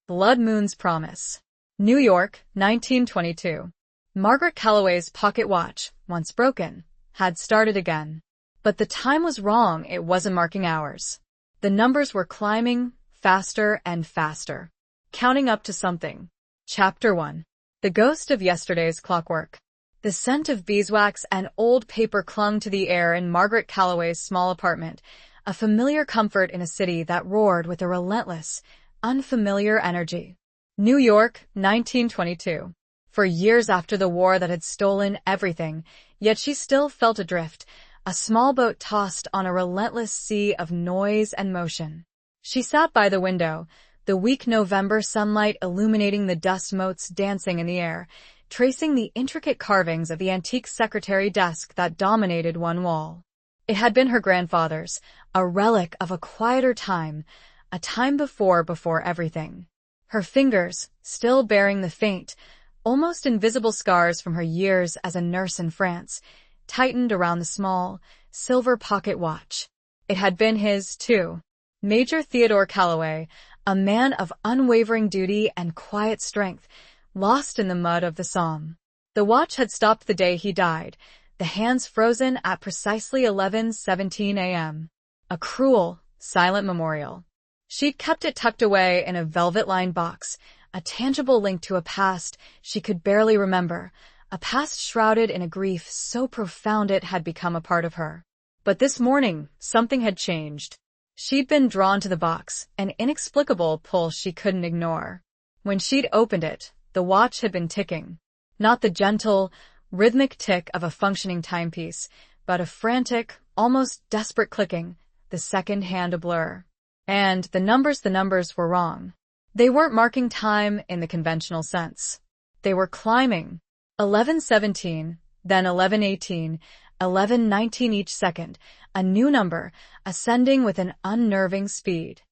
Blood Moon's Promise. New York, 1922. Margaret Calloway's pocket watch, once broken, had started again. But the time was wrong. It wasn't marking hours. The numbers were climbing faster and faster, counting up to something. Chapter 1. The Ghost of Yesterday's Clockwork. The scent of beeswax and old paper clung to the air in Margaret Calloway's small apartment, a familiar comfort in a city that roared with a relentless, unfamiliar energy. New York, 1922. For years after the war that had stolen everything, yet she still felt adrift, a small boat tossed on a relentless sea of noise and motion. She sat by the window, the weak November sunlight illuminating the dust motes dancing in the air, tracing the intricate carvings of the antique secretary desk that dominated one wall. It had been her grandfather's, a relic of a quieter time, a time before everything. Her fingers, still bearing the faint, almost invisible scars from her years as a nurse in France, tightened around the small, silver pocket watch. It had been his, too. Major Theodore Calloway, a man of unwavering duty and quiet strength, lost in the mud of the Somme. The watch had stopped the day he died, the hands frozen at precisely 11:17 a.m. A cruel, silent memorial. She'd kept it tucked away in a velvet-lined box, a tangible link to a past she could barely remember, a past shrouded in a grief so profound it had become a part of her. But this morning, something had changed. She'd been drawn to the box, an inexplicable pull she couldn't ignore. When she'd opened it, the watch had been ticking. Not the gentle, rhythmic tick of a functioning timepiece, but a frantic, almost desperate clicking, the second hand a blur. And the numbers were wrong. They weren't marking time in the conventional sense. They were climbing. 11:17, then 11:18, 11:19 each second, a new number, ascending with an unnerving speed.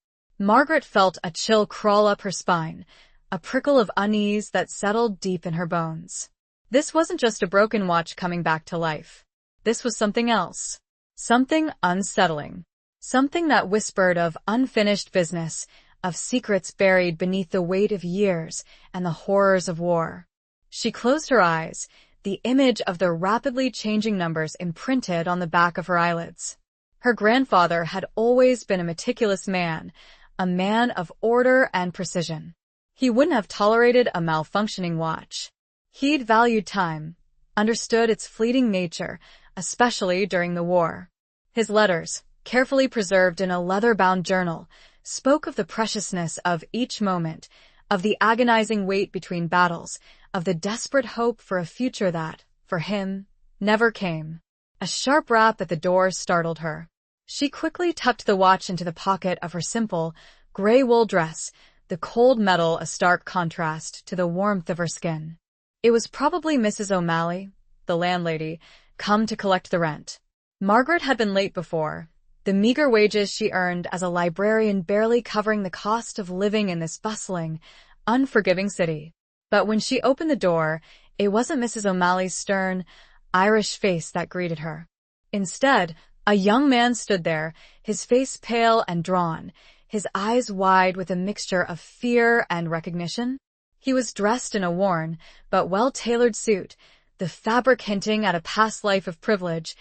Margaret felt a chill crawl up her spine, a prickle of unease that settled deep in her bones. This wasn't just a broken watch coming back to life. This was something else. Something unsettling. Something that whispered of unfinished business, of secrets buried beneath the weight of years and the horrors of war. She closed her eyes, the image of the rapidly changing numbers imprinted on the back of her eyelids. Her grandfather had always been a meticulous man, a man of order and precision. He wouldn't have tolerated a malfunctioning watch. He'd valued time, understood its fleeting nature, especially during the war. His letters, carefully preserved in a leather-bound journal, spoke of the preciousness of each moment, of the agonizing wait between battles, of the desperate hope for a future that, for him, never came. A sharp rap at the door startled her. She quickly tucked the watch into the pocket of her simple, gray wool dress, the cold metal a stark contrast to the warmth of her skin. It was probably Mrs. O'Malley, the landlady, come to collect the rent. Margaret had been late before, the meager wages she earned as a librarian barely covering the cost of living in this bustling, unforgiving city. But when she opened the door, it wasn't Mrs. O'Malley's stern, Irish face that greeted her. Instead, a young man stood there, his face pale and drawn, his eyes wide with a mixture of fear and recognition. He was dressed in a worn, but well-tailored suit, the fabric hinting at a past life of privilege,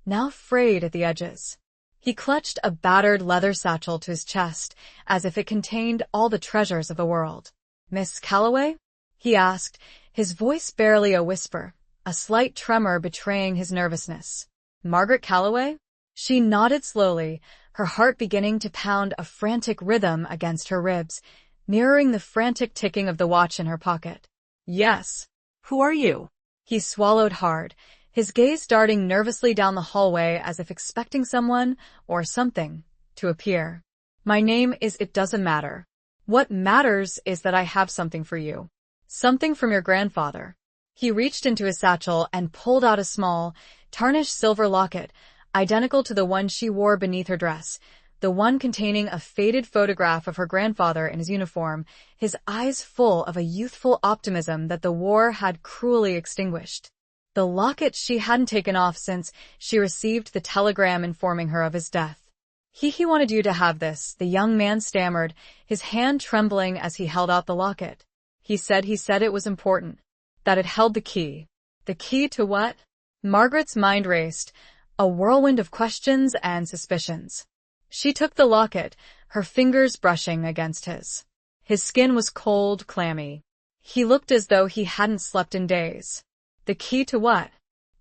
now frayed at the edges. He clutched a battered leather satchel to his chest, as if it contained all the treasures of the world. "Miss Calloway?" he asked, his voice barely a whisper, a slight tremor betraying his nervousness. "Margaret Calloway?" She nodded slowly, her heart beginning to pound a frantic rhythm against her ribs, mirroring the frantic ticking of the watch in her pocket. "Yes. Who are you?" He swallowed hard, his gaze darting nervously down the hallway as if expecting someone, or something, to appear. "My name is It Doesn't Matter. What matters is that I have something for you. Something from your grandfather." He reached into his satchel and pulled out a small, tarnished silver locket, identical to the one she wore beneath her dress, the one containing a faded photograph of her grandfather in his uniform, his eyes full of a youthful optimism that the war had cruelly extinguished. The locket she hadn't taken off since she received the telegram informing her of his death. He wanted you to have this, the young man stammered, his hand trembling as he held out the locket. He said it was important. That it held the key. The key to what? Margaret's mind raced, a whirlwind of questions and suspicions. She took the locket, her fingers brushing against his. His skin was cold, clammy. He looked as though he hadn't slept in days. The key to what?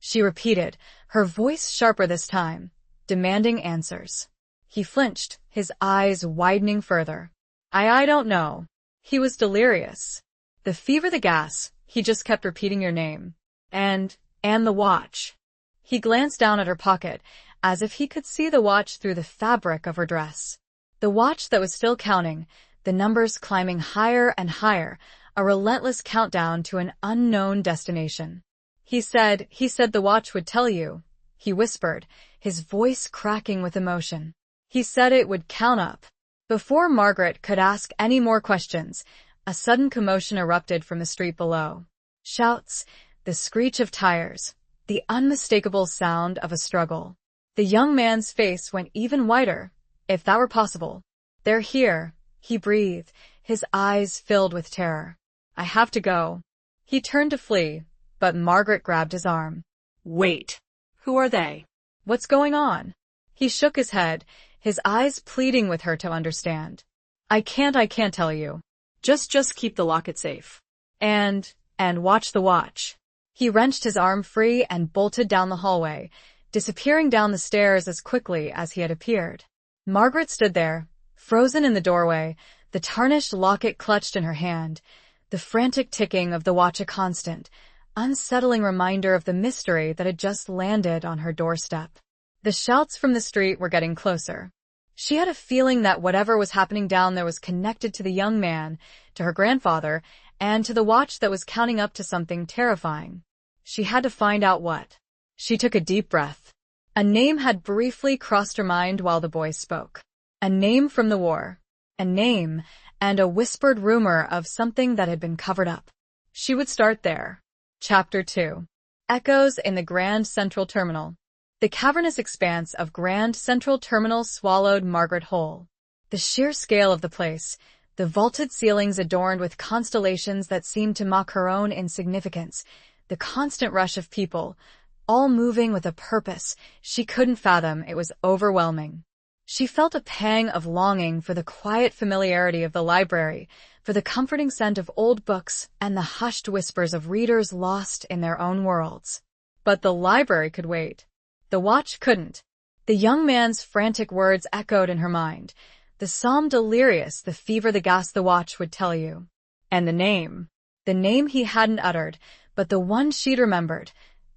She repeated, her voice sharper this time, demanding answers. He flinched, his eyes widening further. I don't know. He was delirious. The fever, the gas, he just kept repeating your name. And the watch. He glanced down at her pocket, as if he could see the watch through the fabric of her dress. The watch that was still counting, the numbers climbing higher and higher, a relentless countdown to an unknown destination. He said the watch would tell you, he whispered, his voice cracking with emotion. He said it would count up. Before Margaret could ask any more questions, a sudden commotion erupted from the street below. Shouts, the screech of tires, the unmistakable sound of a struggle. The young man's face went even whiter, if that were possible. They're here, he breathed, his eyes filled with terror. I have to go. He turned to flee, but Margaret grabbed his arm. Wait. Who are they? What's going on? He shook his head, his eyes pleading with her to understand. I can't tell you. Just keep the locket safe. And watch the watch. He wrenched his arm free and bolted down the hallway, disappearing down the stairs as quickly as he had appeared. Margaret stood there, frozen in the doorway, the tarnished locket clutched in her hand, the frantic ticking of the watch a constant, unsettling reminder of the mystery that had just landed on her doorstep. The shouts from the street were getting closer. She had a feeling that whatever was happening down there was connected to the young man, to her grandfather, and to the watch that was counting up to something terrifying. She had to find out what. She took a deep breath. A name had briefly crossed her mind while the boy spoke. A name from the war. A name, and a whispered rumor of something that had been covered up. She would start there. Chapter 2. Echoes in the Grand Central Terminal. The cavernous expanse of Grand Central Terminal swallowed Margaret whole. The sheer scale of the place, the vaulted ceilings adorned with constellations that seemed to mock her own insignificance, the constant rush of people, all moving with a purpose she couldn't fathom, it was overwhelming. She felt a pang of longing for the quiet familiarity of the library, for the comforting scent of old books and the hushed whispers of readers lost in their own worlds. But the library could wait. The watch couldn't. The young man's frantic words echoed in her mind. The psalm delirious, the fever, the gas, the watch would tell you. And the name. The name he hadn't uttered, but the one she'd remembered.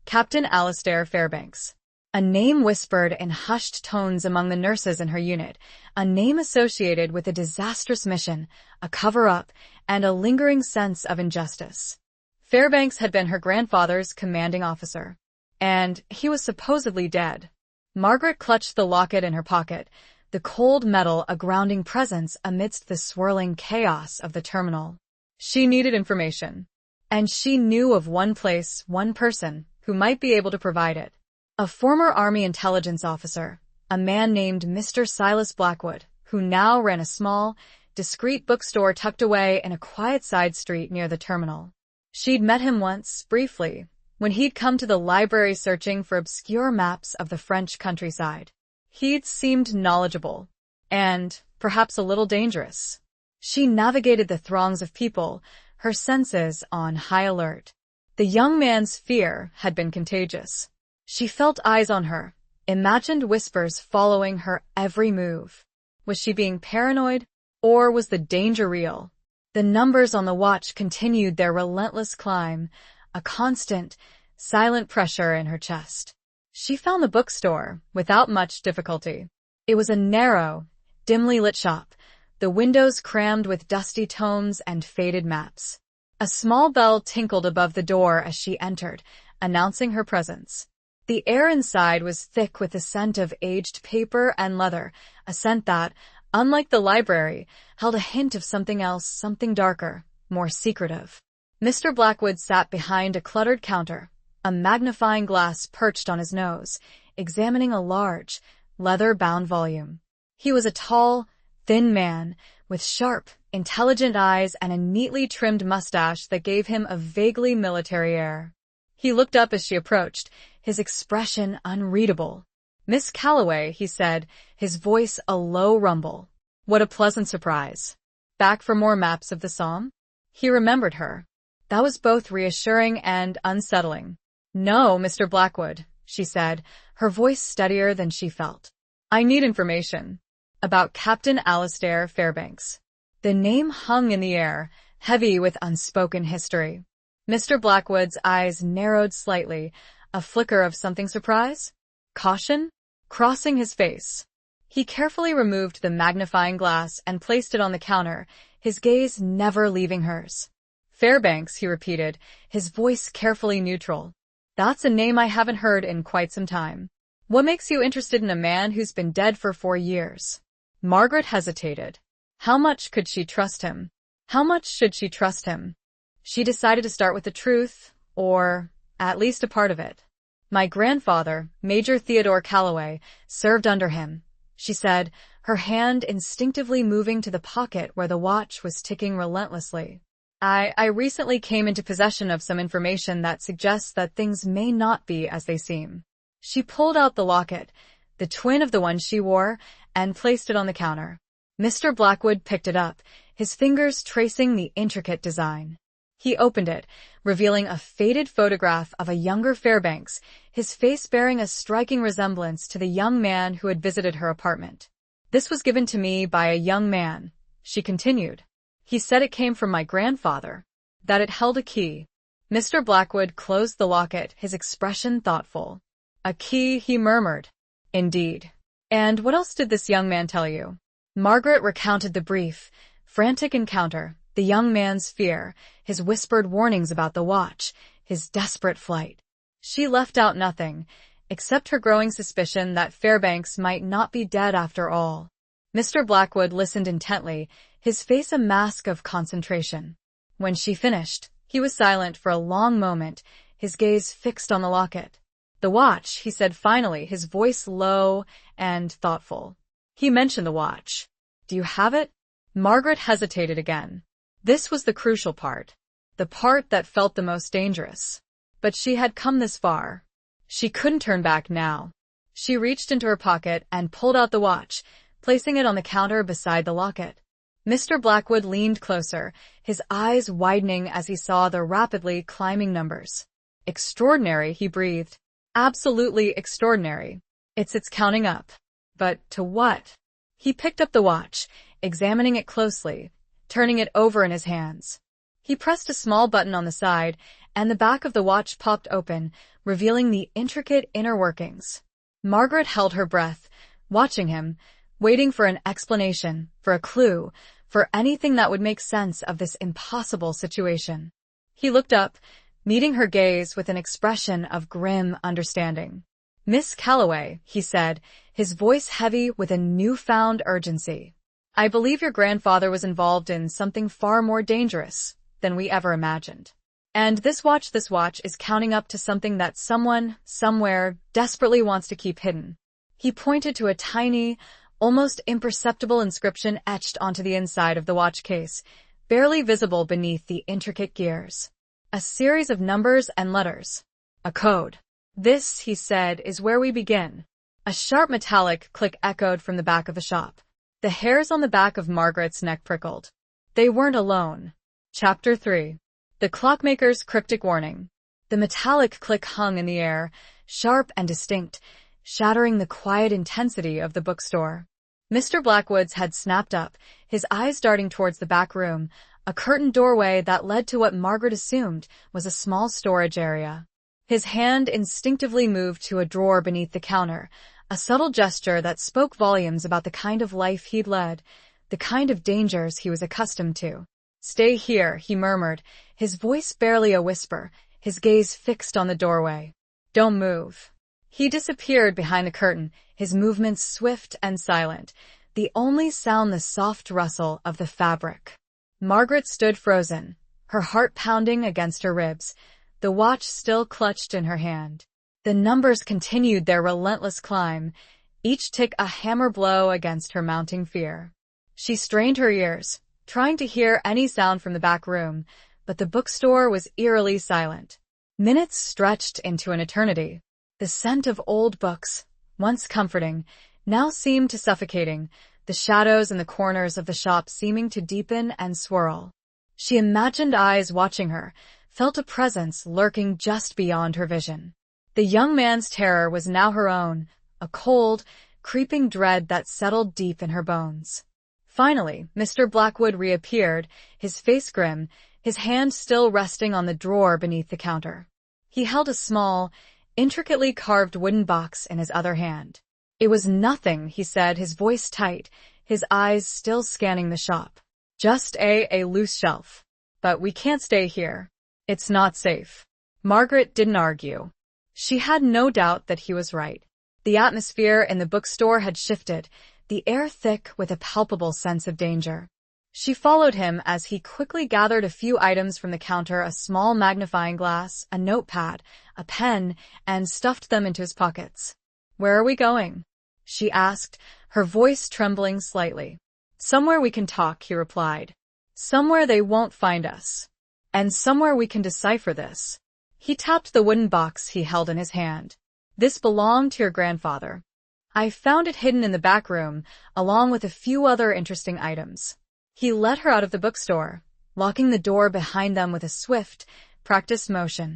Captain Alistair Fairbanks. A name whispered in hushed tones among the nurses in her unit. A name associated with a disastrous mission, a cover-up, and a lingering sense of injustice. Fairbanks had been her grandfather's commanding officer. And he was supposedly dead. Margaret clutched the locket in her pocket, the cold metal a grounding presence amidst the swirling chaos of the terminal. She needed information. And she knew of one place, one person, who might be able to provide it. A former Army intelligence officer, a man named Mr. Silas Blackwood, who now ran a small, discreet bookstore tucked away in a quiet side street near the terminal. She'd met him once, briefly, when he'd come to the library searching for obscure maps of the French countryside. He'd seemed knowledgeable, and perhaps a little dangerous. She navigated the throngs of people, her senses on high alert. The young man's fear had been contagious. She felt eyes on her, imagined whispers following her every move. Was she being paranoid, or was the danger real? The numbers on the watch continued their relentless climb, a constant, silent pressure in her chest. She found the bookstore without much difficulty. It was a narrow, dimly lit shop, the windows crammed with dusty tomes and faded maps. A small bell tinkled above the door as she entered, announcing her presence. The air inside was thick with the scent of aged paper and leather, a scent that, unlike the library, held a hint of something else, something darker, more secretive. Mr. Blackwood sat behind a cluttered counter, a magnifying glass perched on his nose, examining a large, leather-bound volume. He was a tall, thin man with sharp, intelligent eyes and a neatly trimmed mustache that gave him a vaguely military air. He looked up as she approached, his expression unreadable. "Miss Calloway," he said, his voice a low rumble. What a pleasant surprise. Back for more maps of the Somme? He remembered her. That was both reassuring and unsettling. "No, Mr. Blackwood," she said, her voice steadier than she felt. "I need information. About Captain Alistair Fairbanks." The name hung in the air, heavy with unspoken history. Mr. Blackwood's eyes narrowed slightly, a flicker of something surprise? Caution? Crossing his face. He carefully removed the magnifying glass and placed it on the counter, his gaze never leaving hers. "Fairbanks," he repeated, his voice carefully neutral. "That's a name I haven't heard in quite some time. What makes you interested in a man who's been dead for 4 years?" Margaret hesitated. How much could she trust him? How much should she trust him? She decided to start with the truth, or at least a part of it. "My grandfather, Major Theodore Calloway, served under him," she said, her hand instinctively moving to the pocket where the watch was ticking relentlessly. I recently came into possession of some information that suggests that things may not be as they seem." She pulled out the locket, the twin of the one she wore, and placed it on the counter. Mr. Blackwood picked it up, his fingers tracing the intricate design. He opened it, revealing a faded photograph of a younger Fairbanks, his face bearing a striking resemblance to the young man who had visited her apartment. "This was given to me by a young man," she continued. "He said it came from my grandfather, that it held a key." Mr. Blackwood closed the locket, his expression thoughtful. "A key," he murmured. "Indeed. And what else did this young man tell you?" Margaret recounted the brief, frantic encounter, the young man's fear, his whispered warnings about the watch, his desperate flight. She left out nothing, except her growing suspicion that Fairbanks might not be dead after all. Mr. Blackwood listened intently, his face a mask of concentration. When she finished, he was silent for a long moment, his gaze fixed on the locket. "The watch," he said finally, his voice low and thoughtful. "He mentioned the watch. Do you have it?" Margaret hesitated again. This was the crucial part, the part that felt the most dangerous. But she had come this far. She couldn't turn back now. She reached into her pocket and pulled out the watch, placing it on the counter beside the locket. Mr. Blackwood leaned closer, his eyes widening as he saw the rapidly climbing numbers. "Extraordinary," he breathed. "Absolutely extraordinary. It's counting up. But to what?" He picked up the watch, examining it closely, turning it over in his hands. He pressed a small button on the side, and the back of the watch popped open, revealing the intricate inner workings. Margaret held her breath, watching him, waiting for an explanation, for a clue, for anything that would make sense of this impossible situation. He looked up, meeting her gaze with an expression of grim understanding. "Miss Calloway," he said, his voice heavy with a newfound urgency. "I believe your grandfather was involved in something far more dangerous than we ever imagined. And this watch is counting up to something that someone, somewhere, desperately wants to keep hidden." He pointed to a tiny, almost imperceptible inscription etched onto the inside of the watch case, barely visible beneath the intricate gears. A series of numbers and letters. A code. "This," he said, "is where we begin." A sharp metallic click echoed from the back of the shop. The hairs on the back of Margaret's neck prickled. They weren't alone. Chapter 3. The Clockmaker's Cryptic Warning. The metallic click hung in the air, sharp and distinct, shattering the quiet intensity of the bookstore. Mr. Blackwood's had snapped up, his eyes darting towards the back room, a curtained doorway that led to what Margaret assumed was a small storage area. His hand instinctively moved to a drawer beneath the counter, a subtle gesture that spoke volumes about the kind of life he'd led, the kind of dangers he was accustomed to. "Stay here," he murmured, his voice barely a whisper, his gaze fixed on the doorway. "Don't move." He disappeared behind the curtain, his movements swift and silent, the only sound the soft rustle of the fabric. Margaret stood frozen, her heart pounding against her ribs, the watch still clutched in her hand. The numbers continued their relentless climb, each tick a hammer blow against her mounting fear. She strained her ears, trying to hear any sound from the back room, but the bookstore was eerily silent. Minutes stretched into an eternity. The scent of old books, once comforting, now seemed to suffocating, the shadows in the corners of the shop seeming to deepen and swirl. She imagined eyes watching her, felt a presence lurking just beyond her vision. The young man's terror was now her own, a cold, creeping dread that settled deep in her bones. Finally, Mr. Blackwood reappeared, his face grim, his hand still resting on the drawer beneath the counter. He held a small, intricately carved wooden box in his other hand. It was nothing, he said, his voice tight, his eyes still scanning the shop. Just a loose shelf. But we can't stay here. It's not safe. Margaret didn't argue. She had no doubt that he was right. The atmosphere in the bookstore had shifted, the air thick with a palpable sense of danger. She followed him as he quickly gathered a few items from the counter, a small magnifying glass, a notepad, a pen, and stuffed them into his pockets. "Where are we going?" she asked, her voice trembling slightly. "Somewhere we can talk," he replied. "Somewhere they won't find us. And somewhere we can decipher this." He tapped the wooden box he held in his hand. "This belonged to your grandfather. I found it hidden in the back room, along with a few other interesting items." He led her out of the bookstore, locking the door behind them with a swift, practiced motion.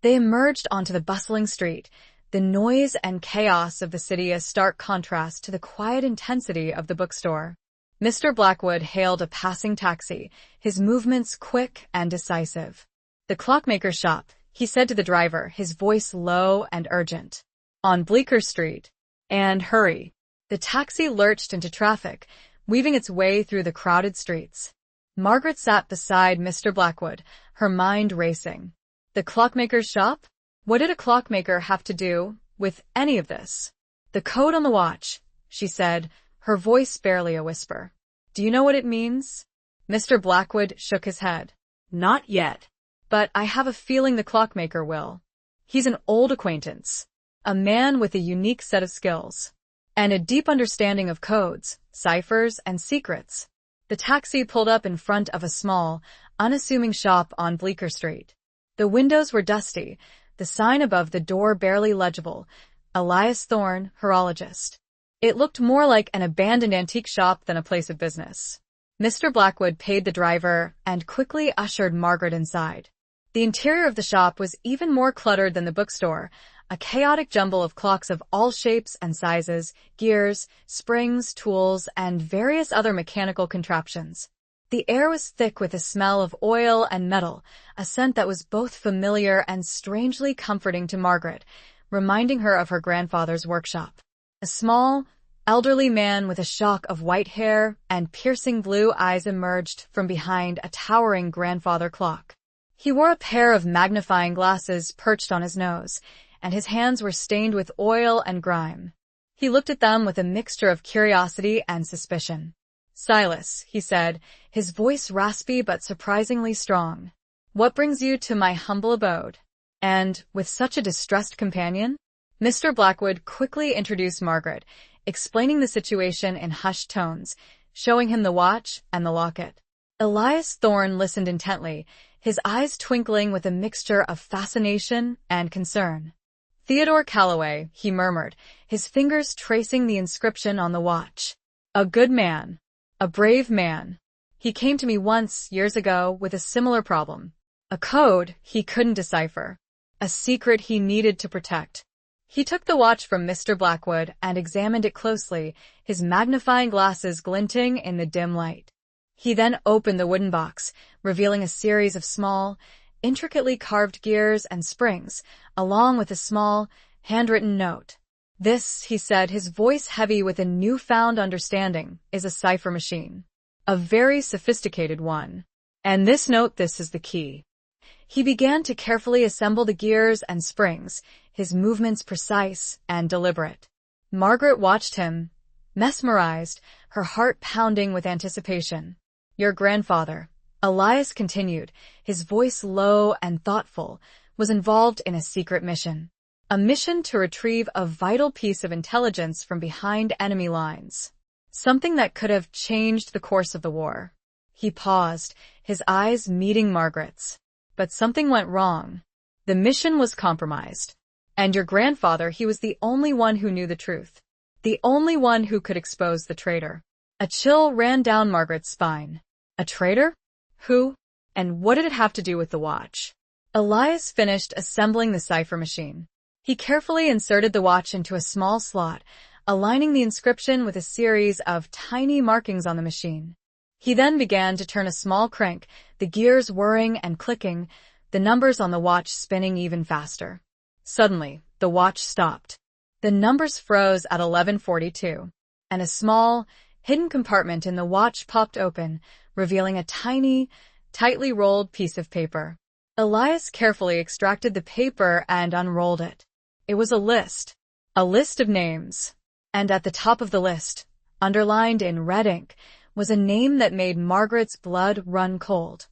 They emerged onto the bustling street, the noise and chaos of the city a stark contrast to the quiet intensity of the bookstore. Mr. Blackwood hailed a passing taxi, his movements quick and decisive. "The clockmaker's shop," he said to the driver, his voice low and urgent. "On Bleecker Street. And hurry." The taxi lurched into traffic, weaving its way through the crowded streets. Margaret sat beside Mr. Blackwood, her mind racing. The clockmaker's shop? What did a clockmaker have to do with any of this? "The code on the watch," she said, her voice barely a whisper. "Do you know what it means?" Mr. Blackwood shook his head. "Not yet. But I have a feeling the clockmaker will. He's an old acquaintance, a man with a unique set of skills, and a deep understanding of codes, ciphers, and secrets." The taxi pulled up in front of a small, unassuming shop on Bleecker Street. The windows were dusty, the sign above the door barely legible, "Elias Thorne, Horologist." It looked more like an abandoned antique shop than a place of business. Mr. Blackwood paid the driver and quickly ushered Margaret inside. The interior of the shop was even more cluttered than the bookstore, a chaotic jumble of clocks of all shapes and sizes, gears, springs, tools, and various other mechanical contraptions. The air was thick with a smell of oil and metal, a scent that was both familiar and strangely comforting to Margaret, reminding her of her grandfather's workshop. A small, elderly man with a shock of white hair and piercing blue eyes emerged from behind a towering grandfather clock. He wore a pair of magnifying glasses perched on his nose, and his hands were stained with oil and grime. He looked at them with a mixture of curiosity and suspicion. "Silas," he said, his voice raspy but surprisingly strong. "What brings you to my humble abode? And with such a distressed companion?" Mr. Blackwood quickly introduced Margaret, explaining the situation in hushed tones, showing him the watch and the locket. Elias Thorne listened intently, his eyes twinkling with a mixture of fascination and concern. "Theodore Calloway," he murmured, his fingers tracing the inscription on the watch. "A good man. A brave man. He came to me once, years ago, with a similar problem. A code he couldn't decipher. A secret he needed to protect." He took the watch from Mr. Blackwood and examined it closely, his magnifying glasses glinting in the dim light. He then opened the wooden box, revealing a series of small, intricately carved gears and springs, along with a small, handwritten note. "This," he said, his voice heavy with a newfound understanding, "is a cipher machine. A very sophisticated one. And this is the key." He began to carefully assemble the gears and springs, his movements precise and deliberate. Margaret watched him, mesmerized, her heart pounding with anticipation. "Your grandfather," Elias continued, his voice low and thoughtful, "was involved in a secret mission. A mission to retrieve a vital piece of intelligence from behind enemy lines. Something that could have changed the course of the war. He paused, his eyes meeting Margaret's. But something went wrong. The mission was compromised. And your grandfather, he was the only one who knew the truth. The only one who could expose the traitor. A chill ran down Margaret's spine. A traitor? Who? And what did it have to do with the watch? Elias finished assembling the cipher machine. He carefully inserted the watch into a small slot, aligning the inscription with a series of tiny markings on the machine. He then began to turn a small crank, the gears whirring and clicking, the numbers on the watch spinning even faster. Suddenly, the watch stopped. The numbers froze at 11:42, and a small, hidden compartment in the watch popped open, revealing a tiny, tightly rolled piece of paper. Elias carefully extracted the paper and unrolled it. It was a list of names. And at the top of the list, underlined in red ink, was a name that made Margaret's blood run cold.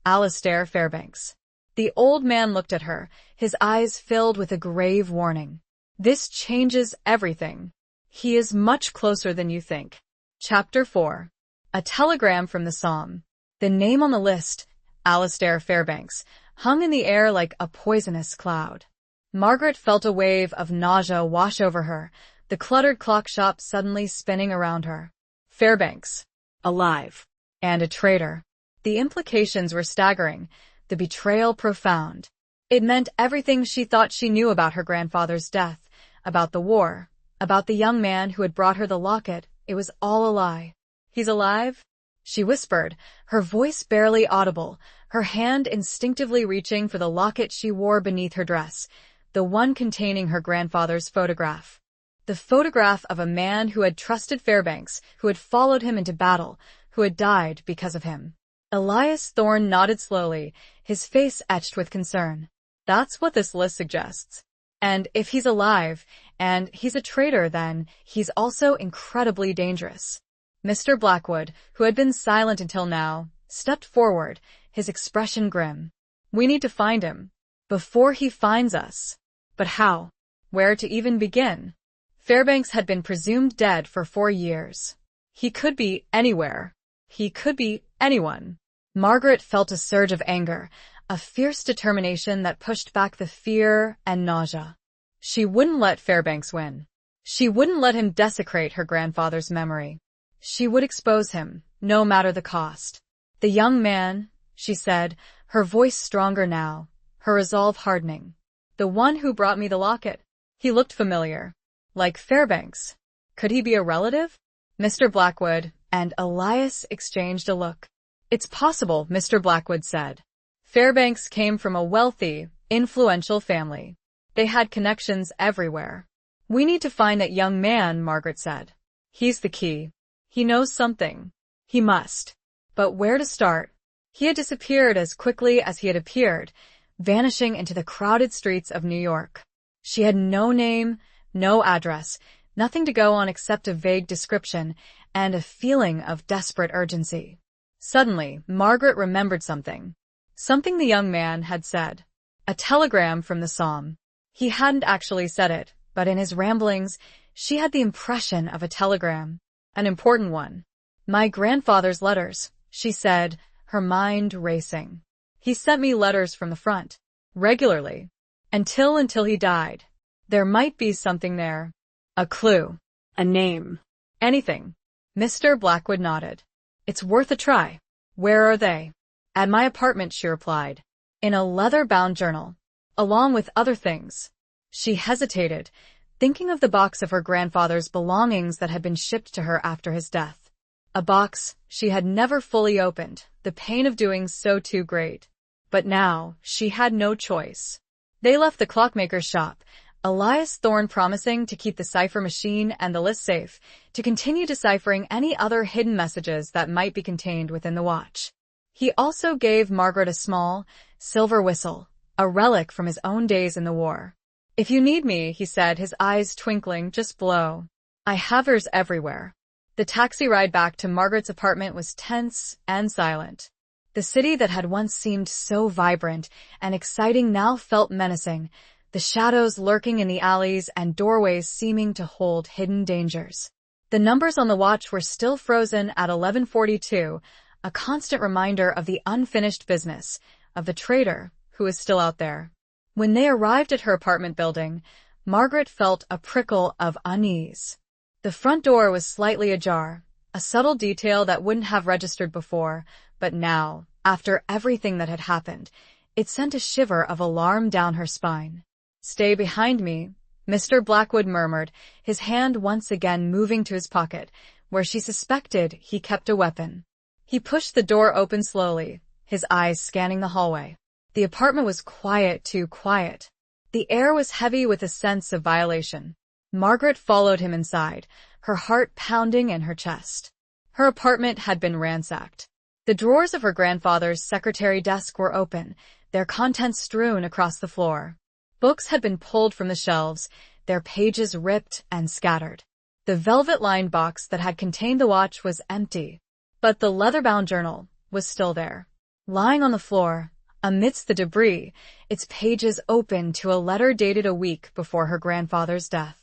Alistair Fairbanks. The old man looked at her, his eyes filled with a grave warning. This changes everything. He is much closer than you think. Chapter 4. A telegram from the Somme. The name on the list, Alistair Fairbanks, hung in the air like a poisonous cloud. Margaret felt a wave of nausea wash over her, the cluttered clock shop suddenly spinning around her. Fairbanks. Alive. And a traitor. The implications were staggering, the betrayal profound. It meant everything she thought she knew about her grandfather's death, about the war, about the young man who had brought her the locket. It was all a lie. He's alive? She whispered, her voice barely audible, her hand instinctively reaching for the locket she wore beneath her dress, the one containing her grandfather's photograph. The photograph of a man who had trusted Fairbanks, who had followed him into battle, who had died because of him. Elias Thorne nodded slowly, his face etched with concern. That's what this list suggests. And if he's alive, and he's a traitor, then he's also incredibly dangerous. Mr. Blackwood, who had been silent until now, stepped forward, his expression grim. We need to find him. Before he finds us. But how? Where to even begin? Fairbanks had been presumed dead for 4 years. He could be anywhere. He could be anyone. Margaret felt a surge of anger, a fierce determination that pushed back the fear and nausea. She wouldn't let Fairbanks win. She wouldn't let him desecrate her grandfather's memory. She would expose him, no matter the cost. The young man, she said, her voice stronger now, her resolve hardening. The one who brought me the locket. He looked familiar. Like Fairbanks. Could he be a relative? Mr. Blackwood and Elias exchanged a look. It's possible, Mr. Blackwood said. Fairbanks came from a wealthy, influential family. They had connections everywhere. We need to find that young man, Margaret said. He's the key. He knows something. He must. But where to start? He had disappeared as quickly as he had appeared, vanishing into the crowded streets of New York. She had no name, no address, nothing to go on except a vague description and a feeling of desperate urgency. Suddenly, Margaret remembered something. Something the young man had said. A telegram from the Somme. He hadn't actually said it, but in his ramblings, she had the impression of a telegram. An important one. My grandfather's letters, she said, her mind racing. He sent me letters from the front. Regularly. Until he died. There might be something there. A clue. A name. Anything. Mr. Blackwood nodded. It's worth a try. Where are they? At my apartment, she replied. In a leather-bound journal. Along with other things. She hesitated, thinking of the box of her grandfather's belongings that had been shipped to her after his death. A box she had never fully opened, the pain of doing so too great. But now, she had no choice. They left the clockmaker's shop, Elias Thorne promising to keep the cipher machine and the list safe, to continue deciphering any other hidden messages that might be contained within the watch. He also gave Margaret a small, silver whistle, a relic from his own days in the war. If you need me, he said, his eyes twinkling, just below. I have yours everywhere. The taxi ride back to Margaret's apartment was tense and silent. The city that had once seemed so vibrant and exciting now felt menacing, the shadows lurking in the alleys and doorways seeming to hold hidden dangers. The numbers on the watch were still frozen at 11:42, a constant reminder of the unfinished business, of the traitor who was still out there. When they arrived at her apartment building, Margaret felt a prickle of unease. The front door was slightly ajar, a subtle detail that wouldn't have registered before, but now, after everything that had happened, it sent a shiver of alarm down her spine. "Stay behind me," Mr. Blackwood murmured, his hand once again moving to his pocket, where she suspected he kept a weapon. He pushed the door open slowly, his eyes scanning the hallway. The apartment was quiet, too quiet. The air was heavy with a sense of violation. Margaret followed him inside, her heart pounding in her chest. Her apartment had been ransacked. The drawers of her grandfather's secretary desk were open, their contents strewn across the floor. Books had been pulled from the shelves, their pages ripped and scattered. The velvet-lined box that had contained the watch was empty, but the leather-bound journal was still there. Lying on the floor, amidst the debris, its pages open to a letter dated a week before her grandfather's death.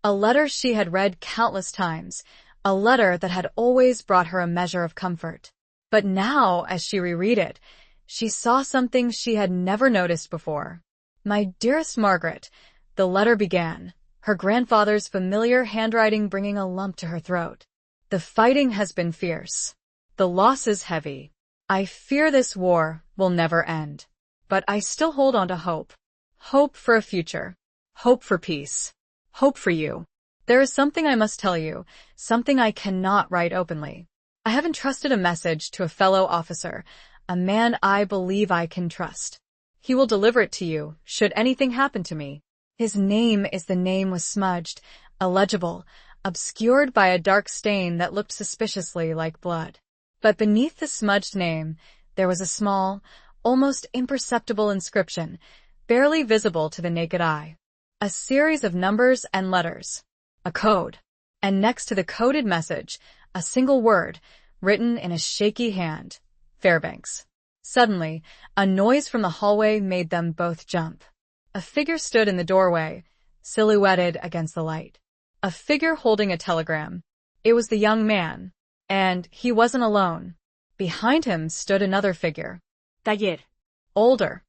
A letter she had read countless times, a letter that had always brought her a measure of comfort. But now, as she reread it, she saw something she had never noticed before. "My dearest Margaret," the letter began, her grandfather's familiar handwriting bringing a lump to her throat. "The fighting has been fierce. The loss is heavy. I fear this war will never end. But I still hold on to hope. Hope for a future. Hope for peace. Hope for you. There is something I must tell you, something I cannot write openly. I have entrusted a message to a fellow officer, a man I believe I can trust. He will deliver it to you, should anything happen to me." His name is the name was smudged, illegible, obscured by a dark stain that looked suspiciously like blood. But beneath the smudged name, there was a small, almost imperceptible inscription, barely visible to the naked eye. A series of numbers and letters. A code. And next to the coded message, a single word, written in a shaky hand. Fairbanks. Suddenly, a noise from the hallway made them both jump. A figure stood in the doorway, silhouetted against the light. A figure holding a telegram. It was the young man. And he wasn't alone. Behind him stood another figure. Taller. Older.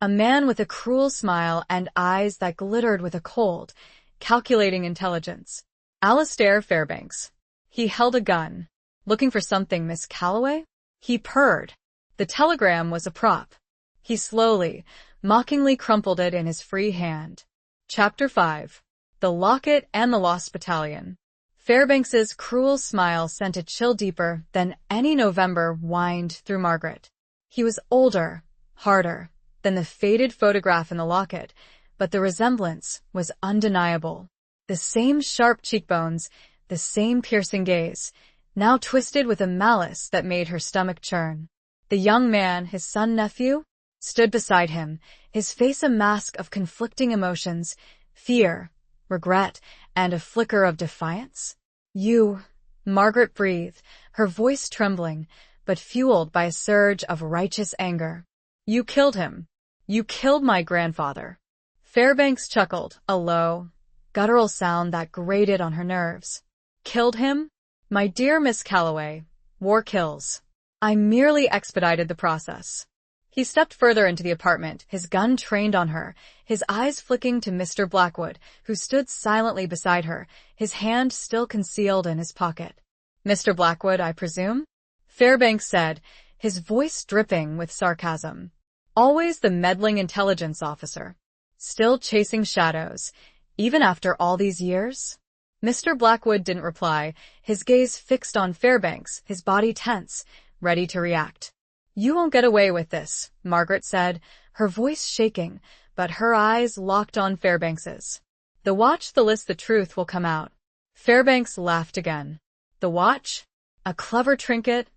A man with a cruel smile and eyes that glittered with a cold, calculating intelligence. Alistair Fairbanks. He held a gun. "Looking for something, Miss Calloway?" He purred. The telegram was a prop. He slowly, mockingly crumpled it in his free hand. Chapter 5. The Locket and the Lost Battalion. Fairbanks's cruel smile sent a chill deeper than any November whined through Margaret. He was older, harder, than the faded photograph in the locket, but the resemblance was undeniable. The same sharp cheekbones, the same piercing gaze, now twisted with a malice that made her stomach churn. The young man, his son-nephew, stood beside him, his face a mask of conflicting emotions, fear, regret, and a flicker of defiance. "You," Margaret breathed, her voice trembling, but fueled by a surge of righteous anger. "You killed him. You killed my grandfather." Fairbanks chuckled, a low, guttural sound that grated on her nerves. "Killed him? My dear Miss Calloway, war kills. I merely expedited the process." He stepped further into the apartment, his gun trained on her, his eyes flicking to Mr. Blackwood, who stood silently beside her, his hand still concealed in his pocket. "Mr. Blackwood, I presume?" Fairbanks said, his voice dripping with sarcasm. "Always the meddling intelligence officer. Still chasing shadows, even after all these years?" Mr. Blackwood didn't reply, his gaze fixed on Fairbanks, his body tense, ready to react. "You won't get away with this," Margaret said, her voice shaking, but her eyes locked on Fairbanks's. "The watch, the list, the truth will come out." Fairbanks laughed again. "The watch? A clever trinket,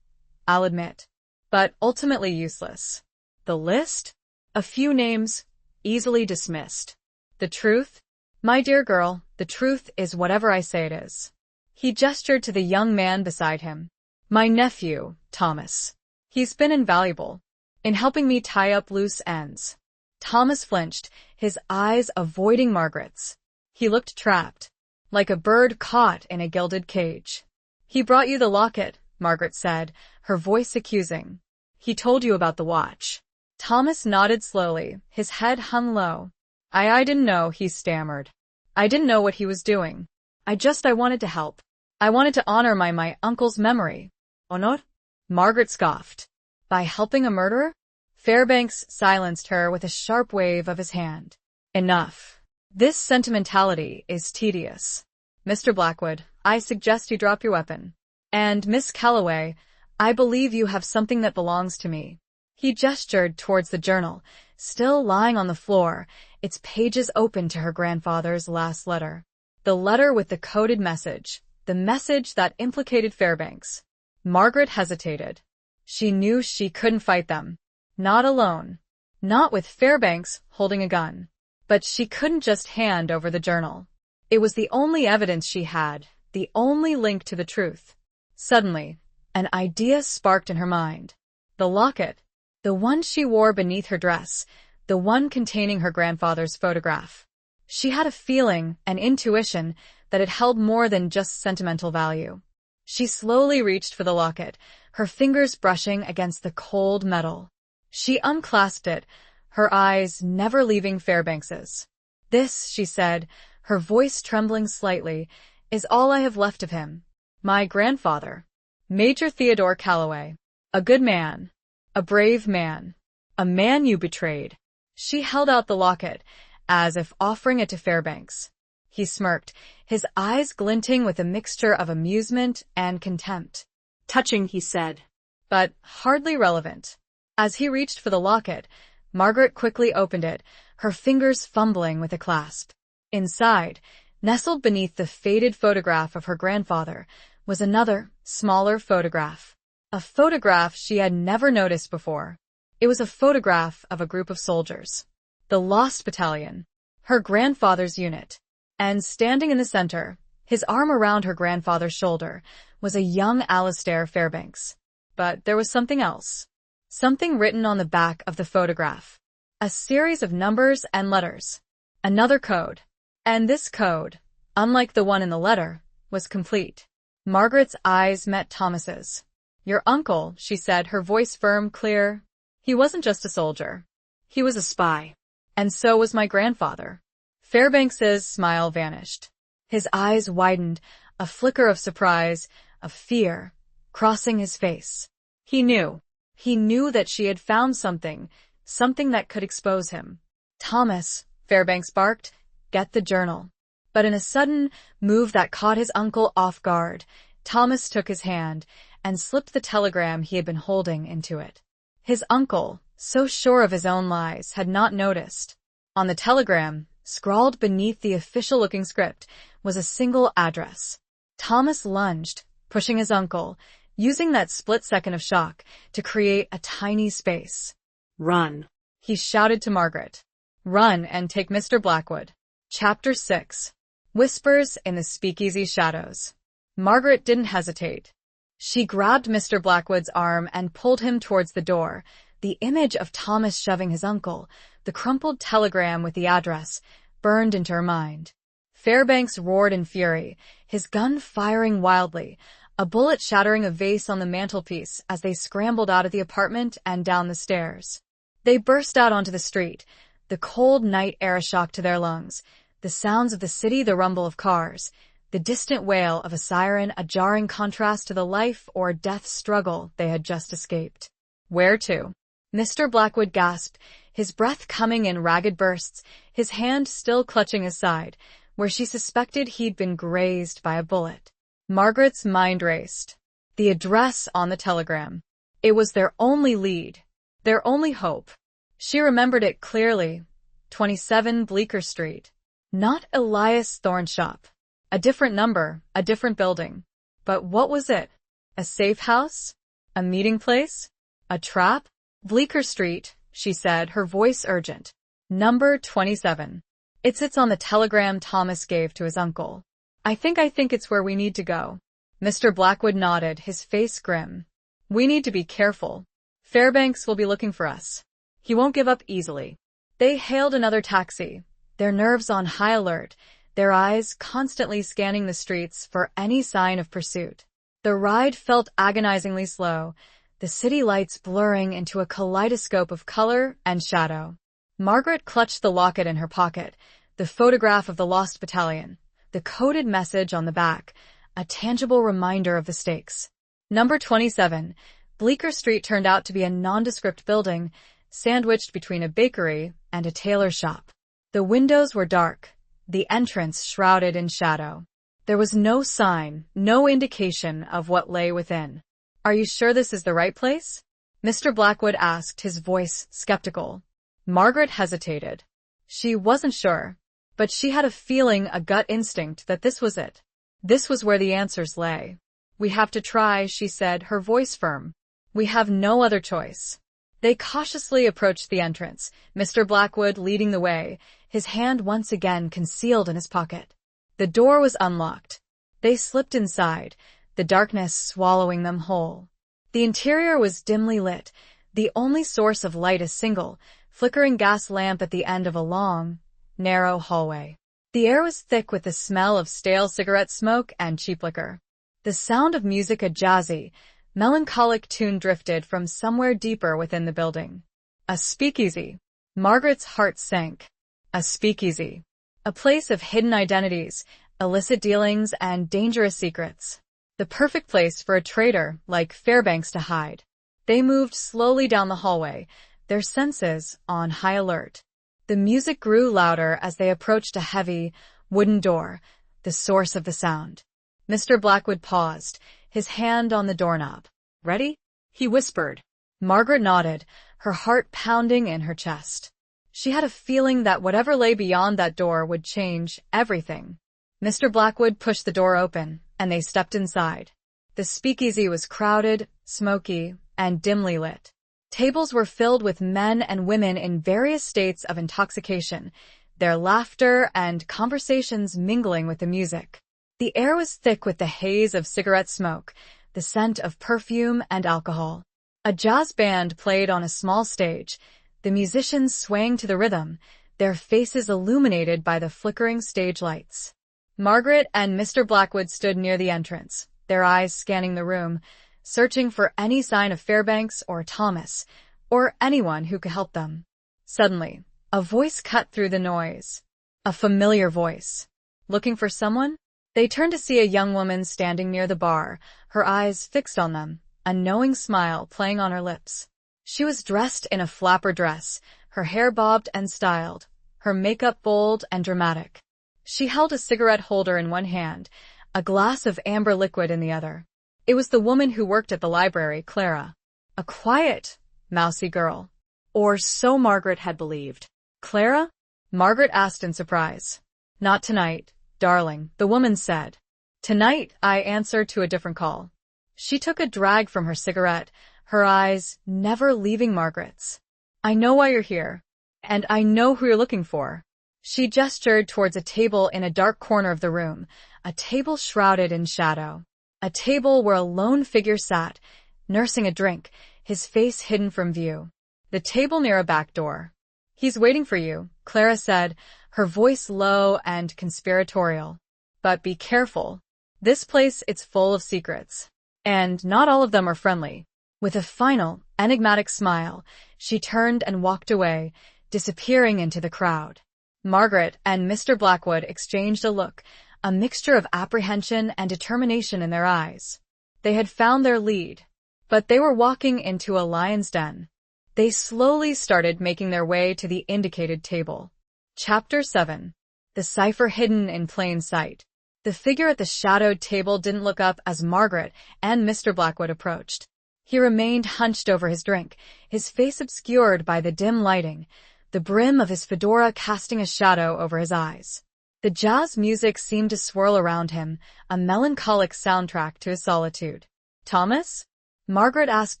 I'll admit, but ultimately useless. The list? A few names, easily dismissed. The truth? My dear girl, the truth is whatever I say it is." He gestured to the young man beside him. "My nephew, Thomas. He's been invaluable in helping me tie up loose ends." Thomas flinched, his eyes avoiding Margaret's. He looked trapped, like a bird caught in a gilded cage. "He brought you the locket," Margaret said, her voice accusing. "He told you about the watch." Thomas nodded slowly, his head hung low. I didn't know," he stammered. "I didn't know what he was doing. I wanted to help. I wanted to honor my uncle's memory." "Honor?" Margaret scoffed. "By helping a murderer?" Fairbanks silenced her with a sharp wave of his hand. "Enough. This sentimentality is tedious. Mr. Blackwood, I suggest you drop your weapon. And Miss Calloway, I believe you have something that belongs to me." He gestured towards the journal, still lying on the floor, its pages open to her grandfather's last letter. The letter with the coded message, the message that implicated Fairbanks. Margaret hesitated. She knew she couldn't fight them. Not alone. Not with Fairbanks holding a gun. But she couldn't just hand over the journal. It was the only evidence she had, the only link to the truth. Suddenly, an idea sparked in her mind. The locket. The one she wore beneath her dress, the one containing her grandfather's photograph. She had a feeling, an intuition, that it held more than just sentimental value. She slowly reached for the locket, her fingers brushing against the cold metal. She unclasped it, her eyes never leaving Fairbanks's. "This," she said, her voice trembling slightly, "is all I have left of him. My grandfather. Major Theodore Calloway. A good man. A brave man. A man you betrayed." She held out the locket, as if offering it to Fairbanks. He smirked, his eyes glinting with a mixture of amusement and contempt. "Touching," he said, but hardly relevant. As he reached for the locket, Margaret quickly opened it, her fingers fumbling with a clasp. Inside, nestled beneath the faded photograph of her grandfather, was another, smaller photograph. A photograph she had never noticed before. It was a photograph of a group of soldiers. The Lost Battalion. Her grandfather's unit. And standing in the center, his arm around her grandfather's shoulder, was a young Alistair Fairbanks. But there was something else. Something written on the back of the photograph. A series of numbers and letters. Another code. And this code, unlike the one in the letter, was complete. Margaret's eyes met Thomas's. "Your uncle," she said, her voice firm, clear. "He wasn't just a soldier. He was a spy. And so was my grandfather." Fairbanks's smile vanished. His eyes widened, a flicker of surprise, of fear, crossing his face. He knew. He knew that she had found something that could expose him. "Thomas," Fairbanks barked, "get the journal." But in a sudden move that caught his uncle off guard, Thomas took his hand and slipped the telegram he had been holding into it. His uncle, so sure of his own lies, had not noticed. On the telegram, scrawled beneath the official-looking script, was a single address. Thomas lunged, pushing his uncle, using that split second of shock to create a tiny space. "Run," he shouted to Margaret. "Run and take Mr. Blackwood." Chapter 6. Whispers in the Speakeasy Shadows. Margaret didn't hesitate. She grabbed Mr. Blackwood's arm and pulled him towards the door, the image of Thomas shoving his uncle, the crumpled telegram with the address, burned into her mind. Fairbanks roared in fury, his gun firing wildly, a bullet shattering a vase on the mantelpiece as they scrambled out of the apartment and down the stairs. They burst out onto the street, the cold night air a shock to their lungs, the sounds of the city, the rumble of cars, the distant wail of a siren, a jarring contrast to the life or death struggle they had just escaped. "Where to?" Mr. Blackwood gasped, his breath coming in ragged bursts, his hand still clutching his side, where she suspected he'd been grazed by a bullet. Margaret's mind raced. The address on the telegram. It was their only lead, their only hope. She remembered it clearly. 27 Bleecker Street. Not Elias Thorne's shop. A different number, a different building. But what was it? A safe house? A meeting place? A trap? "Bleecker Street," she said, her voice urgent. "Number 27. It sits on the telegram Thomas gave to his uncle. I think it's where we need to go." Mr. Blackwood nodded, his face grim. "We need to be careful. Fairbanks will be looking for us. He won't give up easily." They hailed another taxi, their nerves on high alert, their eyes constantly scanning the streets for any sign of pursuit. The ride felt agonizingly slow, the city lights blurring into a kaleidoscope of color and shadow. Margaret clutched the locket in her pocket, the photograph of the lost battalion, the coded message on the back, a tangible reminder of the stakes. Number 27, Bleecker Street turned out to be a nondescript building, sandwiched between a bakery and a tailor shop. The windows were dark, the entrance shrouded in shadow. There was no sign, no indication of what lay within. "Are you sure this is the right place?" Mr. Blackwood asked, his voice skeptical. Margaret hesitated. She wasn't sure, but she had a feeling, a gut instinct, that this was it. This was where the answers lay. "We have to try," she said, her voice firm. "We have no other choice." They cautiously approached the entrance, Mr. Blackwood leading the way, his hand once again concealed in his pocket. The door was unlocked. They slipped inside, the darkness swallowing them whole. The interior was dimly lit, the only source of light a single, flickering gas lamp at the end of a long, narrow hallway. The air was thick with the smell of stale cigarette smoke and cheap liquor. The sound of music, a jazzy, melancholic tune, drifted from somewhere deeper within the building. A speakeasy. Margaret's heart sank. A speakeasy. A place of hidden identities, illicit dealings, and dangerous secrets. The perfect place for a traitor like Fairbanks to hide. They moved slowly down the hallway, their senses on high alert. The music grew louder as they approached a heavy, wooden door, the source of the sound. Mr. Blackwood paused, his hand on the doorknob. "Ready?" he whispered. Margaret nodded, her heart pounding in her chest. She had a feeling that whatever lay beyond that door would change everything. Mr. Blackwood pushed the door open, and they stepped inside. The speakeasy was crowded, smoky, and dimly lit. Tables were filled with men and women in various states of intoxication, their laughter and conversations mingling with the music. The air was thick with the haze of cigarette smoke, the scent of perfume and alcohol. A jazz band played on a small stage, the musicians swaying to the rhythm, their faces illuminated by the flickering stage lights. Margaret and Mr. Blackwood stood near the entrance, their eyes scanning the room, searching for any sign of Fairbanks or Thomas, or anyone who could help them. Suddenly, a voice cut through the noise. A familiar voice. "Looking for someone?" They turned to see a young woman standing near the bar, her eyes fixed on them, a knowing smile playing on her lips. She was dressed in a flapper dress, her hair bobbed and styled, her makeup bold and dramatic. She held a cigarette holder in one hand, a glass of amber liquid in the other. It was the woman who worked at the library, Clara. A quiet, mousy girl. Or so Margaret had believed. "Clara?" Margaret asked in surprise. "Not tonight, darling," the woman said. "Tonight I answer to a different call." She took a drag from her cigarette, her eyes never leaving Margaret's. "I know why you're here, and I know who you're looking for." She gestured towards a table in a dark corner of the room, a table shrouded in shadow. A table where a lone figure sat, nursing a drink, his face hidden from view. The table near a back door. "He's waiting for you," Clara said, her voice low and conspiratorial. "But be careful. This place, it's full of secrets. And not all of them are friendly." With a final, enigmatic smile, she turned and walked away, disappearing into the crowd. Margaret and Mr. Blackwood exchanged a look, a mixture of apprehension and determination in their eyes. They had found their lead, but they were walking into a lion's den. They slowly started making their way to the indicated table. Chapter 7. The cipher hidden in plain sight. The figure at the shadowed table didn't look up as Margaret and Mr. Blackwood approached. He remained hunched over his drink, his face obscured by the dim lighting, the brim of his fedora casting a shadow over his eyes. The jazz music seemed to swirl around him, a melancholic soundtrack to his solitude. "Thomas?" Margaret asked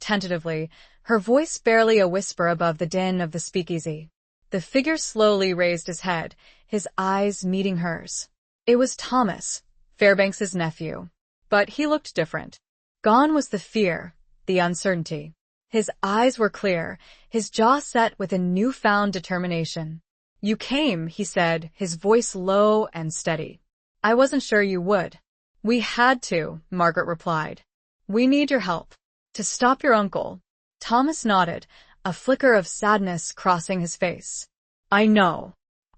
tentatively, her voice barely a whisper above the din of the speakeasy. The figure slowly raised his head, his eyes meeting hers. It was Thomas, Fairbanks's nephew. But he looked different. Gone was the fear, the uncertainty. His eyes were clear, his jaw set with a newfound determination. "You came," he said, his voice low and steady. "I wasn't sure you would." "We had to," Margaret replied. "We need your help. To stop your uncle." Thomas nodded, a flicker of sadness crossing his face. "I know.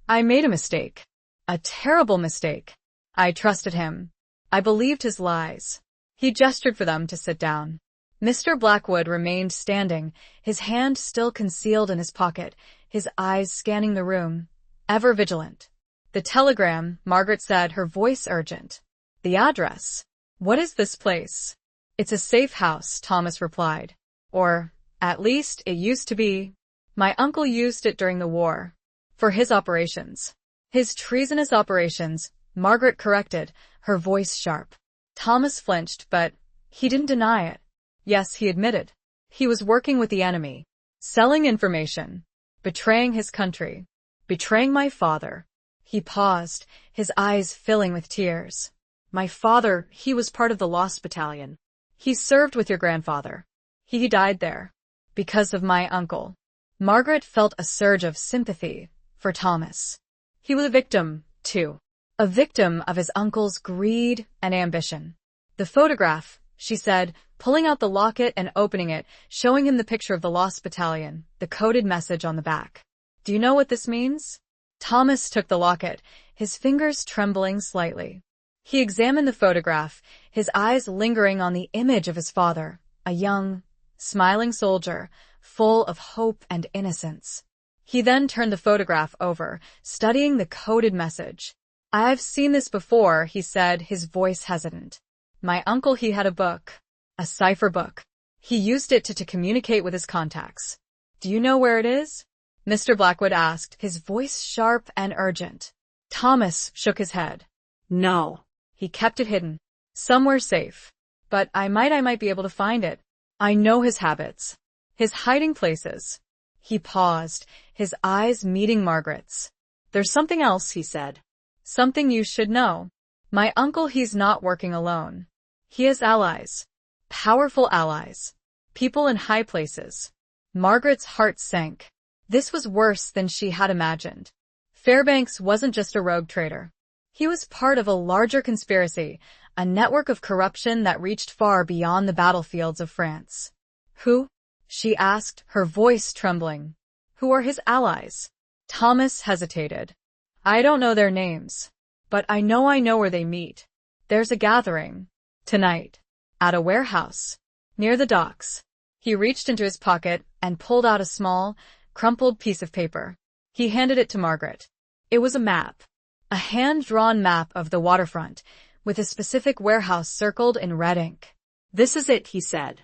I made a mistake. A terrible mistake. I trusted him. I believed his lies." He gestured for them to sit down. Mr. Blackwood remained standing, his hand still concealed in his pocket, his eyes scanning the room, ever vigilant. "The telegram," Margaret said, her voice urgent. "The address. What is this place?" "It's a safe house," Thomas replied. "Or, at least, it used to be. My uncle used it during the war. For his operations." "His treasonous operations," Margaret corrected, her voice sharp. Thomas flinched, but he didn't deny it. Yes, he admitted. He was working with the enemy, selling information, betraying his country, betraying my father. He paused, his eyes filling with tears. "My father, he was part of the Lost Battalion. He served with your grandfather. He died there. Because of my uncle." Margaret felt a surge of sympathy for Thomas. He was a victim, too. A victim of his uncle's greed and ambition. "The photograph," she said, pulling out the locket and opening it, showing him the picture of the Lost Battalion, the coded message on the back. "Do you know what this means?" Thomas took the locket, his fingers trembling slightly. He examined the photograph, his eyes lingering on the image of his father, a young, smiling soldier, full of hope and innocence. He then turned the photograph over, studying the coded message. "I've seen this before," he said, his voice hesitant. "My uncle, he had a book. A cipher book. He used it to communicate with his contacts." "Do you know where it is?" Mr. Blackwood asked, his voice sharp and urgent. Thomas shook his head. "No. He kept it hidden. Somewhere safe. But I might be able to find it. I know his habits. His hiding places." He paused, his eyes meeting Margaret's. "There's something else," he said. "Something you should know. My uncle, he's not working alone. He has allies. Powerful allies. People in high places." Margaret's heart sank. This was worse than she had imagined. Fairbanks wasn't just a rogue trader. He was part of a larger conspiracy, a network of corruption that reached far beyond the battlefields of France. "Who?" she asked, her voice trembling. "Who are his allies?" Thomas hesitated. "I don't know their names. But I know where they meet. There's a gathering. Tonight. At a warehouse. Near the docks." He reached into his pocket and pulled out a small, crumpled piece of paper. He handed it to Margaret. It was a map. A hand-drawn map of the waterfront, with a specific warehouse circled in red ink. "This is it," he said.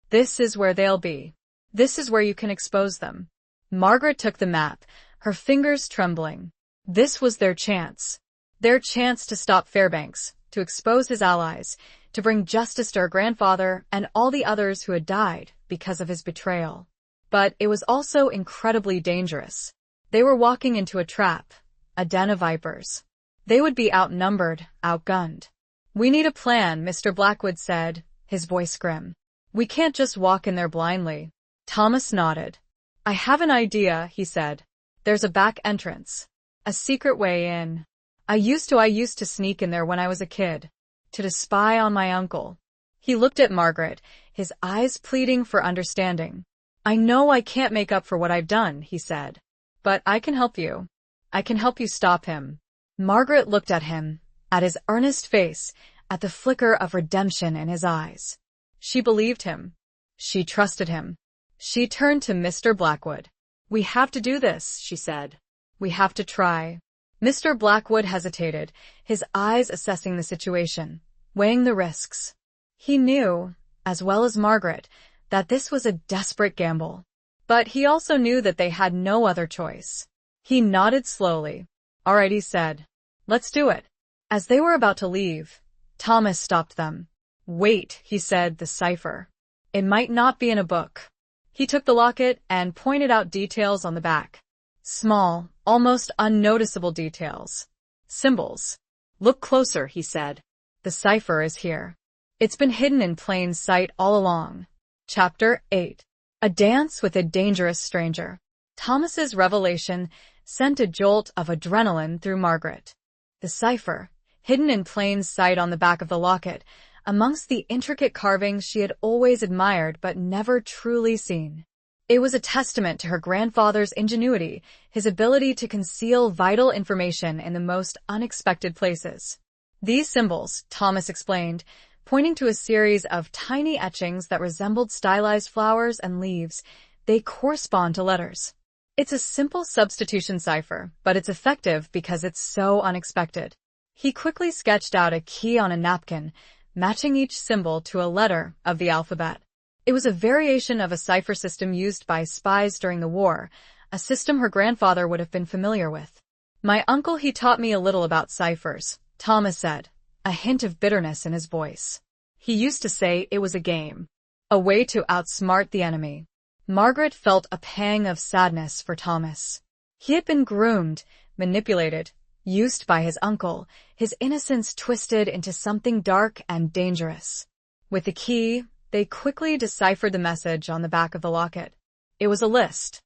"This is where they'll be. This is where you can expose them." Margaret took the map, her fingers trembling. This was their chance. Their chance to stop Fairbanks, to expose his allies, to bring justice to her grandfather and all the others who had died because of his betrayal. But it was also incredibly dangerous. They were walking into a trap, a den of vipers. They would be outnumbered, outgunned. "We need a plan," Mr. Blackwood said, his voice grim. "We can't just walk in there blindly." Thomas nodded. "I have an idea," he said. "There's a back entrance. A secret way in. I used to sneak in there when I was a kid. To spy on my uncle." He looked at Margaret, his eyes pleading for understanding. "I know I can't make up for what I've done," he said. "But I can help you. I can help you stop him." Margaret looked at him, at his earnest face, at the flicker of redemption in his eyes. She believed him. She trusted him. She turned to Mr. Blackwood. "We have to do this," she said. "We have to try." Mr. Blackwood hesitated, his eyes assessing the situation, weighing the risks. He knew, as well as Margaret, that this was a desperate gamble. But he also knew that they had no other choice. He nodded slowly. "All right," he said. "Let's do it." As they were about to leave, Thomas stopped them. "Wait," he said, "the cipher. It might not be in a book." He took the locket and pointed out details on the back. Small, almost unnoticeable details. Symbols. "Look closer," he said. "The cipher is here. It's been hidden in plain sight all along." Chapter 8. A dance with a dangerous stranger. Thomas's revelation sent a jolt of adrenaline through Margaret. The cipher, hidden in plain sight on the back of the locket, amongst the intricate carvings she had always admired but never truly seen. It was a testament to her grandfather's ingenuity, his ability to conceal vital information in the most unexpected places. These symbols, Thomas explained, pointing to a series of tiny etchings that resembled stylized flowers and leaves, they correspond to letters. It's a simple substitution cipher, but it's effective because it's so unexpected. He quickly sketched out a key on a napkin, matching each symbol to a letter of the alphabet. It was a variation of a cipher system used by spies during the war, a system her grandfather would have been familiar with. "My uncle, he taught me a little about ciphers," Thomas said, a hint of bitterness in his voice. "He used to say it was a game, a way to outsmart the enemy." Margaret felt a pang of sadness for Thomas. He had been groomed, manipulated, used by his uncle, his innocence twisted into something dark and dangerous. With the key, they quickly deciphered the message on the back of the locket. It was a list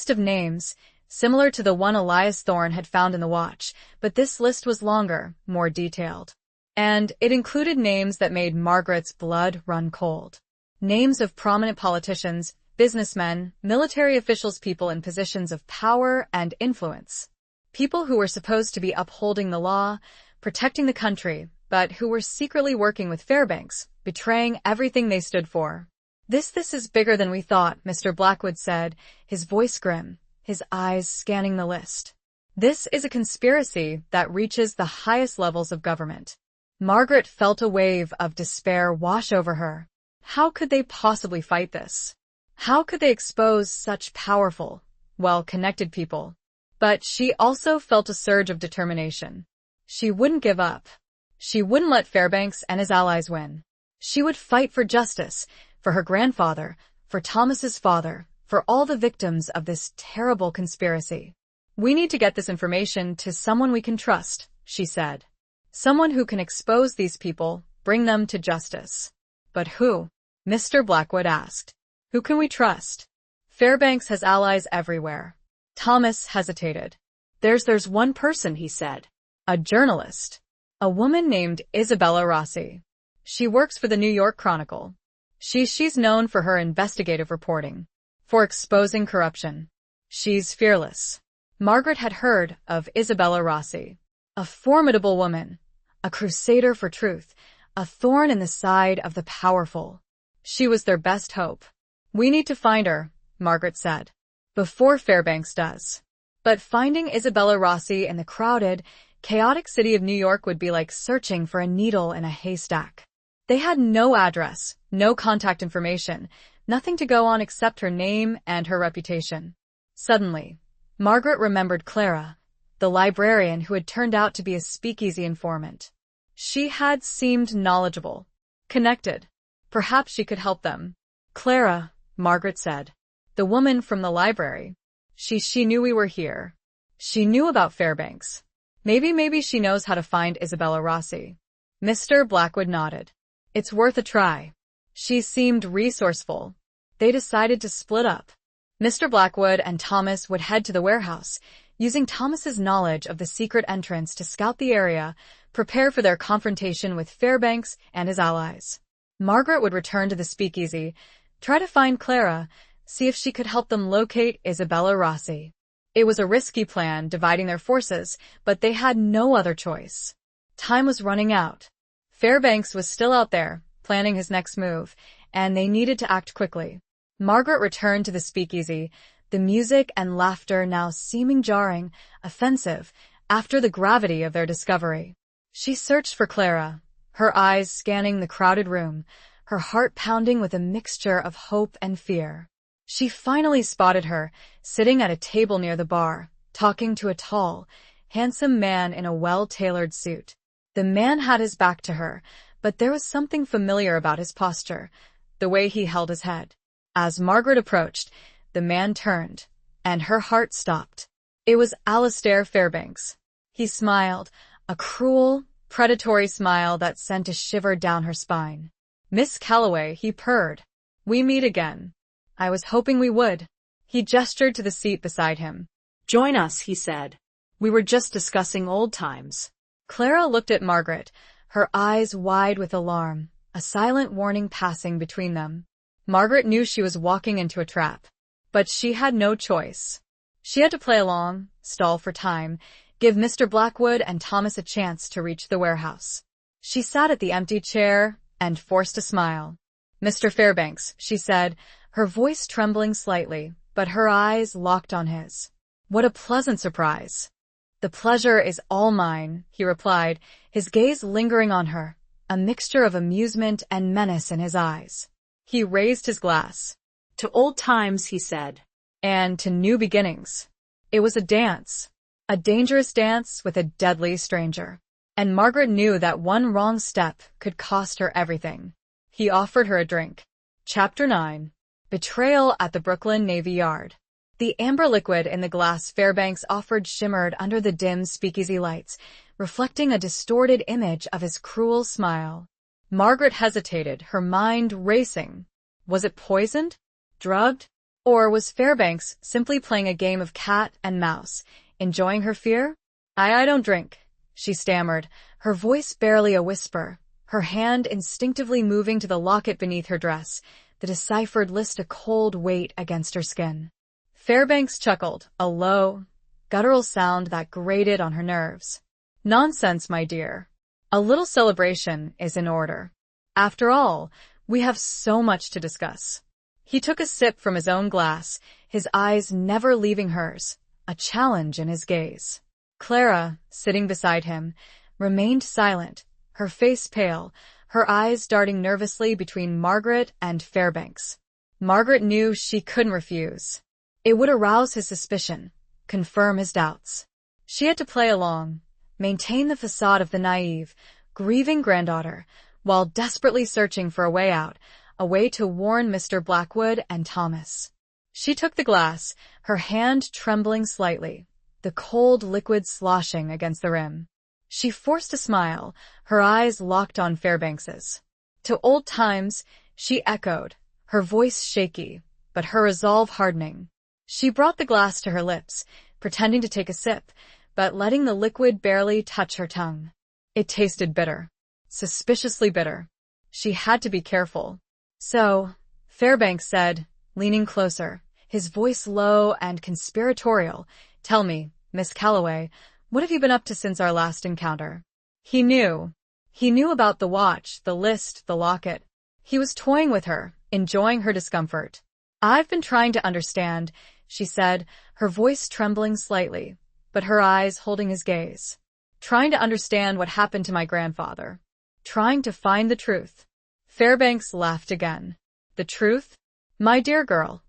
of names, similar to the one Elias Thorne had found in the watch, but this list was longer, more detailed. And it included names that made Margaret's blood run cold. Names of prominent politicians, businessmen, military officials, people in positions of power and influence. People who were supposed to be upholding the law, protecting the country, but who were secretly working with Fairbanks, betraying everything they stood for. This is bigger than we thought," Mr. Blackwood said, his voice grim, his eyes scanning the list. "This is a conspiracy that reaches the highest levels of government." Margaret felt a wave of despair wash over her. How could they possibly fight this? How could they expose such powerful, well-connected people? But she also felt a surge of determination. She wouldn't give up. She wouldn't let Fairbanks and his allies win. She would fight for justice, for her grandfather, for Thomas's father, for all the victims of this terrible conspiracy. "We need to get this information to someone we can trust," she said. "Someone who can expose these people, bring them to justice." "But who?" Mr. Blackwood asked. "Who can we trust?" "Fairbanks has allies everywhere." Thomas hesitated. There's one person," he said. "A journalist. A woman named Isabella Rossi. She works for the New York Chronicle. She's known for her investigative reporting, for exposing corruption. She's fearless." Margaret had heard of Isabella Rossi. A formidable woman, a crusader for truth, a thorn in the side of the powerful. She was their best hope. "We need to find her," Margaret said, "before Fairbanks does." But finding Isabella Rossi in the crowded, chaotic city of New York would be like searching for a needle in a haystack. They had no address, no contact information, nothing to go on except her name and her reputation. Suddenly, Margaret remembered Clara, the librarian who had turned out to be a speakeasy informant. She had seemed knowledgeable, connected. Perhaps she could help them. "Clara," Margaret said. "The woman from the library. She knew we were here. She knew about Fairbanks. Maybe she knows how to find Isabella Rossi." Mr. Blackwood nodded. "It's worth a try." She seemed resourceful. They decided to split up. Mr. Blackwood and Thomas would head to the warehouse, using Thomas's knowledge of the secret entrance to scout the area, prepare for their confrontation with Fairbanks and his allies. Margaret would return to the speakeasy, try to find Clara, see if she could help them locate Isabella Rossi. It was a risky plan, dividing their forces, but they had no other choice. Time was running out. Fairbanks was still out there, planning his next move, and they needed to act quickly. Margaret returned to the speakeasy, the music and laughter now seeming jarring, offensive, after the gravity of their discovery. She searched for Clara, her eyes scanning the crowded room, her heart pounding with a mixture of hope and fear. She finally spotted her, sitting at a table near the bar, talking to a tall, handsome man in a well-tailored suit. The man had his back to her, but there was something familiar about his posture, the way he held his head. As Margaret approached, the man turned, and her heart stopped. It was Alistair Fairbanks. He smiled, a cruel, predatory smile that sent a shiver down her spine. "Miss Calloway," he purred. "We meet again." I was hoping we would. He gestured to the seat beside him. Join us, he said. We were just discussing old times. Clara looked at Margaret, her eyes wide with alarm, a silent warning passing between them. Margaret knew she was walking into a trap, but she had no choice. She had to play along, stall for time, give Mr. Blackwood and Thomas a chance to reach the warehouse. She sat at the empty chair and forced a smile. Mr. Fairbanks, she said, her voice trembling slightly, but her eyes locked on his. What a pleasant surprise. The pleasure is all mine, he replied, his gaze lingering on her, a mixture of amusement and menace in his eyes. He raised his glass. To old times, he said. And to new beginnings. It was a dance. A dangerous dance with a deadly stranger. And Margaret knew that one wrong step could cost her everything. He offered her a drink. Chapter 9. Betrayal at the Brooklyn Navy Yard. The amber liquid in the glass Fairbanks offered shimmered under the dim speakeasy lights, reflecting a distorted image of his cruel smile. Margaret hesitated, her mind racing. Was it poisoned? Drugged? Or was Fairbanks simply playing a game of cat and mouse, enjoying her fear? I don't drink, she stammered, her voice barely a whisper, her hand instinctively moving to the locket beneath her dress, the deciphered list a cold weight against her skin. Fairbanks chuckled, a low, guttural sound that grated on her nerves. Nonsense, my dear. A little celebration is in order. After all, we have so much to discuss. He took a sip from his own glass, his eyes never leaving hers, a challenge in his gaze. Clara, sitting beside him, remained silent, her face pale, her eyes darting nervously between Margaret and Fairbanks. Margaret knew she couldn't refuse. It would arouse his suspicion, confirm his doubts. She had to play along, maintain the facade of the naive, grieving granddaughter, while desperately searching for a way out, a way to warn Mr. Blackwood and Thomas. She took the glass, her hand trembling slightly, the cold liquid sloshing against the rim. She forced a smile, her eyes locked on Fairbanks's. To old times, she echoed, her voice shaky, but her resolve hardening. She brought the glass to her lips, pretending to take a sip, but letting the liquid barely touch her tongue. It tasted bitter. Suspiciously bitter. She had to be careful. So, Fairbanks said, leaning closer, his voice low and conspiratorial, tell me, Miss Calloway, what have you been up to since our last encounter? He knew. He knew about the watch, the list, the locket. He was toying with her, enjoying her discomfort. I've been trying to understand, she said, her voice trembling slightly, but her eyes holding his gaze. Trying to understand what happened to my grandfather. Trying to find the truth. Fairbanks laughed again. The truth? My dear girl,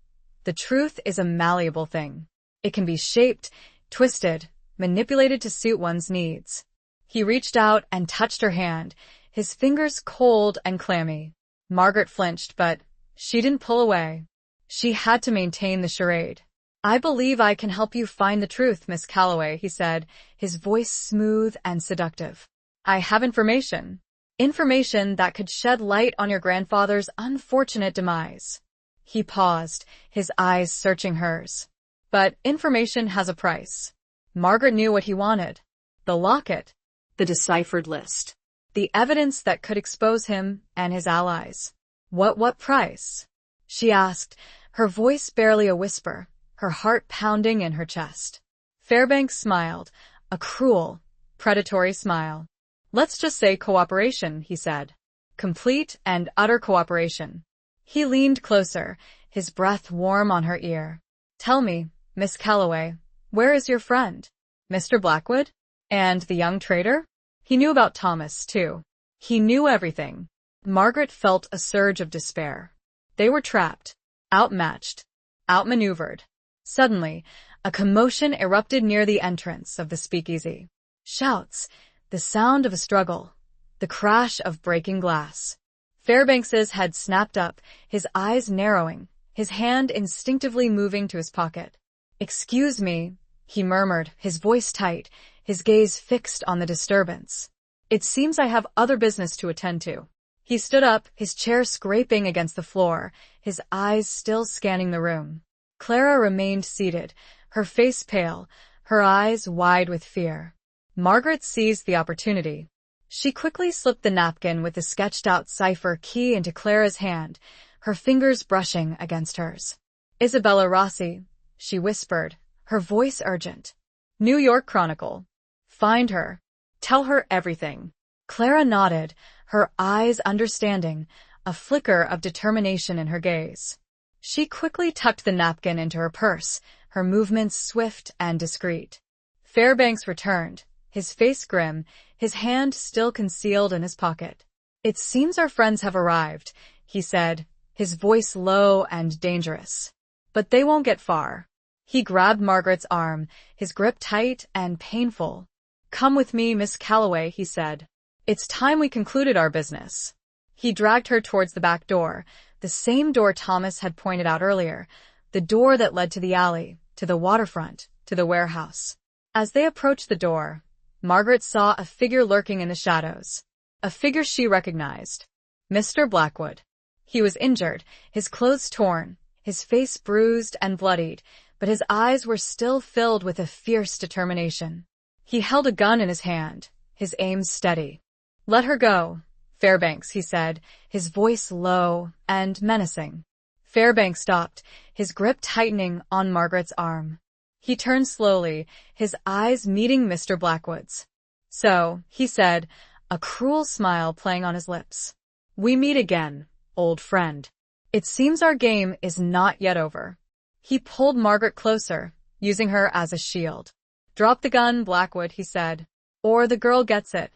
the truth is a malleable thing. It can be shaped, twisted, manipulated to suit one's needs. He reached out and touched her hand, his fingers cold and clammy. Margaret flinched, but she didn't pull away. She had to maintain the charade. I believe I can help you find the truth, Miss Calloway, he said, his voice smooth and seductive. I have information. Information that could shed light on your grandfather's unfortunate demise. He paused, his eyes searching hers. But information has a price. Margaret knew what he wanted. The locket. The deciphered list. The evidence that could expose him and his allies. What price? She asked, her voice barely a whisper, her heart pounding in her chest. Fairbanks smiled, a cruel, predatory smile. Let's just say cooperation, he said. Complete and utter cooperation. He leaned closer, his breath warm on her ear. Tell me, Miss Calloway, where is your friend? Mr. Blackwood? And the young trader? He knew about Thomas, too. He knew everything. Margaret felt a surge of despair. They were trapped, outmatched, outmaneuvered. Suddenly, a commotion erupted near the entrance of the speakeasy. Shouts, the sound of a struggle, the crash of breaking glass. Fairbanks's head snapped up, his eyes narrowing, his hand instinctively moving to his pocket. Excuse me, he murmured, his voice tight, his gaze fixed on the disturbance. It seems I have other business to attend to. He stood up, his chair scraping against the floor, his eyes still scanning the room. Clara remained seated, her face pale, her eyes wide with fear. Margaret seized the opportunity. She quickly slipped the napkin with the sketched-out cipher key into Clara's hand, her fingers brushing against hers. "Isabella Rossi," she whispered, her voice urgent. "New York Chronicle. Find her. Tell her everything." Clara nodded, her eyes understanding, a flicker of determination in her gaze. She quickly tucked the napkin into her purse, her movements swift and discreet. Fairbanks returned, his face grim, his hand still concealed in his pocket. "It seems our friends have arrived," he said, his voice low and dangerous. "But they won't get far." He grabbed Margaret's arm, his grip tight and painful. "Come with me, Miss Calloway," he said. "It's time we concluded our business." He dragged her towards the back door, the same door Thomas had pointed out earlier, the door that led to the alley, to the waterfront, to the warehouse. As they approached the door, Margaret saw a figure lurking in the shadows. A figure she recognized. Mr. Blackwood. He was injured, his clothes torn, his face bruised and bloodied, but his eyes were still filled with a fierce determination. He held a gun in his hand, his aim steady. "Let her go, Fairbanks," he said, his voice low and menacing. Fairbanks stopped, his grip tightening on Margaret's arm. He turned slowly, his eyes meeting Mr. Blackwood's. "So," he said, a cruel smile playing on his lips. "We meet again, old friend. It seems our game is not yet over." He pulled Margaret closer, using her as a shield. "Drop the gun, Blackwood," he said, "or the girl gets it."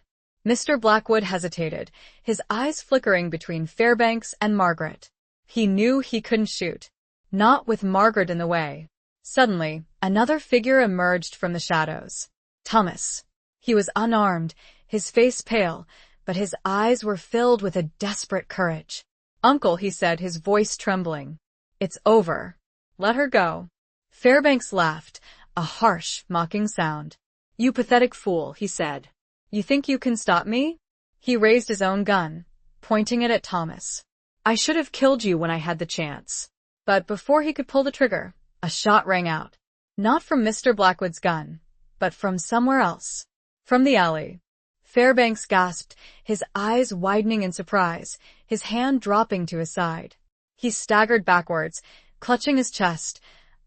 Mr. Blackwood hesitated, his eyes flickering between Fairbanks and Margaret. He knew he couldn't shoot. Not with Margaret in the way. Suddenly, another figure emerged from the shadows. Thomas. He was unarmed, his face pale, but his eyes were filled with a desperate courage. "Uncle," he said, his voice trembling. "It's over. Let her go." Fairbanks laughed, a harsh, mocking sound. "You pathetic fool," he said. "You think you can stop me?" He raised his own gun, pointing it at Thomas. "I should have killed you when I had the chance." But before he could pull the trigger, a shot rang out. Not from Mr. Blackwood's gun, but from somewhere else. From the alley. Fairbanks gasped, his eyes widening in surprise, his hand dropping to his side. He staggered backwards, clutching his chest,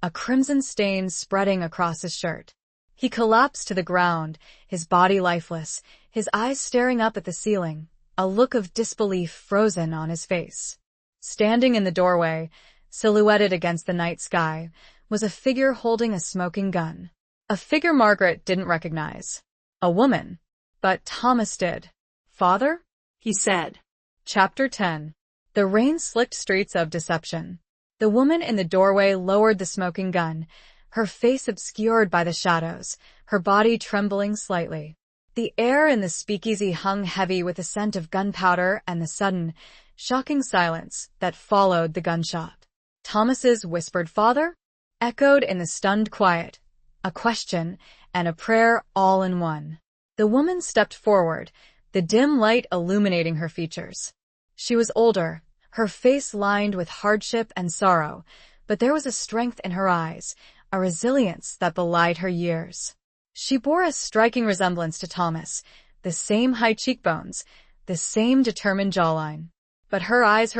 a crimson stain spreading across his shirt. He collapsed to the ground, his body lifeless, his eyes staring up at the ceiling, a look of disbelief frozen on his face. Standing in the doorway, silhouetted against the night sky, was a figure holding a smoking gun. A figure Margaret didn't recognize. A woman. But Thomas did. "Father?" he said. Chapter 10. The rain-slicked streets of deception. The woman in the doorway lowered the smoking gun, her face obscured by the shadows, her body trembling slightly. The air in the speakeasy hung heavy with the scent of gunpowder and the sudden, shocking silence that followed the gunshot. Thomas's whispered "Father?" echoed in the stunned quiet, a question and a prayer all in one. The woman stepped forward, the dim light illuminating her features. She was older, her face lined with hardship and sorrow, but there was a strength in her eyes, a resilience that belied her years. She bore a striking resemblance to Thomas, the same high cheekbones, the same determined jawline. But her eyes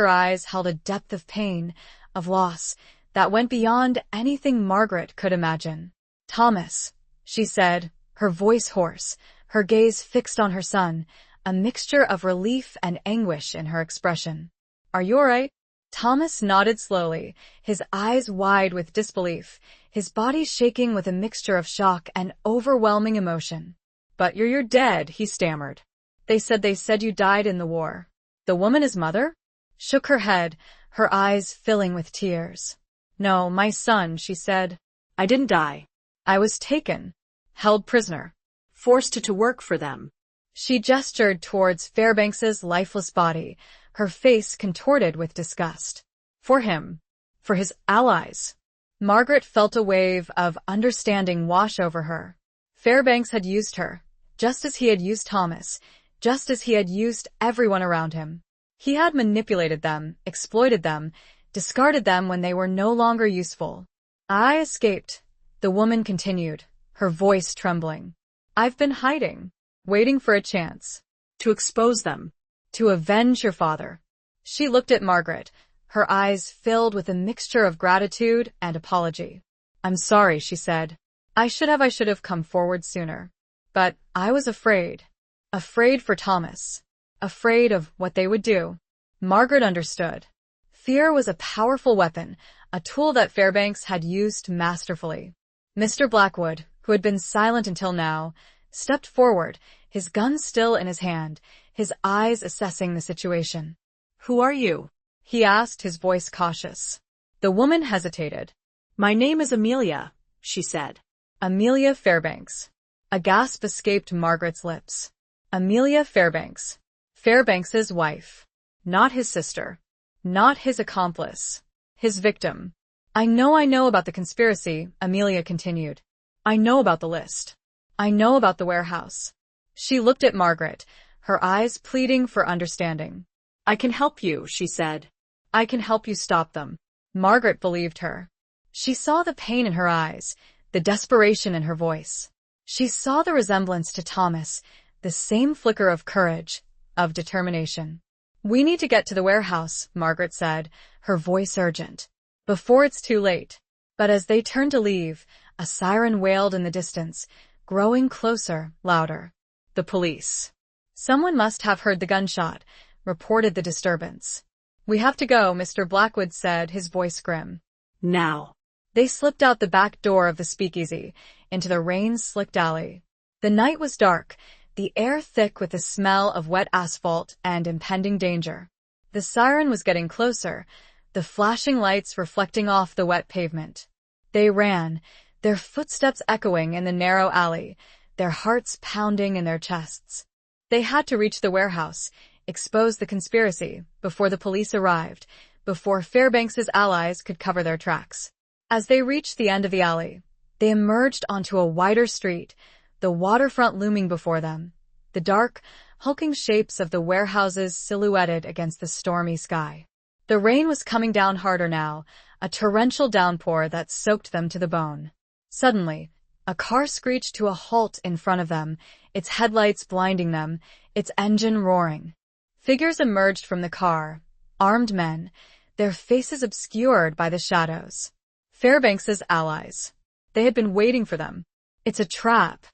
held a depth of pain, of loss, that went beyond anything Margaret could imagine. "Thomas," she said, her voice hoarse, her gaze fixed on her son, a mixture of relief and anguish in her expression. "Are you all right?" Thomas nodded slowly, his eyes wide with disbelief, his body shaking with a mixture of shock and overwhelming emotion. "But you're dead," he stammered. They said you died in the war." The woman, his mother, shook her head, her eyes filling with tears. "No, my son," she said. "I didn't die. I was taken, held prisoner, forced to work for them." She gestured towards Fairbanks's lifeless body, her face contorted with disgust. "For him. For his allies." Margaret felt a wave of understanding wash over her. Fairbanks had used her, just as he had used Thomas, just as he had used everyone around him. He had manipulated them, exploited them, discarded them when they were no longer useful. I escaped, the woman continued, her voice trembling. I've been hiding, waiting for a chance. To expose them. To avenge your father. She looked at Margaret, her eyes filled with a mixture of gratitude and apology. I'm sorry, she said. I should have come forward sooner. But I was afraid. Afraid for Thomas. Afraid of what they would do. Margaret understood. Fear was a powerful weapon, a tool that Fairbanks had used masterfully. Mr. Blackwood, who had been silent until now, stepped forward, his gun still in his hand, his eyes assessing the situation. Who are you? He asked, his voice cautious. The woman hesitated. My name is Amelia, she said. Amelia Fairbanks. A gasp escaped Margaret's lips. Amelia Fairbanks. Fairbanks's wife. Not his sister. Not his accomplice. His victim. I know about the conspiracy, Amelia continued. I know about the list. I know about the warehouse. She looked at Margaret, her eyes pleading for understanding. I can help you, she said. I can help you stop them. Margaret believed her. She saw the pain in her eyes, the desperation in her voice. She saw the resemblance to Thomas, the same flicker of courage, of determination. We need to get to the warehouse, Margaret said, her voice urgent. Before it's too late. But as they turned to leave, a siren wailed in the distance, growing closer, louder. The police. Someone must have heard the gunshot, reported the disturbance. We have to go, Mr. Blackwood said, his voice grim. Now. They slipped out the back door of the speakeasy, into the rain-slicked alley. The night was dark, the air thick with the smell of wet asphalt and impending danger. The siren was getting closer, the flashing lights reflecting off the wet pavement. They ran, their footsteps echoing in the narrow alley, their hearts pounding in their chests. They had to reach the warehouse, expose the conspiracy, before the police arrived, before Fairbanks's allies could cover their tracks. As they reached the end of the alley, they emerged onto a wider street, the waterfront looming before them, the dark, hulking shapes of the warehouses silhouetted against the stormy sky. The rain was coming down harder now, a torrential downpour that soaked them to the bone. Suddenly, a car screeched to a halt in front of them, its headlights blinding them, its engine roaring. Figures emerged from the car, armed men, their faces obscured by the shadows. Fairbanks's allies. They had been waiting for them. It's a trap,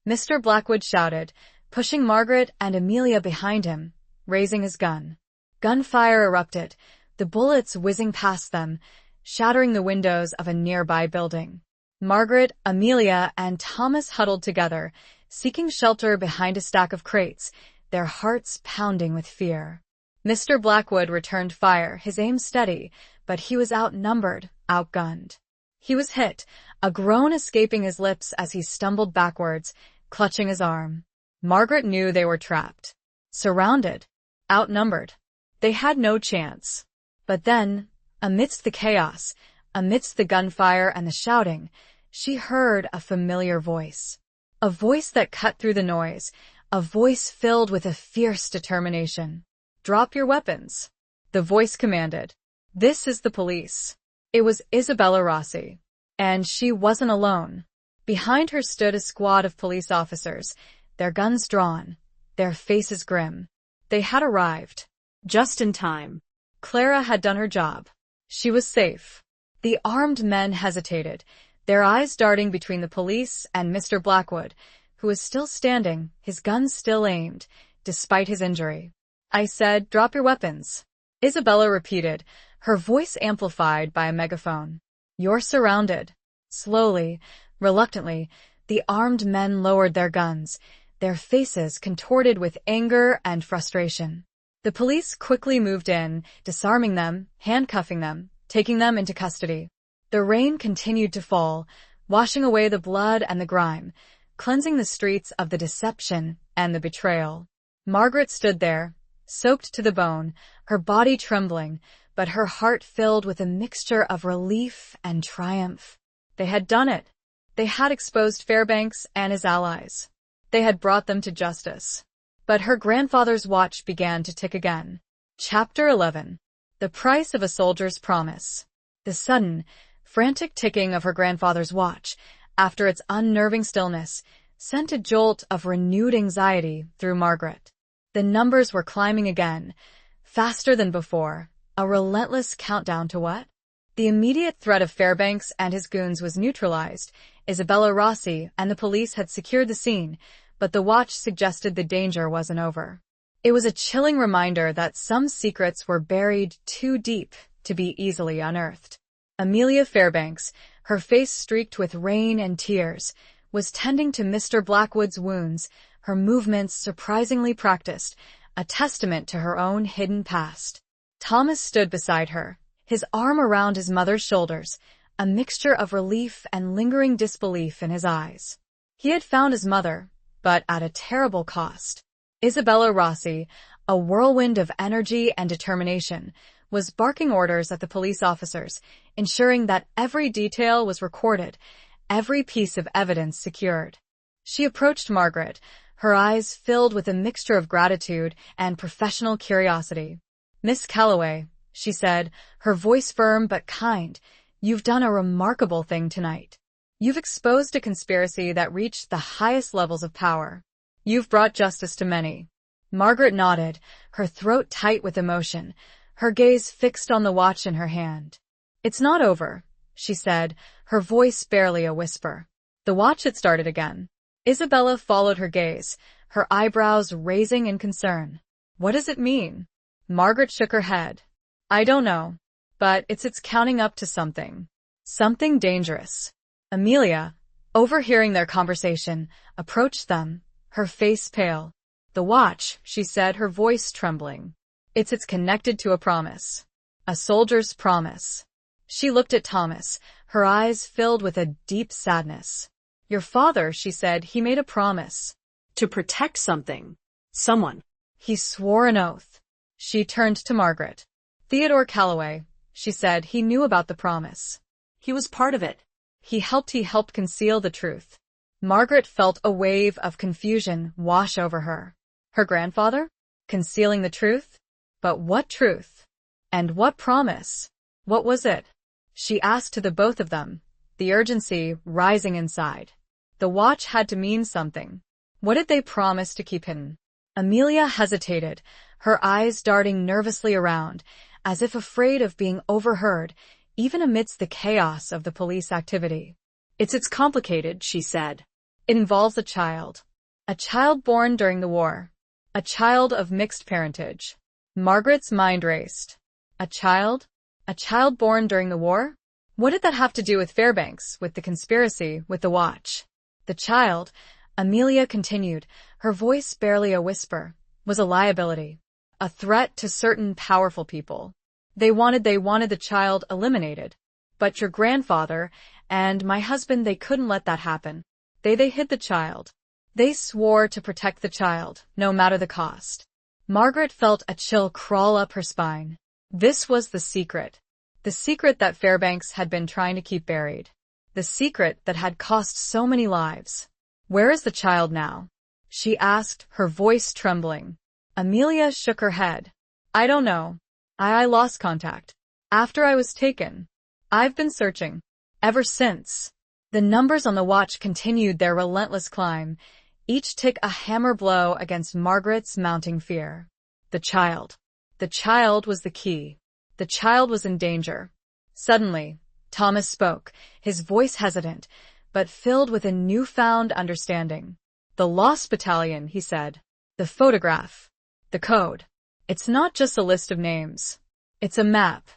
Mr. Blackwood shouted, pushing Margaret and Amelia behind him, raising his gun. Gunfire erupted, the bullets whizzing past them, shattering the windows of a nearby building. Margaret, Amelia, and Thomas huddled together, seeking shelter behind a stack of crates, their hearts pounding with fear. Mr. Blackwood returned fire, his aim steady, but he was outnumbered, outgunned. He was hit, a groan escaping his lips as he stumbled backwards, clutching his arm. Margaret knew they were trapped. Surrounded. Outnumbered. They had no chance. But then, amidst the chaos, amidst the gunfire and the shouting, she heard a familiar voice. A voice that cut through the noise, a voice filled with a fierce determination. Drop your weapons. The voice commanded. This is the police. It was Isabella Rossi. And she wasn't alone. Behind her stood a squad of police officers, their guns drawn, their faces grim. They had arrived. Just in time. Clara had done her job. She was safe. The armed men hesitated, their eyes darting between the police and Mr. Blackwood, who was still standing, his gun still aimed, despite his injury. I said, drop your weapons. Isabella repeated, her voice amplified by a megaphone. You're surrounded. Slowly, reluctantly, the armed men lowered their guns, their faces contorted with anger and frustration. The police quickly moved in, disarming them, handcuffing them, taking them into custody. The rain continued to fall, washing away the blood and the grime, cleansing the streets of the deception and the betrayal. Margaret stood there, soaked to the bone, her body trembling, but her heart filled with a mixture of relief and triumph. They had done it. They had exposed Fairbanks and his allies. They had brought them to justice. But her grandfather's watch began to tick again. Chapter 11. The Price of a Soldier's Promise. The sudden, frantic ticking of her grandfather's watch, after its unnerving stillness, sent a jolt of renewed anxiety through Margaret. The numbers were climbing again, faster than before, a relentless countdown to what? The immediate threat of Fairbanks and his goons was neutralized. Isabella Rossi and the police had secured the scene, but the watch suggested the danger wasn't over. It was a chilling reminder that some secrets were buried too deep to be easily unearthed. Amelia Fairbanks, her face streaked with rain and tears, was tending to Mr. Blackwood's wounds, her movements surprisingly practiced, a testament to her own hidden past. Thomas stood beside her, his arm around his mother's shoulders, a mixture of relief and lingering disbelief in his eyes. He had found his mother, but at a terrible cost. Isabella Rossi, a whirlwind of energy and determination, was barking orders at the police officers, ensuring that every detail was recorded, every piece of evidence secured. She approached Margaret, her eyes filled with a mixture of gratitude and professional curiosity. "Miss Calloway," she said, her voice firm but kind, "you've done a remarkable thing tonight. You've exposed a conspiracy that reached the highest levels of power. You've brought justice to many." Margaret nodded, her throat tight with emotion, her gaze fixed on the watch in her hand. "It's not over," she said, her voice barely a whisper. The watch had started again. Isabella followed her gaze, her eyebrows raising in concern. "What does it mean?" Margaret shook her head. "I don't know, but it's counting up to something. Something dangerous." Amelia, overhearing their conversation, approached them, her face pale. "The watch," she said, her voice trembling. It's connected to a promise. A soldier's promise." She looked at Thomas, her eyes filled with a deep sadness. "Your father," she said, "he made a promise." To protect something. Someone. "He swore an oath." She turned to Margaret. "Theodore Calloway," she said, "he knew about the promise. He was part of it. He helped conceal the truth." Margaret felt a wave of confusion wash over her. Her grandfather? Concealing the truth? But what truth? And what promise? What was it? She asked to the both of them, the urgency rising inside. The watch had to mean something. What did they promise to keep hidden? Amelia hesitated, her eyes darting nervously around, as if afraid of being overheard, even amidst the chaos of the police activity. It's complicated," she said. "It involves a child born during the war, a child of mixed parentage." Margaret's mind raced. A child born during the war? What did that have to do with Fairbanks, with the conspiracy, with the watch? The child, Amelia continued, her voice barely a whisper, was a liability, a threat to certain powerful people. They wanted the child eliminated. But your grandfather and my husband, they couldn't let that happen. They hid the child. They swore to protect the child, no matter the cost. Margaret felt a chill crawl up her spine. This was the secret that Fairbanks had been trying to keep buried. The secret that had cost so many lives. "Where is the child now?" she asked, her voice trembling. Amelia shook her head. "I don't know. I lost contact. After I was taken. I've been searching. Ever since." The numbers on the watch continued their relentless climb, each tick a hammer blow against Margaret's mounting fear. The child. The child was the key. The child was in danger. Suddenly, Thomas spoke, his voice hesitant, but filled with a newfound understanding. "The Lost Battalion," he said. "The photograph. The code. It's not just a list of names. It's a map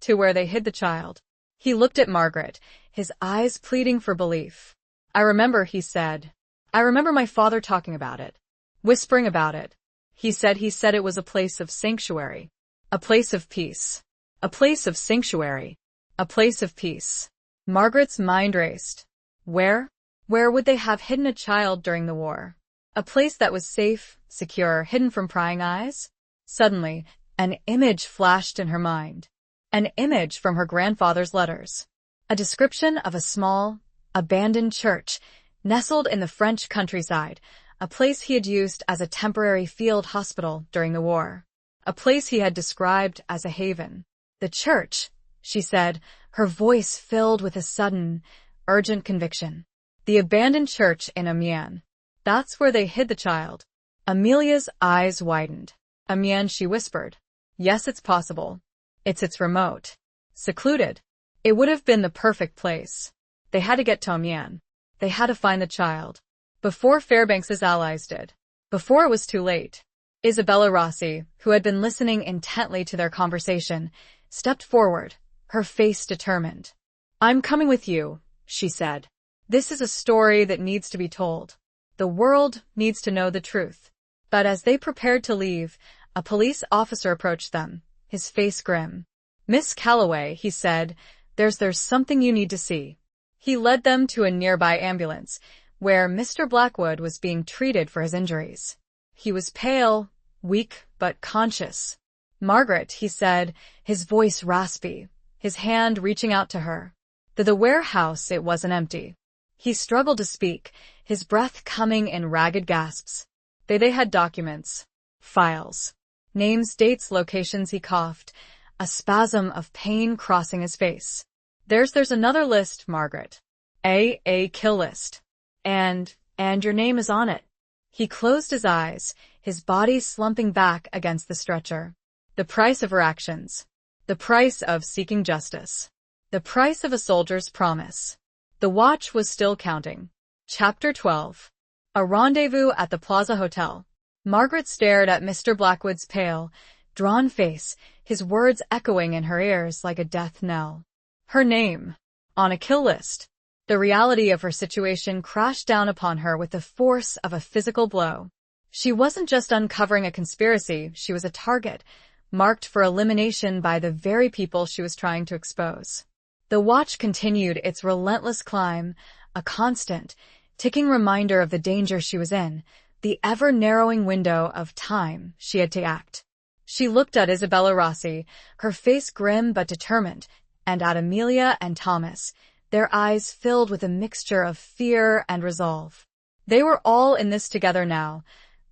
to where they hid the child." He looked at Margaret, his eyes pleading for belief. "I remember," he said. "I remember my father talking about it, whispering about it. He said it was a place of sanctuary, a place of peace, a place of sanctuary, a place of peace." Margaret's mind raced. Where would they have hidden a child during the war? A place that was safe, secure, hidden from prying eyes? Suddenly, an image flashed in her mind. An image from her grandfather's letters. A description of a small, abandoned church, nestled in the French countryside, a place he had used as a temporary field hospital during the war. a place he had described as a haven. "The church," she said, her voice filled with a sudden, urgent conviction. "The abandoned church in Amiens. That's where they hid the child." Amelia's eyes widened. "Amiens," she whispered. "Yes, it's possible. It's remote. Secluded. It would have been the perfect place. They had to get to Amiens. They had to find the child. Before Fairbanks's allies did. Before it was too late." Isabella Rossi, who had been listening intently to their conversation, stepped forward, her face determined. "I'm coming with you," she said. "This is a story that needs to be told. The world needs to know the truth." But as they prepared to leave, a police officer approached them, his face grim. "Miss Calloway," he said, there's something you need to see." He led them to a nearby ambulance, where Mr. Blackwood was being treated for his injuries. He was pale, weak, but conscious. "Margaret," he said, his voice raspy, his hand reaching out to her. The warehouse, it wasn't empty. He struggled to speak, his breath coming in ragged gasps. They had documents, files, names, dates, locations. He coughed, a spasm of pain crossing his face. There's another list, Margaret. A kill list. And your name is on it." He closed his eyes, his body slumping back against the stretcher. The price of her actions. The price of seeking justice. The price of a soldier's promise. The watch was still counting. Chapter 12. A rendezvous at the Plaza Hotel. Margaret stared at Mr. Blackwood's pale, drawn face, his words echoing in her ears like a death knell. Her name. On a kill list. The reality of her situation crashed down upon her with the force of a physical blow. She wasn't just uncovering a conspiracy, she was a target, marked for elimination by the very people she was trying to expose. The watch continued its relentless climb, a constant, ticking reminder of the danger she was in, the ever-narrowing window of time she had to act. She looked at Isabella Rossi, her face grim but determined, and at Amelia and Thomas, their eyes filled with a mixture of fear and resolve. They were all in this together now,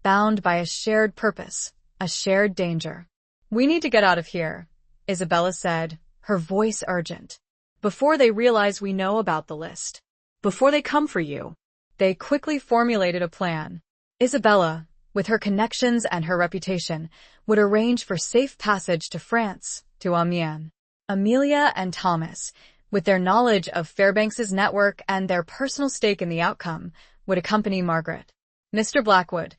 bound by a shared purpose, a shared danger. "We need to get out of here," Isabella said, her voice urgent. "Before they realize we know about the list. Before they come for you." They quickly formulated a plan. Isabella, with her connections and her reputation, would arrange for safe passage to France, to Amiens. Amelia and Thomas, with their knowledge of Fairbanks's network and their personal stake in the outcome, would accompany Margaret. Mr. Blackwood,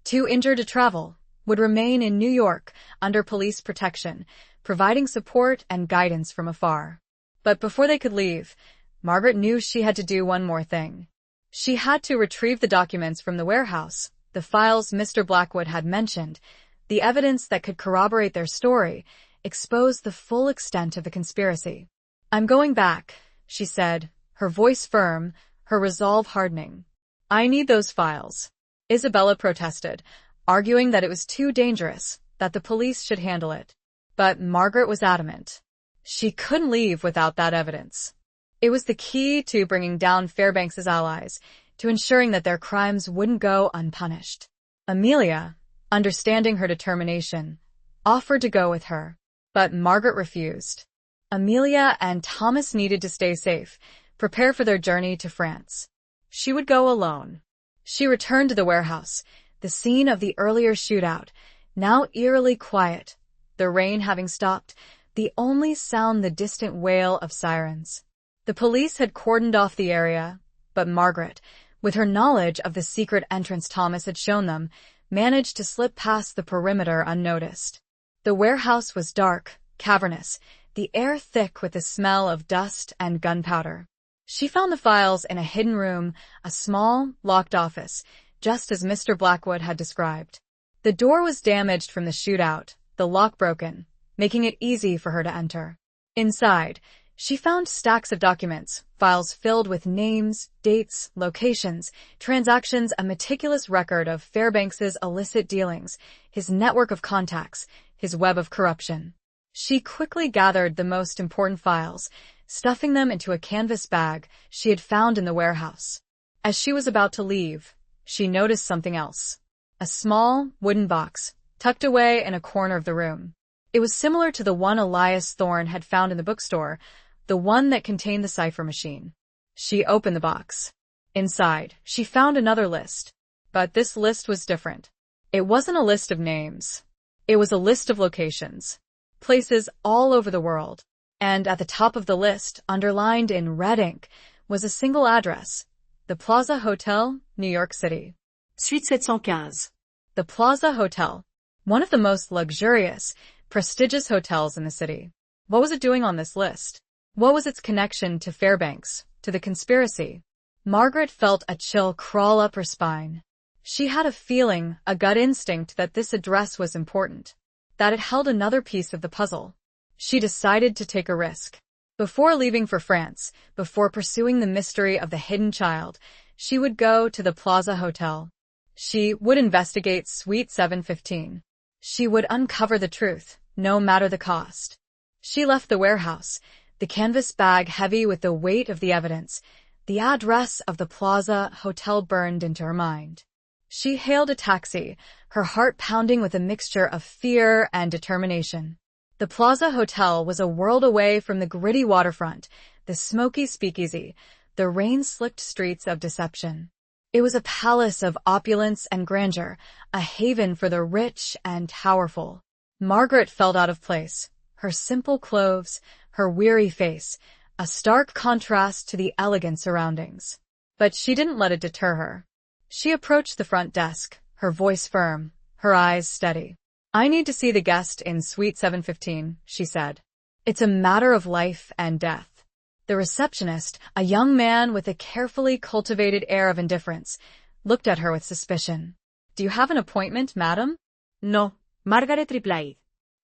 too injured to travel, would remain in New York under police protection, providing support and guidance from afar. But before they could leave, Margaret knew she had to do one more thing. She had to retrieve the documents from the warehouse, the files Mr. Blackwood had mentioned, the evidence that could corroborate their story, expose the full extent of the conspiracy. "I'm going back," she said, her voice firm, her resolve hardening. "I need those files." Isabella protested, arguing that it was too dangerous, that the police should handle it. But Margaret was adamant. She couldn't leave without that evidence. It was the key to bringing down Fairbanks's allies, to ensuring that their crimes wouldn't go unpunished. Amelia, understanding her determination, offered to go with her, but Margaret refused. Amelia and Thomas needed to stay safe, prepare for their journey to France. She would go alone. She returned to the warehouse, the scene of the earlier shootout, now eerily quiet, the rain having stopped, the only sound the distant wail of sirens. The police had cordoned off the area, but Margaret, with her knowledge of the secret entrance Thomas had shown them, managed to slip past the perimeter unnoticed. The warehouse was dark, cavernous, the air thick with the smell of dust and gunpowder. She found the files in a hidden room, a small, locked office, just as Mr. Blackwood had described. The door was damaged from the shootout, the lock broken, making it easy for her to enter. Inside, she found stacks of documents, files filled with names, dates, locations, transactions, a meticulous record of Fairbanks's illicit dealings, his network of contacts, his web of corruption. She quickly gathered the most important files, stuffing them into a canvas bag she had found in the warehouse. As she was about to leave, she noticed something else. A small, wooden box, tucked away in a corner of the room. It was similar to the one Elias Thorne had found in the bookstore, the one that contained the cipher machine. She opened the box. Inside, she found another list. But this list was different. It wasn't a list of names. It was a list of locations. Places all over the world. And at the top of the list, underlined in red ink, was a single address. The Plaza Hotel, New York City. Suite 715. The Plaza Hotel. One of the most luxurious, prestigious hotels in the city. What was it doing on this list? What was its connection to Fairbanks, to the conspiracy? Margaret felt a chill crawl up her spine. She had a feeling, a gut instinct, that this address was important, that it held another piece of the puzzle. She decided to take a risk. Before leaving for France, before pursuing the mystery of the hidden child, she would go to the Plaza Hotel. She would investigate Suite 715. She would uncover the truth, no matter the cost. She left the warehouse, the canvas bag heavy with the weight of the evidence. The address of the Plaza Hotel burned into her mind. She hailed a taxi, her heart pounding with a mixture of fear and determination. The Plaza Hotel was a world away from the gritty waterfront, the smoky speakeasy, the rain-slicked streets of deception. It was a palace of opulence and grandeur, a haven for the rich and powerful. Margaret felt out of place, her simple clothes, her weary face, a stark contrast to the elegant surroundings. But she didn't let it deter her. She approached the front desk, her voice firm, her eyes steady. "I need to see the guest in Suite 715, she said. "It's a matter of life and death." The receptionist, a young man with a carefully cultivated air of indifference, looked at her with suspicion. "Do you have an appointment, madam?" No, Margaret replied.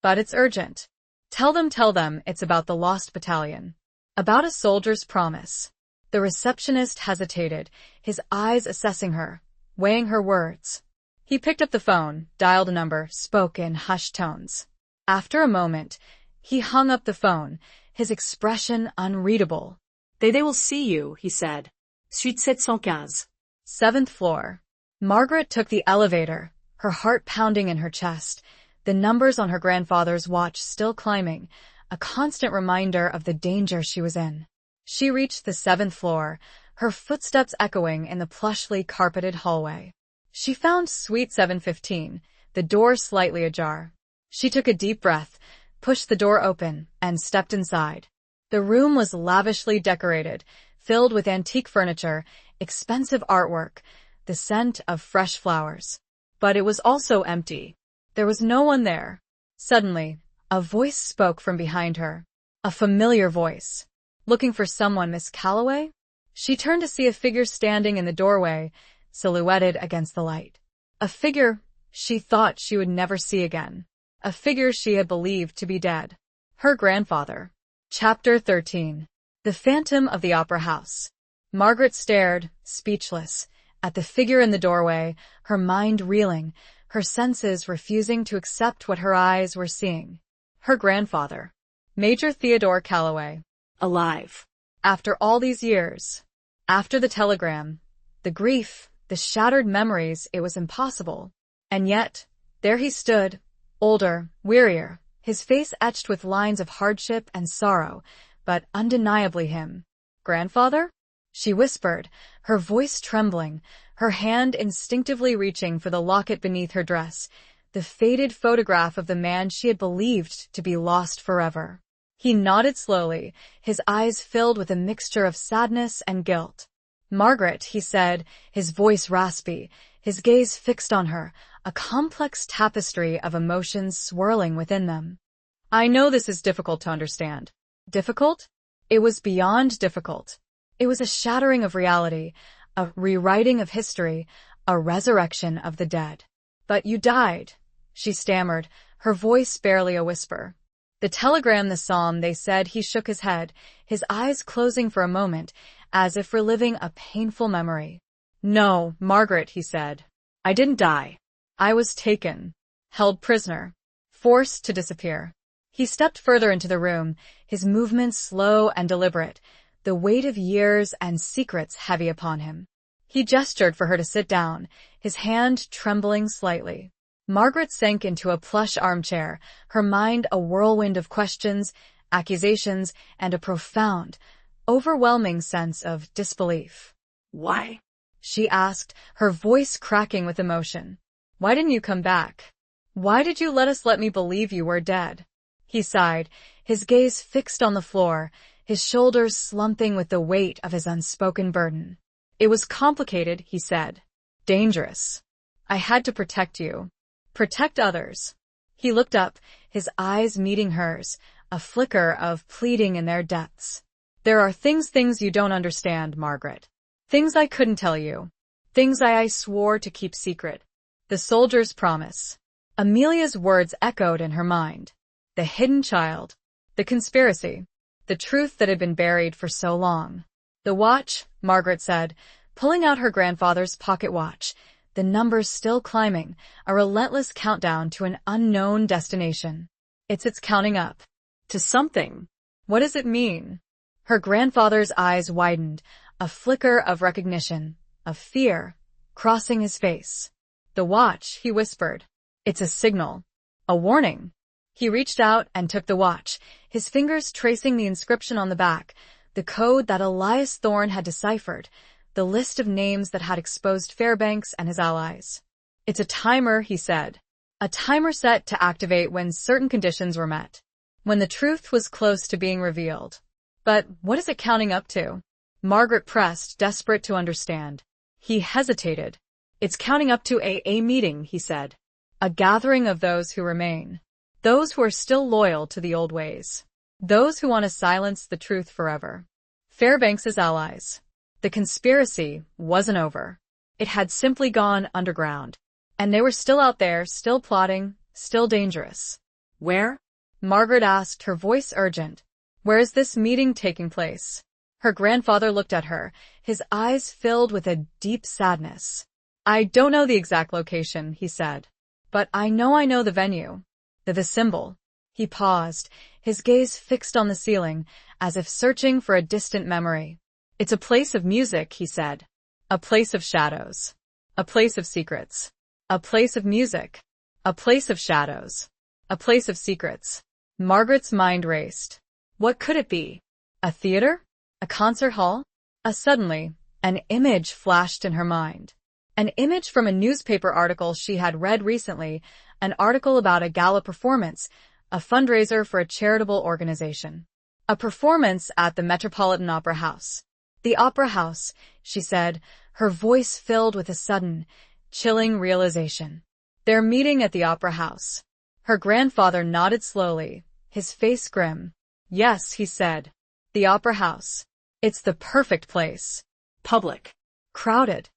"But it's urgent. Tell them it's about the Lost Battalion. About a soldier's promise." The receptionist hesitated, his eyes assessing her, weighing her words. He picked up the phone, dialed a number, spoke in hushed tones. After a moment, he hung up the phone, his expression unreadable. They will see you, he said. Suite 715. 7th floor. Margaret took the elevator, her heart pounding in her chest, the numbers on her grandfather's watch still climbing, a constant reminder of the danger she was in. She reached the 7th floor, her footsteps echoing in the plushly carpeted hallway. She found Suite 715, the door slightly ajar. She took a deep breath, pushed the door open, and stepped inside. The room was lavishly decorated, filled with antique furniture, expensive artwork, the scent of fresh flowers. But it was also empty. There was no one there. Suddenly, a voice spoke from behind her. A familiar voice. "Looking for someone, Miss Calloway?" She turned to see a figure standing in the doorway, silhouetted against the light. A figure she thought she would never see again. A figure she had believed to be dead. Her grandfather. Chapter 13. The Phantom of the Opera House. Margaret stared, speechless, at the figure in the doorway, her mind reeling, her senses refusing to accept what her eyes were seeing. Her grandfather. Major Theodore Calloway. Alive. After all these years. After the telegram, the grief, the shattered memories, it was impossible. And yet, there he stood, older, wearier, his face etched with lines of hardship and sorrow, but undeniably him. "Grandfather?" she whispered, her voice trembling, her hand instinctively reaching for the locket beneath her dress, the faded photograph of the man she had believed to be lost forever. He nodded slowly, his eyes filled with a mixture of sadness and guilt. "Margaret," he said, his voice raspy, his gaze fixed on her, a complex tapestry of emotions swirling within them. "I know this is difficult to understand." Difficult? It was beyond difficult. It was a shattering of reality, a rewriting of history, a resurrection of the dead. "But you died," she stammered, her voice barely a whisper. The telegram, the psalm, they said. He shook his head, his eyes closing for a moment, as if reliving a painful memory. "No, Margaret," he said. "I didn't die. I was taken, held prisoner, forced to disappear." He stepped further into the room, his movements slow and deliberate, the weight of years and secrets heavy upon him. He gestured for her to sit down, his hand trembling slightly. Margaret sank into a plush armchair, her mind a whirlwind of questions, accusations, and a profound, overwhelming sense of disbelief. Why? She asked, her voice cracking with emotion. Why didn't you come back? Why did you let me believe you were dead? He sighed, his gaze fixed on the floor, his shoulders slumping with the weight of his unspoken burden. It was complicated, he said. Dangerous. I had to protect you. Protect others. He looked up, his eyes meeting hers, a flicker of pleading in their depths. There are things you don't understand, Margaret. Things I couldn't tell you. Things I swore to keep secret. The soldier's promise. Amelia's words echoed in her mind. The hidden child. The conspiracy. The truth that had been buried for so long. The watch, Margaret said, pulling out her grandfather's pocket watch, the numbers still climbing, a relentless countdown to an unknown destination. It's counting up. To something. What does it mean? Her grandfather's eyes widened, a flicker of recognition, of fear, crossing his face. The watch, he whispered. It's a signal. A warning. He reached out and took the watch, his fingers tracing the inscription on the back, the code that Elias Thorne had deciphered, the list of names that had exposed Fairbanks and his allies. It's a timer, he said. A timer set to activate when certain conditions were met. When the truth was close to being revealed. But what is it counting up to? Margaret pressed, desperate to understand. He hesitated. It's counting up to a meeting, he said. A gathering of those who remain. Those who are still loyal to the old ways. Those who want to silence the truth forever. Fairbanks's allies. The conspiracy wasn't over. It had simply gone underground. And they were still out there, still plotting, still dangerous. Where? Margaret asked, her voice urgent. Where is this meeting taking place? Her grandfather looked at her, his eyes filled with a deep sadness. I don't know the exact location, he said. But I know the venue. The symbol. He paused, his gaze fixed on the ceiling, as if searching for a distant memory. It's a place of music, he said. A place of shadows. A place of secrets. A place of music. A place of shadows. A place of secrets. Margaret's mind raced. What could it be? A theater? A concert hall? Suddenly, an image flashed in her mind. An image from a newspaper article she had read recently, an article about a gala performance, a fundraiser for a charitable organization. A performance at the Metropolitan Opera House. The Opera House, she said, her voice filled with a sudden, chilling realization. They're meeting at the Opera House. Her grandfather nodded slowly, his face grim. Yes, he said. The Opera House. It's the perfect place. Public. Crowded.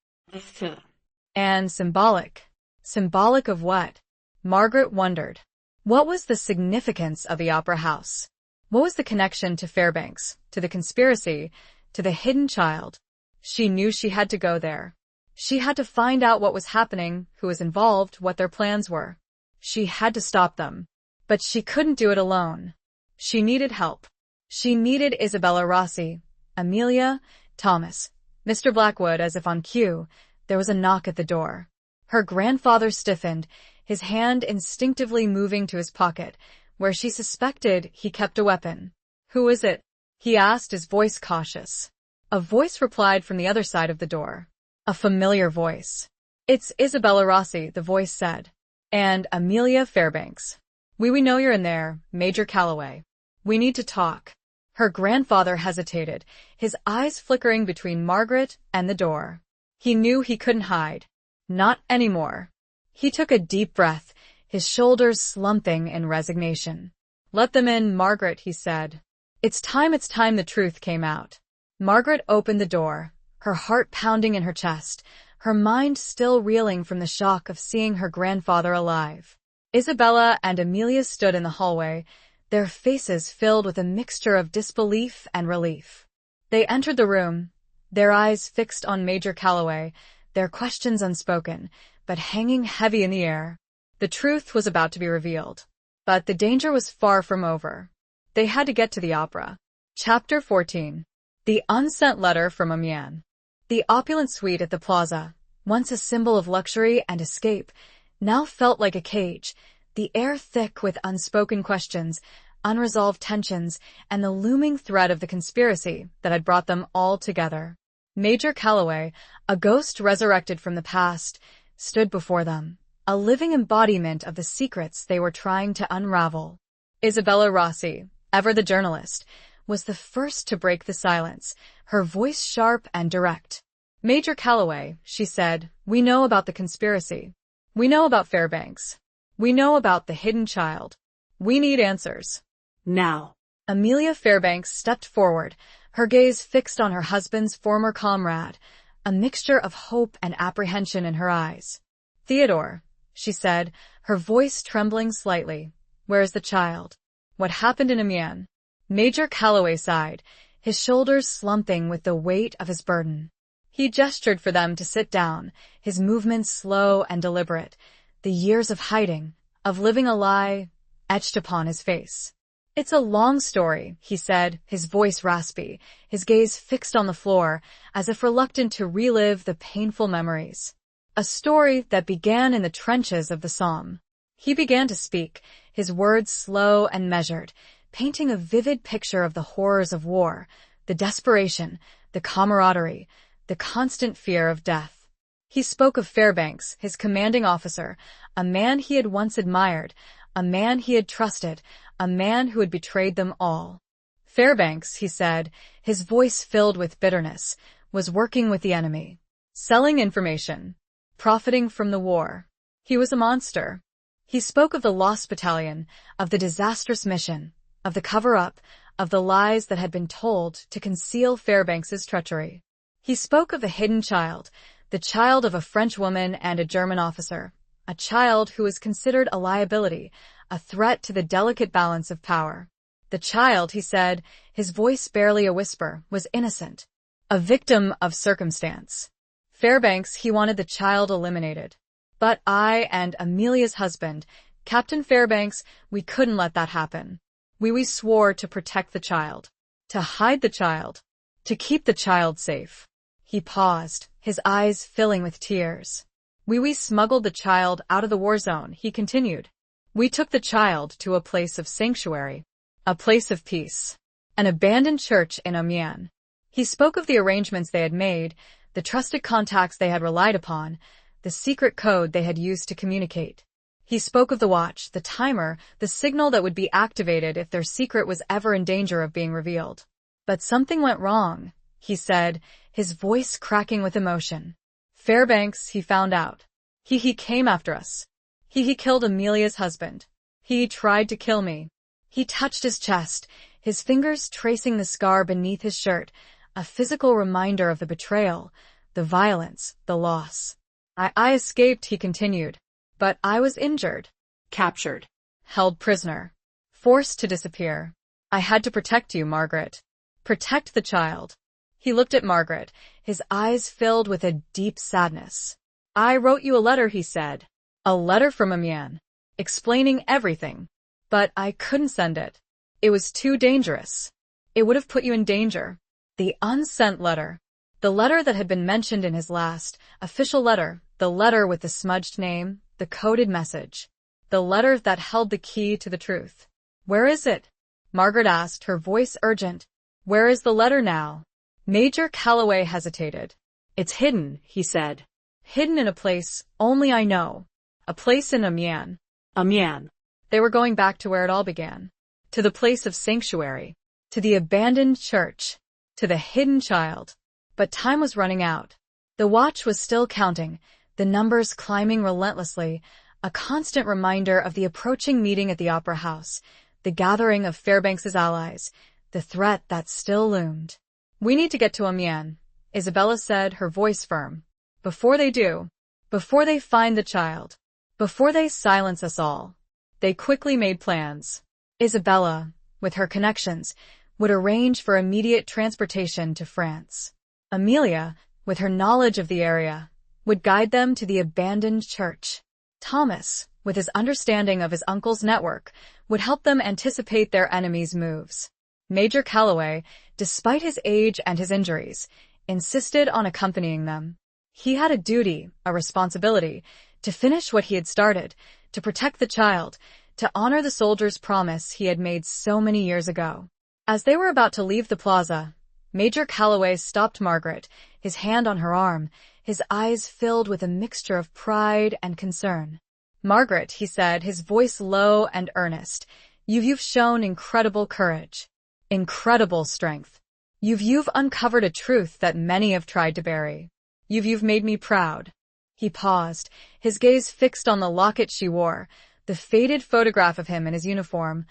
And symbolic. Symbolic of what? Margaret wondered. What was the significance of the Opera House? What was the connection to Fairbanks, to the conspiracy, to the hidden child? She knew she had to go there. She had to find out what was happening, who was involved, what their plans were. She had to stop them. But she couldn't do it alone. She needed help. She needed Isabella Rossi, Amelia, Thomas, Mr. Blackwood. As if on cue, there was a knock at the door. Her grandfather stiffened, his hand instinctively moving to his pocket, where she suspected he kept a weapon. Who is it? He asked, his voice cautious. A voice replied from the other side of the door. A familiar voice. It's Isabella Rossi, the voice said. And Amelia Fairbanks. We know you're in there, Major Calloway. We need to talk. Her grandfather hesitated, his eyes flickering between Margaret and the door. He knew he couldn't hide. Not anymore. He took a deep breath, his shoulders slumping in resignation. Let them in, Margaret, he said. It's time the truth came out. Margaret opened the door, her heart pounding in her chest, her mind still reeling from the shock of seeing her grandfather alive. Isabella and Amelia stood in the hallway, their faces filled with a mixture of disbelief and relief. They entered the room, their eyes fixed on Major Calloway, their questions unspoken, but hanging heavy in the air. The truth was about to be revealed. But the danger was far from over. They had to get to the opera. Chapter 14. The unsent letter from Amiens. The opulent suite at the plaza, once a symbol of luxury and escape, now felt like a cage, the air thick with unspoken questions, unresolved tensions, and the looming threat of the conspiracy that had brought them all together. Major Calloway, a ghost resurrected from the past, stood before them, a living embodiment of the secrets they were trying to unravel. Isabella Rossi, ever the journalist, was the first to break the silence, her voice sharp and direct. "Major Calloway," she said, "we know about the conspiracy. We know about Fairbanks. We know about the hidden child. We need answers. Now." Amelia Fairbanks stepped forward, her gaze fixed on her husband's former comrade, a mixture of hope and apprehension in her eyes. "Theodore," she said, her voice trembling slightly, "where is the child? What happened in Amiens?" Major Calloway sighed, his shoulders slumping with the weight of his burden. He gestured for them to sit down, his movements slow and deliberate, the years of hiding, of living a lie, etched upon his face. "It's a long story," he said, his voice raspy, his gaze fixed on the floor, as if reluctant to relive the painful memories. "A story that began in the trenches of the Somme." He began to speak, his words slow and measured, painting a vivid picture of the horrors of war, the desperation, the camaraderie, the constant fear of death. He spoke of Fairbanks, his commanding officer, a man he had once admired, a man he had trusted, a man who had betrayed them all. Fairbanks, he said, his voice filled with bitterness, was working with the enemy, selling information, profiting from the war. He was a monster. He spoke of the Lost Battalion, of the disastrous mission, of the cover-up, of the lies that had been told to conceal Fairbanks's treachery. He spoke of the hidden child, the child of a French woman and a German officer, a child who was considered a liability, a threat to the delicate balance of power. The child, he said, his voice barely a whisper, was innocent, a victim of circumstance. Fairbanks, he wanted the child eliminated. But I and Amelia's husband, Captain Fairbanks, we couldn't let that happen. We swore to protect the child, to hide the child, to keep the child safe. He paused, his eyes filling with tears. We smuggled the child out of the war zone, he continued. We took the child to a place of sanctuary, a place of peace, an abandoned church in Amiens. He spoke of the arrangements they had made, the trusted contacts they had relied upon, the secret code they had used to communicate. He spoke of the watch, the timer, the signal that would be activated if their secret was ever in danger of being revealed. But something went wrong, he said, his voice cracking with emotion. Fairbanks, he found out. He came after us. He killed Amelia's husband. He tried to kill me. He touched his chest, his fingers tracing the scar beneath his shirt, a physical reminder of the betrayal, the violence, the loss. I escaped, he continued, but I was injured, Captured. held prisoner, forced to disappear. I had to protect you, Margaret. Protect the child. He looked at Margaret, his eyes filled with a deep sadness. I wrote you a letter, he said. A letter from Amiens, explaining everything. But I couldn't send it. It was too dangerous. It would have put you in danger. The unsent letter. The letter that had been mentioned in his last official letter, the letter with the smudged name, the coded message. The letter that held the key to the truth. Where is it? Margaret asked, her voice urgent. Where is the letter now? Major Calloway hesitated. It's hidden, he said. Hidden in a place only I know. A place in Amiens. Amiens. They were going back to where it all began. To the place of sanctuary. To the abandoned church. To the hidden child. But time was running out. The watch was still counting, the numbers climbing relentlessly, a constant reminder of the approaching meeting at the Opera House, the gathering of Fairbanks's allies, the threat that still loomed. We need to get to Amiens, Isabella said, her voice firm. Before they do, before they find the child, before they silence us all. They quickly made plans. Isabella, with her connections, would arrange for immediate transportation to France. Amelia, with her knowledge of the area, would guide them to the abandoned church. Thomas, with his understanding of his uncle's network, would help them anticipate their enemies' moves. Major Calloway, despite his age and his injuries, insisted on accompanying them. He had a duty, a responsibility, to finish what he had started, to protect the child, to honor the soldier's promise he had made so many years ago. As they were about to leave the plaza, Major Calloway stopped Margaret, his hand on her arm, his eyes filled with a mixture of pride and concern. "Margaret," he said, his voice low and earnest, you've shown incredible courage, incredible strength. You've uncovered a truth that many have tried to bury. You've made me proud." He paused, his gaze fixed on the locket she wore, the faded photograph of him in his uniform,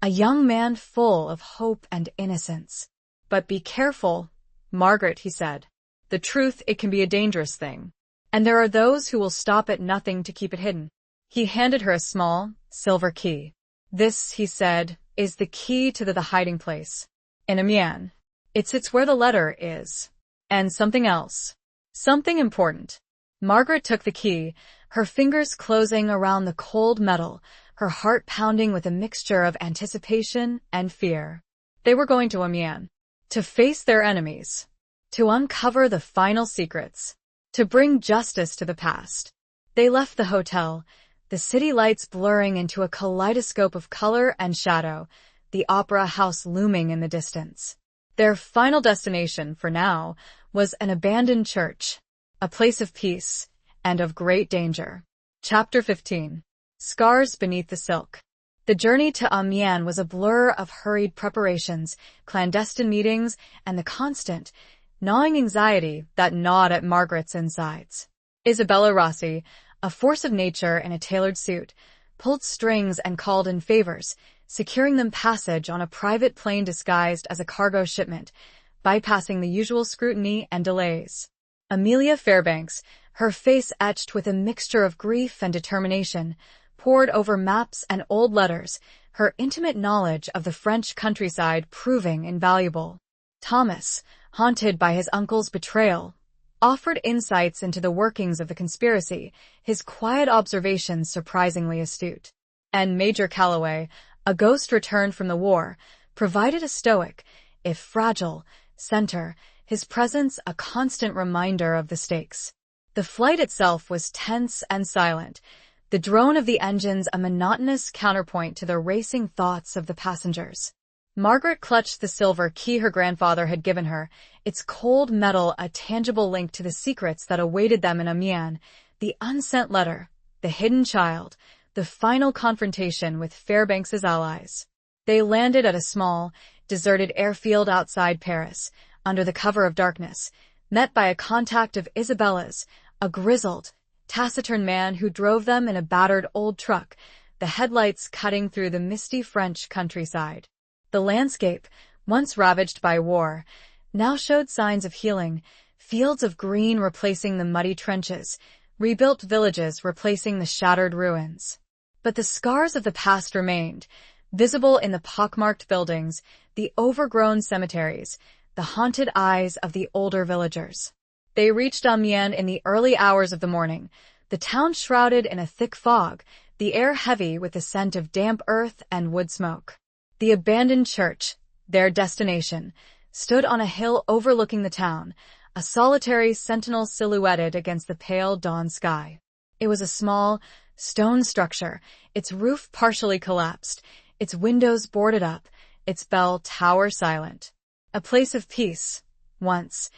a young man full of hope and innocence. "But be careful, Margaret," he said. "The truth, it can be a dangerous thing. And there are those who will stop at nothing to keep it hidden." He handed her a small, silver key. "This," he said, "is the key to the hiding place. In Amiens. It sits where the letter is. And something else. Something important." Margaret took the key, her fingers closing around the cold metal, her heart pounding with a mixture of anticipation and fear. They were going to Amiens. To face their enemies. To uncover the final secrets. To bring justice to the past. They left the hotel, the city lights blurring into a kaleidoscope of color and shadow, the opera house looming in the distance. Their final destination, for now, was an abandoned church, a place of peace and of great danger. Chapter 15. Scars Beneath the Silk. The journey to Amiens was a blur of hurried preparations, clandestine meetings, and the constant, gnawing anxiety that gnawed at Margaret's insides. Isabella Rossi, a force of nature in a tailored suit, pulled strings and called in favors, securing them passage on a private plane disguised as a cargo shipment, bypassing the usual scrutiny and delays. Amelia Fairbanks, her face etched with a mixture of grief and determination, pored over maps and old letters, her intimate knowledge of the French countryside proving invaluable. Thomas, haunted by his uncle's betrayal, offered insights into the workings of the conspiracy, his quiet observations surprisingly astute. And Major Calloway, a ghost returned from the war, provided a stoic, if fragile, center, his presence a constant reminder of the stakes. The flight itself was tense and silent, the drone of the engines a monotonous counterpoint to the racing thoughts of the passengers. Margaret clutched the silver key her grandfather had given her, its cold metal a tangible link to the secrets that awaited them in Amiens, the unsent letter, the hidden child, the final confrontation with Fairbanks's allies. They landed at a small, deserted airfield outside Paris, under the cover of darkness, met by a contact of Isabella's, a grizzled, taciturn man who drove them in a battered old truck, the headlights cutting through the misty French countryside. The landscape, once ravaged by war, now showed signs of healing, fields of green replacing the muddy trenches, rebuilt villages replacing the shattered ruins. But the scars of the past remained, visible in the pockmarked buildings, the overgrown cemeteries, the haunted eyes of the older villagers. They reached Amiens in the early hours of the morning, the town shrouded in a thick fog, the air heavy with the scent of damp earth and wood smoke. The abandoned church, their destination, stood on a hill overlooking the town, a solitary sentinel silhouetted against the pale dawn sky. It was a small, stone structure, its roof partially collapsed, its windows boarded up, its bell tower silent. A place of peace, once,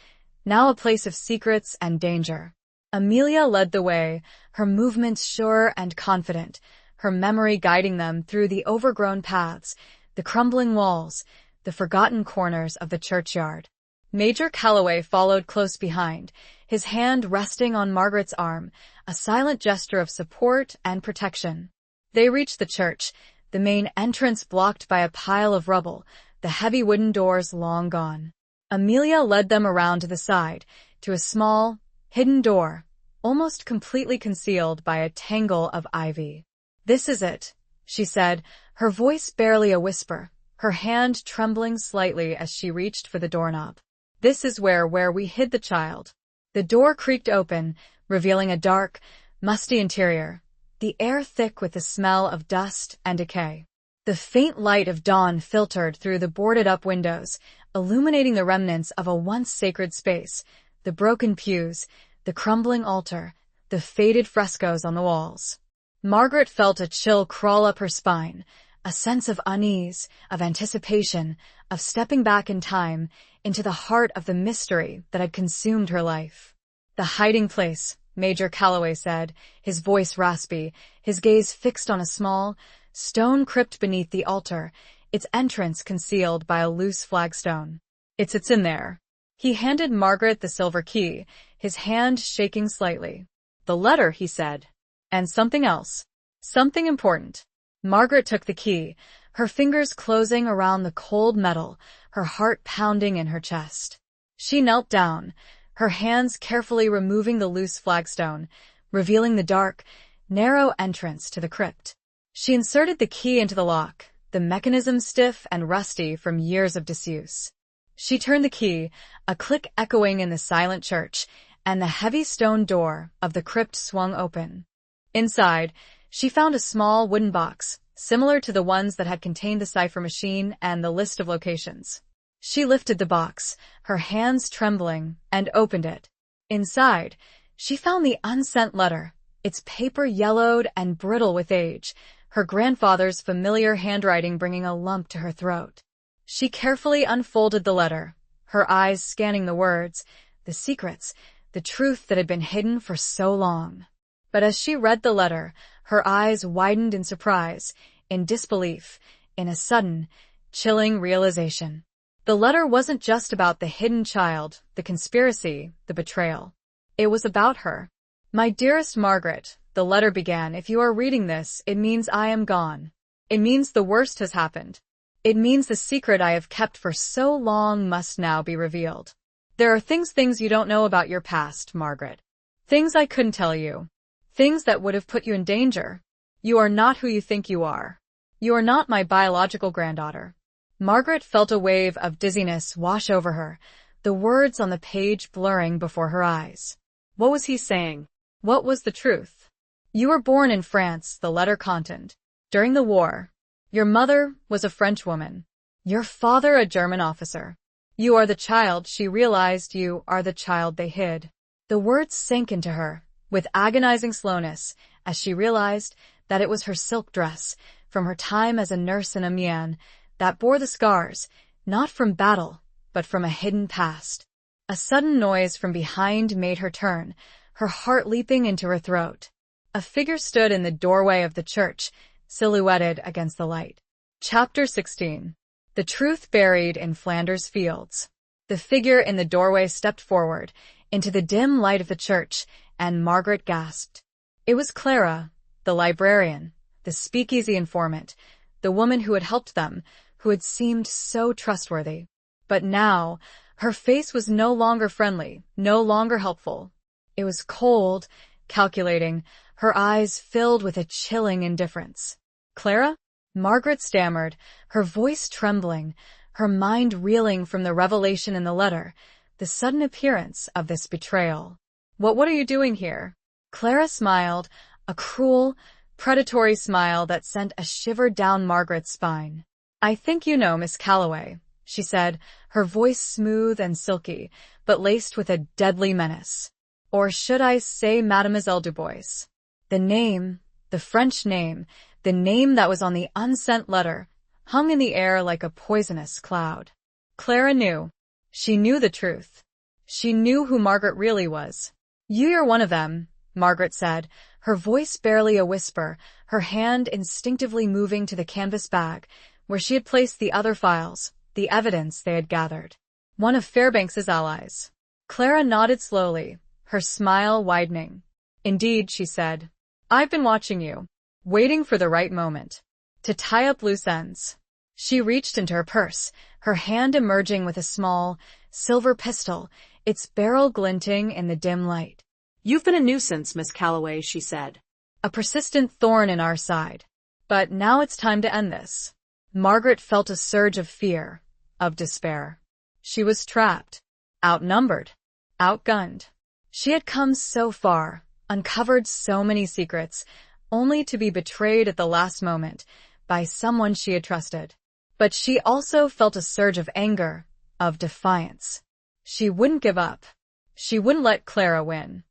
now a place of secrets and danger. Amelia led the way, her movements sure and confident, her memory guiding them through the overgrown paths, the crumbling walls, the forgotten corners of the churchyard. Major Calloway followed close behind, his hand resting on Margaret's arm, a silent gesture of support and protection. They reached the church, the main entrance blocked by a pile of rubble, the heavy wooden doors long gone. Amelia led them around to the side, to a small, hidden door, almost completely concealed by a tangle of ivy. "This is it," she said, her voice barely a whisper, her hand trembling slightly as she reached for the doorknob. "This is where we hid the child." The door creaked open, revealing a dark, musty interior, the air thick with the smell of dust and decay. The faint light of dawn filtered through the boarded-up windows, illuminating the remnants of a once sacred space, the broken pews, the crumbling altar, the faded frescoes on the walls. Margaret felt a chill crawl up her spine, a sense of unease, of anticipation, of stepping back in time into the heart of the mystery that had consumed her life. "The hiding place," Major Calloway said, his voice raspy, his gaze fixed on a small, stone crypt beneath the altar, its entrance concealed by a loose flagstone. It's in there." He handed Margaret the silver key, his hand shaking slightly. "The letter," he said. "And something else. Something important." Margaret took the key, her fingers closing around the cold metal, her heart pounding in her chest. She knelt down, her hands carefully removing the loose flagstone, revealing the dark, narrow entrance to the crypt. She inserted the key into the lock, the mechanism stiff and rusty from years of disuse. She turned the key, a click echoing in the silent church, and the heavy stone door of the crypt swung open. Inside, she found a small wooden box, similar to the ones that had contained the cipher machine and the list of locations. She lifted the box, her hands trembling, and opened it. Inside, she found the unsent letter, its paper yellowed and brittle with age, her grandfather's familiar handwriting bringing a lump to her throat. She carefully unfolded the letter, her eyes scanning the words, the secrets, the truth that had been hidden for so long. But as she read the letter, her eyes widened in surprise, in disbelief, in a sudden, chilling realization. The letter wasn't just about the hidden child, the conspiracy, the betrayal. It was about her. "My dearest Margaret," the letter began, "if you are reading this, it means I am gone. It means the worst has happened. It means the secret I have kept for so long must now be revealed. There are things you don't know about your past, Margaret. Things I couldn't tell you. Things that would have put you in danger. You are not who you think you are. You are not my biological granddaughter." Margaret felt a wave of dizziness wash over her, the words on the page blurring before her eyes. What was he saying? What was the truth? "You were born in France," the letter contained, "during the war. Your mother was a French woman. Your father a German officer. You are the child," she realized, "you are the child they hid." The words sank into her, with agonizing slowness, as she realized that it was her silk dress, from her time as a nurse in Amiens, that bore the scars, not from battle, but from a hidden past. A sudden noise from behind made her turn, her heart leaping into her throat. A figure stood in the doorway of the church, silhouetted against the light. Chapter 16. The Truth Buried in Flanders Fields. The figure in the doorway stepped forward, into the dim light of the church, and Margaret gasped. It was Clara, the librarian, the speakeasy informant, the woman who had helped them, who had seemed so trustworthy. But now, her face was no longer friendly, no longer helpful. It was cold, calculating, her eyes filled with a chilling indifference. "Clara?" Margaret stammered, her voice trembling, her mind reeling from the revelation in the letter, the sudden appearance of this betrayal. What are you doing here?" Clara smiled, a cruel, predatory smile that sent a shiver down Margaret's spine. "I think you know Miss Calloway," she said, her voice smooth and silky, but laced with a deadly menace. "Or should I say Mademoiselle Dubois?" The name, the French name, the name that was on the unsent letter, hung in the air like a poisonous cloud. Clara knew. She knew the truth. She knew who Margaret really was. "You're one of them," Margaret said, her voice barely a whisper, her hand instinctively moving to the canvas bag, where she had placed the other files, the evidence they had gathered. "One of Fairbanks's allies." Clara nodded slowly, her smile widening. "Indeed," she said. "I've been watching you, waiting for the right moment to tie up loose ends." She reached into her purse, her hand emerging with a small, silver pistol, its barrel glinting in the dim light. "You've been a nuisance, Miss Calloway," she said. "A persistent thorn in our side. But now it's time to end this." Margaret felt a surge of fear, of despair. She was trapped, outnumbered, outgunned. She had come so far, uncovered so many secrets, only to be betrayed at the last moment by someone she had trusted. But she also felt a surge of anger, of defiance. She wouldn't give up. She wouldn't let Clara win.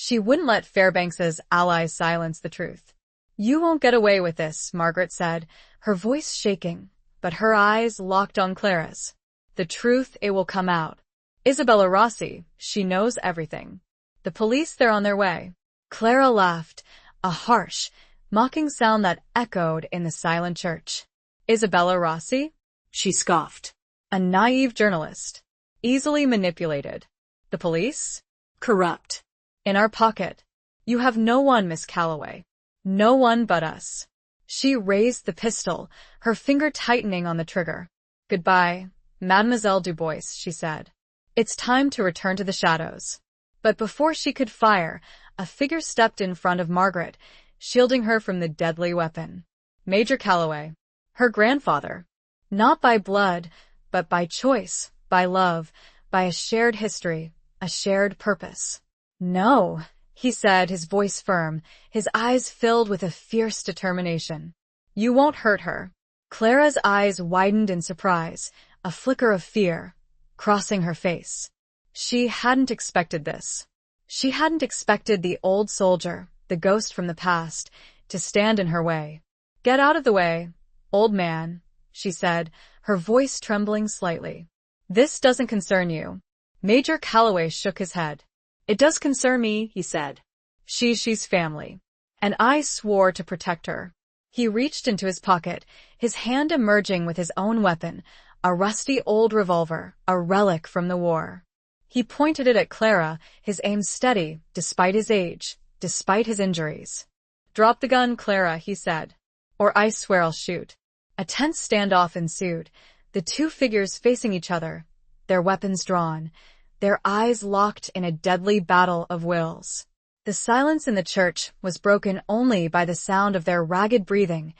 She wouldn't let Fairbanks's allies silence the truth. "You won't get away with this," Margaret said, her voice shaking, but her eyes locked on Clara's. "The truth, it will come out. Isabella Rossi, she knows everything. The police, they're on their way." Clara laughed, a harsh, mocking sound that echoed in the silent church. "Isabella Rossi?" she scoffed. "A naive journalist. Easily manipulated. The police? Corrupt. In our pocket. You have no one, Miss Calloway. No one but us." She raised the pistol, her finger tightening on the trigger. "Goodbye, Mademoiselle Dubois," she said. "It's time to return to the shadows." But before she could fire, a figure stepped in front of Margaret, shielding her from the deadly weapon. Major Calloway. Her grandfather. Not by blood, but by choice, by love, by a shared history, a shared purpose. "No," he said, his voice firm, his eyes filled with a fierce determination. "You won't hurt her." Clara's eyes widened in surprise, a flicker of fear crossing her face. She hadn't expected this. She hadn't expected the old soldier, the ghost from the past, to stand in her way. "Get out of the way, old man," she said, her voice trembling slightly. "This doesn't concern you." Major Calloway shook his head. "It does concern me," he said. She's family. And I swore to protect her." He reached into his pocket, his hand emerging with his own weapon, a rusty old revolver, a relic from the war. He pointed it at Clara, his aim steady, despite his age, despite his injuries. "Drop the gun, Clara," he said, "or I swear I'll shoot." A tense standoff ensued, the two figures facing each other, their weapons drawn, their eyes locked in a deadly battle of wills. The silence in the church was broken only by the sound of their ragged breathing,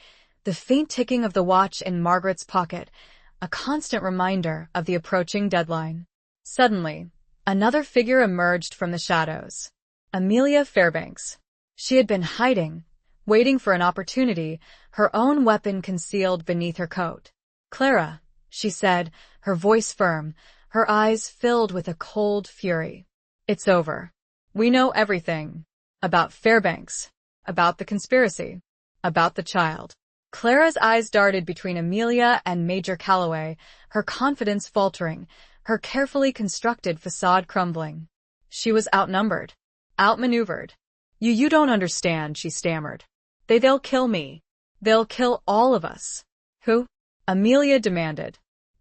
the faint ticking of the watch in Margaret's pocket, a constant reminder of the approaching deadline. Suddenly, another figure emerged from the shadows. Amelia Fairbanks. She had been hiding, waiting for an opportunity, her own weapon concealed beneath her coat. "Clara," she said, her voice firm, her eyes filled with a cold fury. "It's over. We know everything. About Fairbanks. About the conspiracy. About the child." Clara's eyes darted between Amelia and Major Calloway, her confidence faltering, her carefully constructed facade crumbling. She was outnumbered. Outmaneuvered. You don't understand," she stammered. They'll kill me. They'll kill all of us." "Who?" Amelia demanded.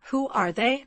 "Who are they?"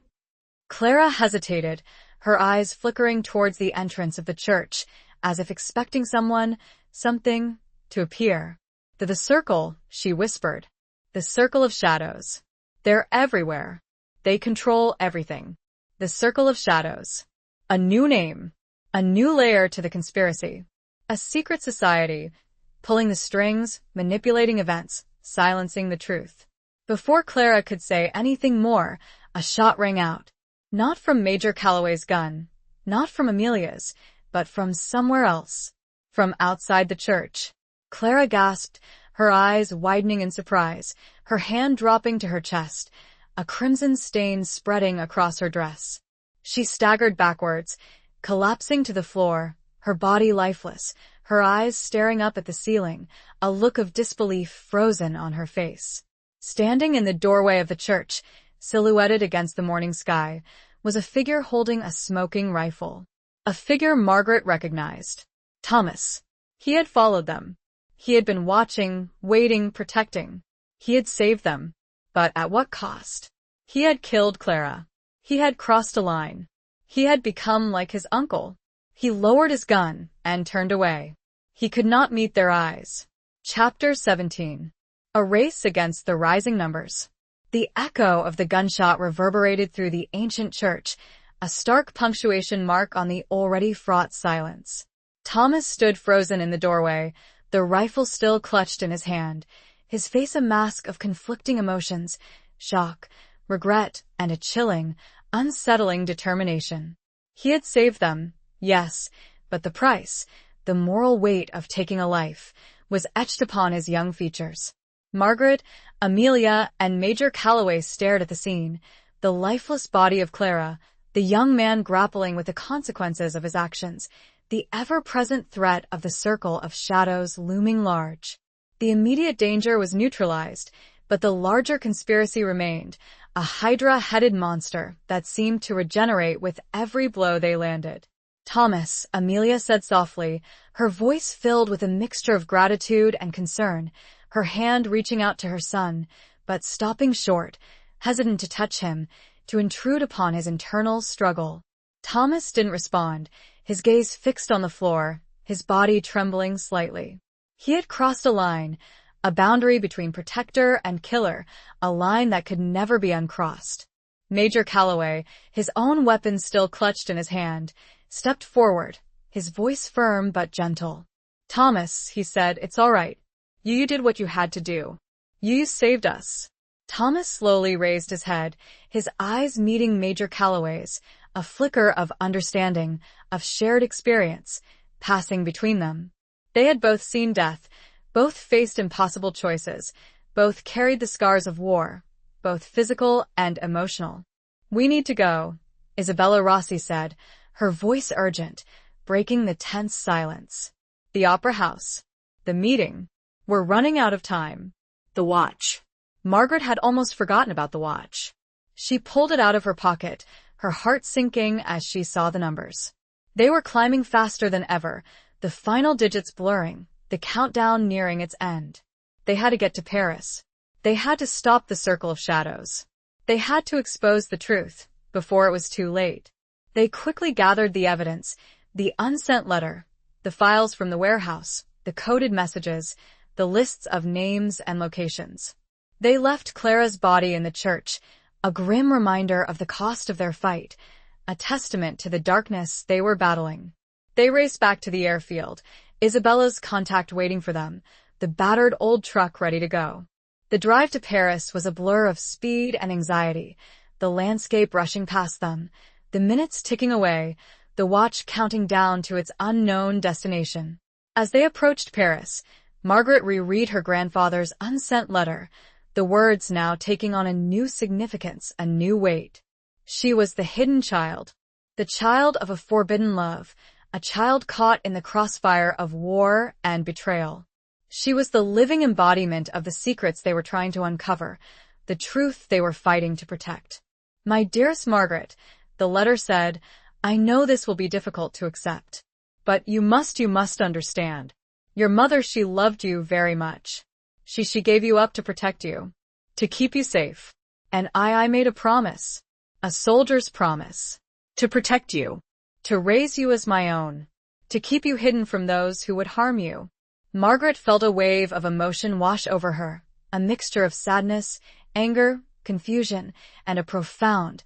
Clara hesitated, her eyes flickering towards the entrance of the church, as if expecting something, to appear. "The circle," she whispered. "The circle of shadows. They're everywhere. They control everything. The circle of shadows. A new name. A new layer to the conspiracy. A secret society, pulling the strings, manipulating events, silencing the truth." Before Clara could say anything more, a shot rang out. Not from Major Calloway's gun, not from Amelia's, but from somewhere else. From outside the church. Clara gasped, her eyes widening in surprise, her hand dropping to her chest, a crimson stain spreading across her dress. She staggered backwards, collapsing to the floor, her body lifeless, her eyes staring up at the ceiling, a look of disbelief frozen on her face. Standing in the doorway of the church, silhouetted against the morning sky, was a figure holding a smoking rifle. A figure Margaret recognized. Thomas. He had followed them. He had been watching, waiting, protecting. He had saved them. But at what cost? He had killed Clara. He had crossed a line. He had become like his uncle. He lowered his gun and turned away. He could not meet their eyes. Chapter 17. A race against the rising numbers. The echo of the gunshot reverberated through the ancient church, a stark punctuation mark on the already fraught silence. Thomas stood frozen in the doorway, the rifle still clutched in his hand, his face a mask of conflicting emotions, shock, regret, and a chilling, unsettling determination. He had saved them, yes, but the price, the moral weight of taking a life, was etched upon his young features. Margaret, Amelia, and Major Calloway stared at the scene, the lifeless body of Clara, the young man grappling with the consequences of his actions, the ever-present threat of the circle of shadows looming large. The immediate danger was neutralized, but the larger conspiracy remained, a hydra-headed monster that seemed to regenerate with every blow they landed. "Thomas," Amelia said softly, her voice filled with a mixture of gratitude and concern, her hand reaching out to her son, but stopping short, hesitant to touch him, to intrude upon his internal struggle. Thomas didn't respond, his gaze fixed on the floor, his body trembling slightly. He had crossed a line, a boundary between protector and killer, a line that could never be uncrossed. Major Calloway, his own weapon still clutched in his hand, stepped forward, his voice firm but gentle. "Thomas," he said, "it's all right. You did what you had to do. You saved us." Thomas slowly raised his head, his eyes meeting Major Calloway's, a flicker of understanding, of shared experience, passing between them. They had both seen death, both faced impossible choices, both carried the scars of war, both physical and emotional. "We need to go," Isabella Rossi said, her voice urgent, breaking the tense silence. "The Opera House. The meeting. We're running out of time." The watch. Margaret had almost forgotten about the watch. She pulled it out of her pocket, her heart sinking as she saw the numbers. They were climbing faster than ever, the final digits blurring, the countdown nearing its end. They had to get to Paris. They had to stop the circle of shadows. They had to expose the truth before it was too late. They quickly gathered the evidence, the unsent letter, the files from the warehouse, the coded messages, the lists of names and locations. They left Clara's body in the church, a grim reminder of the cost of their fight, a testament to the darkness they were battling. They raced back to the airfield, Isabella's contact waiting for them, the battered old truck ready to go. The drive to Paris was a blur of speed and anxiety, the landscape rushing past them, the minutes ticking away, the watch counting down to its unknown destination. As they approached Paris, Margaret reread her grandfather's unsent letter, the words now taking on a new significance, a new weight. She was the hidden child, the child of a forbidden love, a child caught in the crossfire of war and betrayal. She was the living embodiment of the secrets they were trying to uncover, the truth they were fighting to protect. "My dearest Margaret," the letter said, "I know this will be difficult to accept. But you must understand. Your mother, she loved you very much. She gave you up to protect you, to keep you safe. And I made a promise, a soldier's promise, To protect you. to raise you as my own, to keep you hidden from those who would harm you." Margaret felt a wave of emotion wash over her, a mixture of sadness, anger, confusion, and a profound,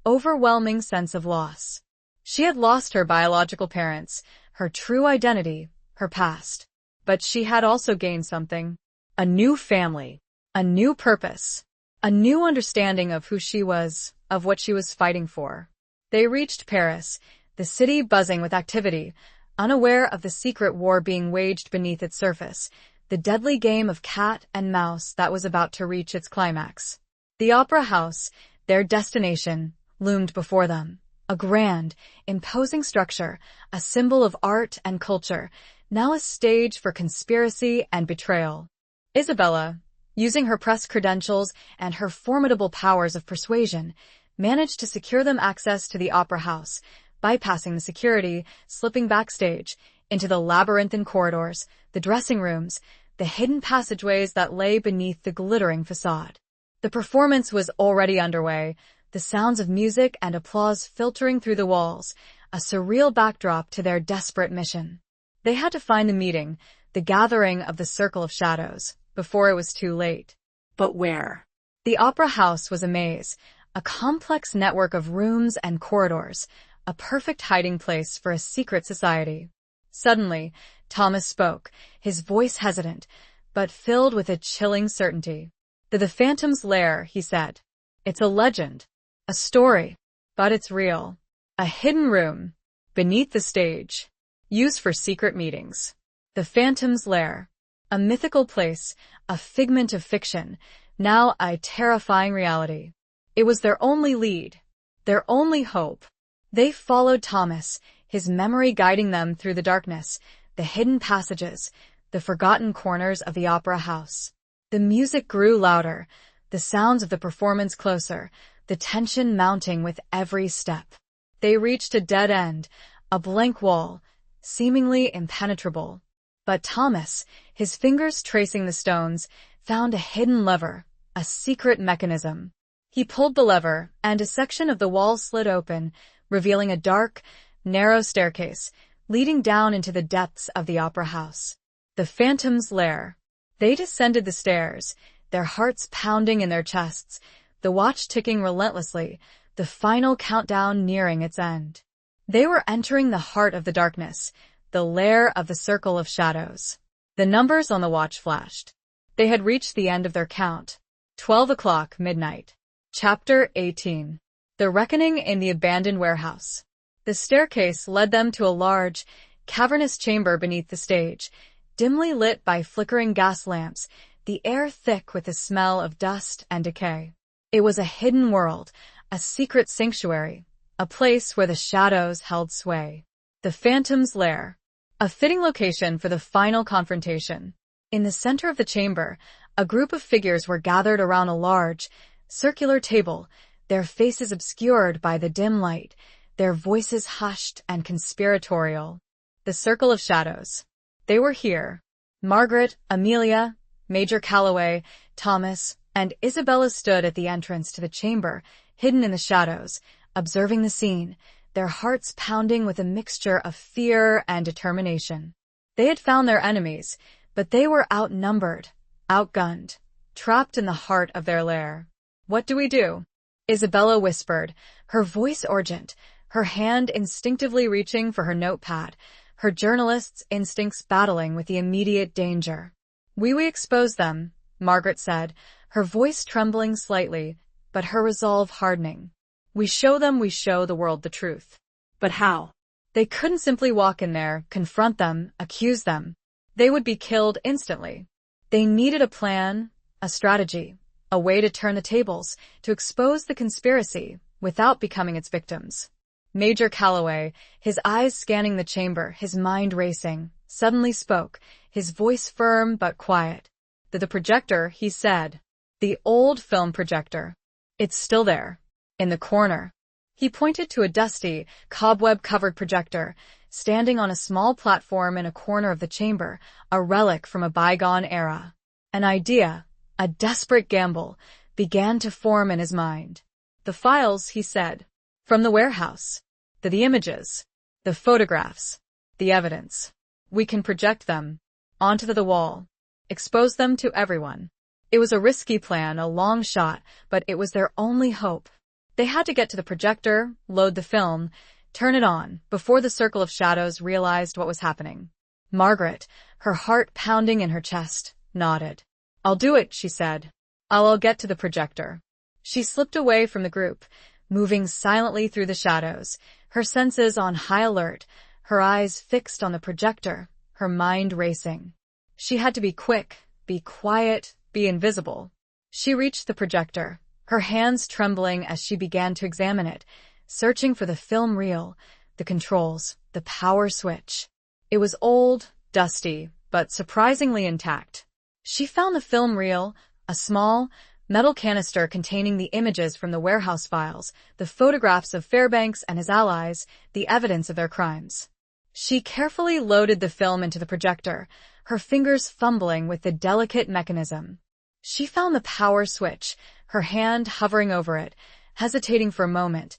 overwhelming sense of loss. She had lost her biological parents, her true identity, her past. But she had also gained something. A new family, a new purpose, a new understanding of who she was, of what she was fighting for. They reached Paris, the city buzzing with activity, unaware of the secret war being waged beneath its surface, the deadly game of cat and mouse that was about to reach its climax. The Opera House, their destination, loomed before them, a grand, imposing structure, a symbol of art and culture, now a stage for conspiracy and betrayal. Isabella, using her press credentials and her formidable powers of persuasion, managed to secure them access to the Opera House, bypassing the security, slipping backstage, into the labyrinthine corridors, the dressing rooms, the hidden passageways that lay beneath the glittering facade. The performance was already underway, the sounds of music and applause filtering through the walls, a surreal backdrop to their desperate mission. They had to find the meeting, the gathering of the Circle of Shadows, before it was too late. But where? The Opera House was a maze, a complex network of rooms and corridors, a perfect hiding place for a secret society. Suddenly, Thomas spoke, his voice hesitant, but filled with a chilling certainty. "The Phantom's Lair," he said. "It's a legend, a story, but it's real. A hidden room, beneath the stage, used for secret meetings. The Phantom's Lair, a mythical place, a figment of fiction, now a terrifying reality." It was their only lead, their only hope. They followed Thomas, his memory guiding them through the darkness, the hidden passages, the forgotten corners of the opera house. The music grew louder, the sounds of the performance closer, the tension mounting with every step. They reached a dead end, a blank wall, seemingly impenetrable. But Thomas, his fingers tracing the stones, found a hidden lever, a secret mechanism. He pulled the lever, and a section of the wall slid open, revealing a dark, narrow staircase, leading down into the depths of the opera house. The Phantom's Lair. They descended the stairs, their hearts pounding in their chests, the watch ticking relentlessly, the final countdown nearing its end. They were entering the heart of the darkness, the lair of the Circle of Shadows. The numbers on the watch flashed. They had reached the end of their count. 12 o'clock, midnight. Chapter 18. The Reckoning in the Abandoned Warehouse. The staircase led them to a large, cavernous chamber beneath the stage, dimly lit by flickering gas lamps, the air thick with the smell of dust and decay. It was a hidden world, a secret sanctuary, a place where the shadows held sway. The Phantom's Lair. A fitting location for the final confrontation. In the center of the chamber, a group of figures were gathered around a large, circular table, their faces obscured by the dim light, their voices hushed and conspiratorial. The Circle of Shadows. They were here. Margaret, Amelia, Major Calloway, Thomas, and Isabella stood at the entrance to the chamber, hidden in the shadows, observing the scene, their hearts pounding with a mixture of fear and determination. They had found their enemies, but they were outnumbered, outgunned, trapped in the heart of their lair. "What do we do?" Isabella whispered, her voice urgent, her hand instinctively reaching for her notepad, her journalist's instincts battling with the immediate danger. We expose them," Margaret said, her voice trembling slightly, but her resolve hardening. We show the world the truth." But how? They couldn't simply walk in there, confront them, accuse them. They would be killed instantly. They needed a plan, a strategy, a way to turn the tables, to expose the conspiracy without becoming its victims. Major Calloway, his eyes scanning the chamber, his mind racing, suddenly spoke, his voice firm but quiet. The projector, he said. The old film projector. It's still there. In the corner. He pointed to a dusty, cobweb-covered projector, standing on a small platform in a corner of the chamber, a relic from a bygone era. An idea, a desperate gamble, began to form in his mind. The files, he said. From the warehouse. The images. The photographs. The evidence. We can project them. Onto the wall. Expose them to everyone. It was a risky plan, a long shot, but it was their only hope. They had to get to the projector, load the film, turn it on, before the Circle of Shadows realized what was happening. Margaret, her heart pounding in her chest, nodded. "I'll do it," she said. I'll get to the projector." She slipped away from the group, moving silently through the shadows, her senses on high alert, her eyes fixed on the projector, her mind racing. She had to be quick, be quiet, be invisible. She reached the projector, her hands trembling as she began to examine it, searching for the film reel, the controls, the power switch. It was old, dusty, but surprisingly intact. She found the film reel, a small, metal canister containing the images from the warehouse files, the photographs of Fairbanks and his allies, the evidence of their crimes. She carefully loaded the film into the projector, her fingers fumbling with the delicate mechanism. She found the power switch, her hand hovering over it, hesitating for a moment,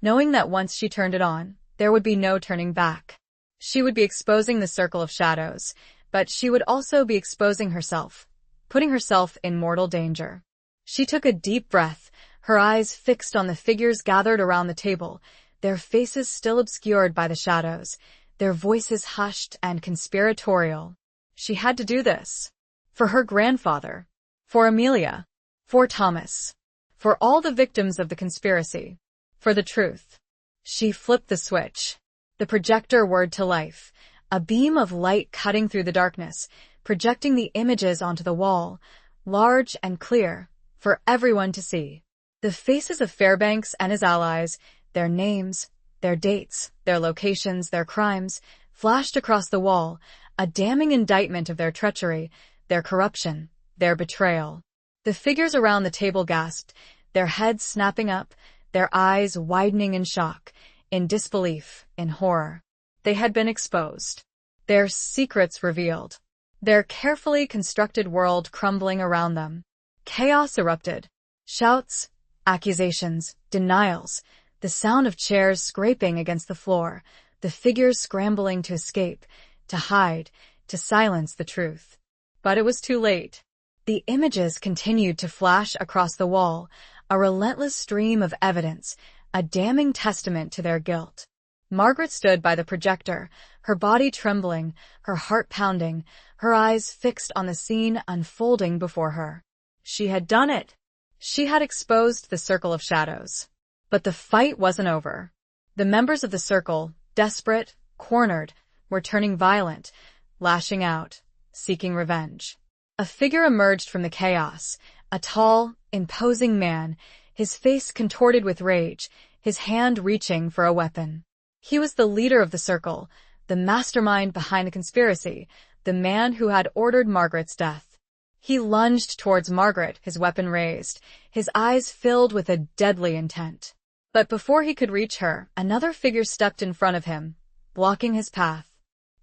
knowing that once she turned it on, there would be no turning back. She would be exposing the Circle of Shadows, but she would also be exposing herself, putting herself in mortal danger. She took a deep breath, her eyes fixed on the figures gathered around the table, their faces still obscured by the shadows, their voices hushed and conspiratorial. She had to do this. For her grandfather. For Amelia. For Thomas. For all the victims of the conspiracy. For the truth. She flipped the switch. The projector whirred to life, a beam of light cutting through the darkness, projecting the images onto the wall, large and clear, for everyone to see. The faces of Fairbanks and his allies, their names, Their dates, their locations, their crimes flashed across the wall, a damning indictment of their treachery, their corruption, their betrayal. The figures around the table gasped, their heads snapping up, their eyes widening in shock, in disbelief, in horror. They had been exposed. Their secrets revealed. Their carefully constructed world crumbling around them. Chaos erupted. Shouts, accusations, denials, the sound of chairs scraping against the floor, the figures scrambling to escape, to hide, to silence the truth. But it was too late. The images continued to flash across the wall, a relentless stream of evidence, a damning testament to their guilt. Margaret stood by the projector, her body trembling, her heart pounding, her eyes fixed on the scene unfolding before her. She had done it. She had exposed the Circle of Shadows. But the fight wasn't over. The members of the Circle, desperate, cornered, were turning violent, lashing out, seeking revenge. A figure emerged from the chaos, a tall, imposing man, his face contorted with rage, his hand reaching for a weapon. He was the leader of the Circle, the mastermind behind the conspiracy, the man who had ordered Margaret's death. He lunged towards Margaret, his weapon raised, his eyes filled with a deadly intent. But before he could reach her, another figure stepped in front of him, blocking his path.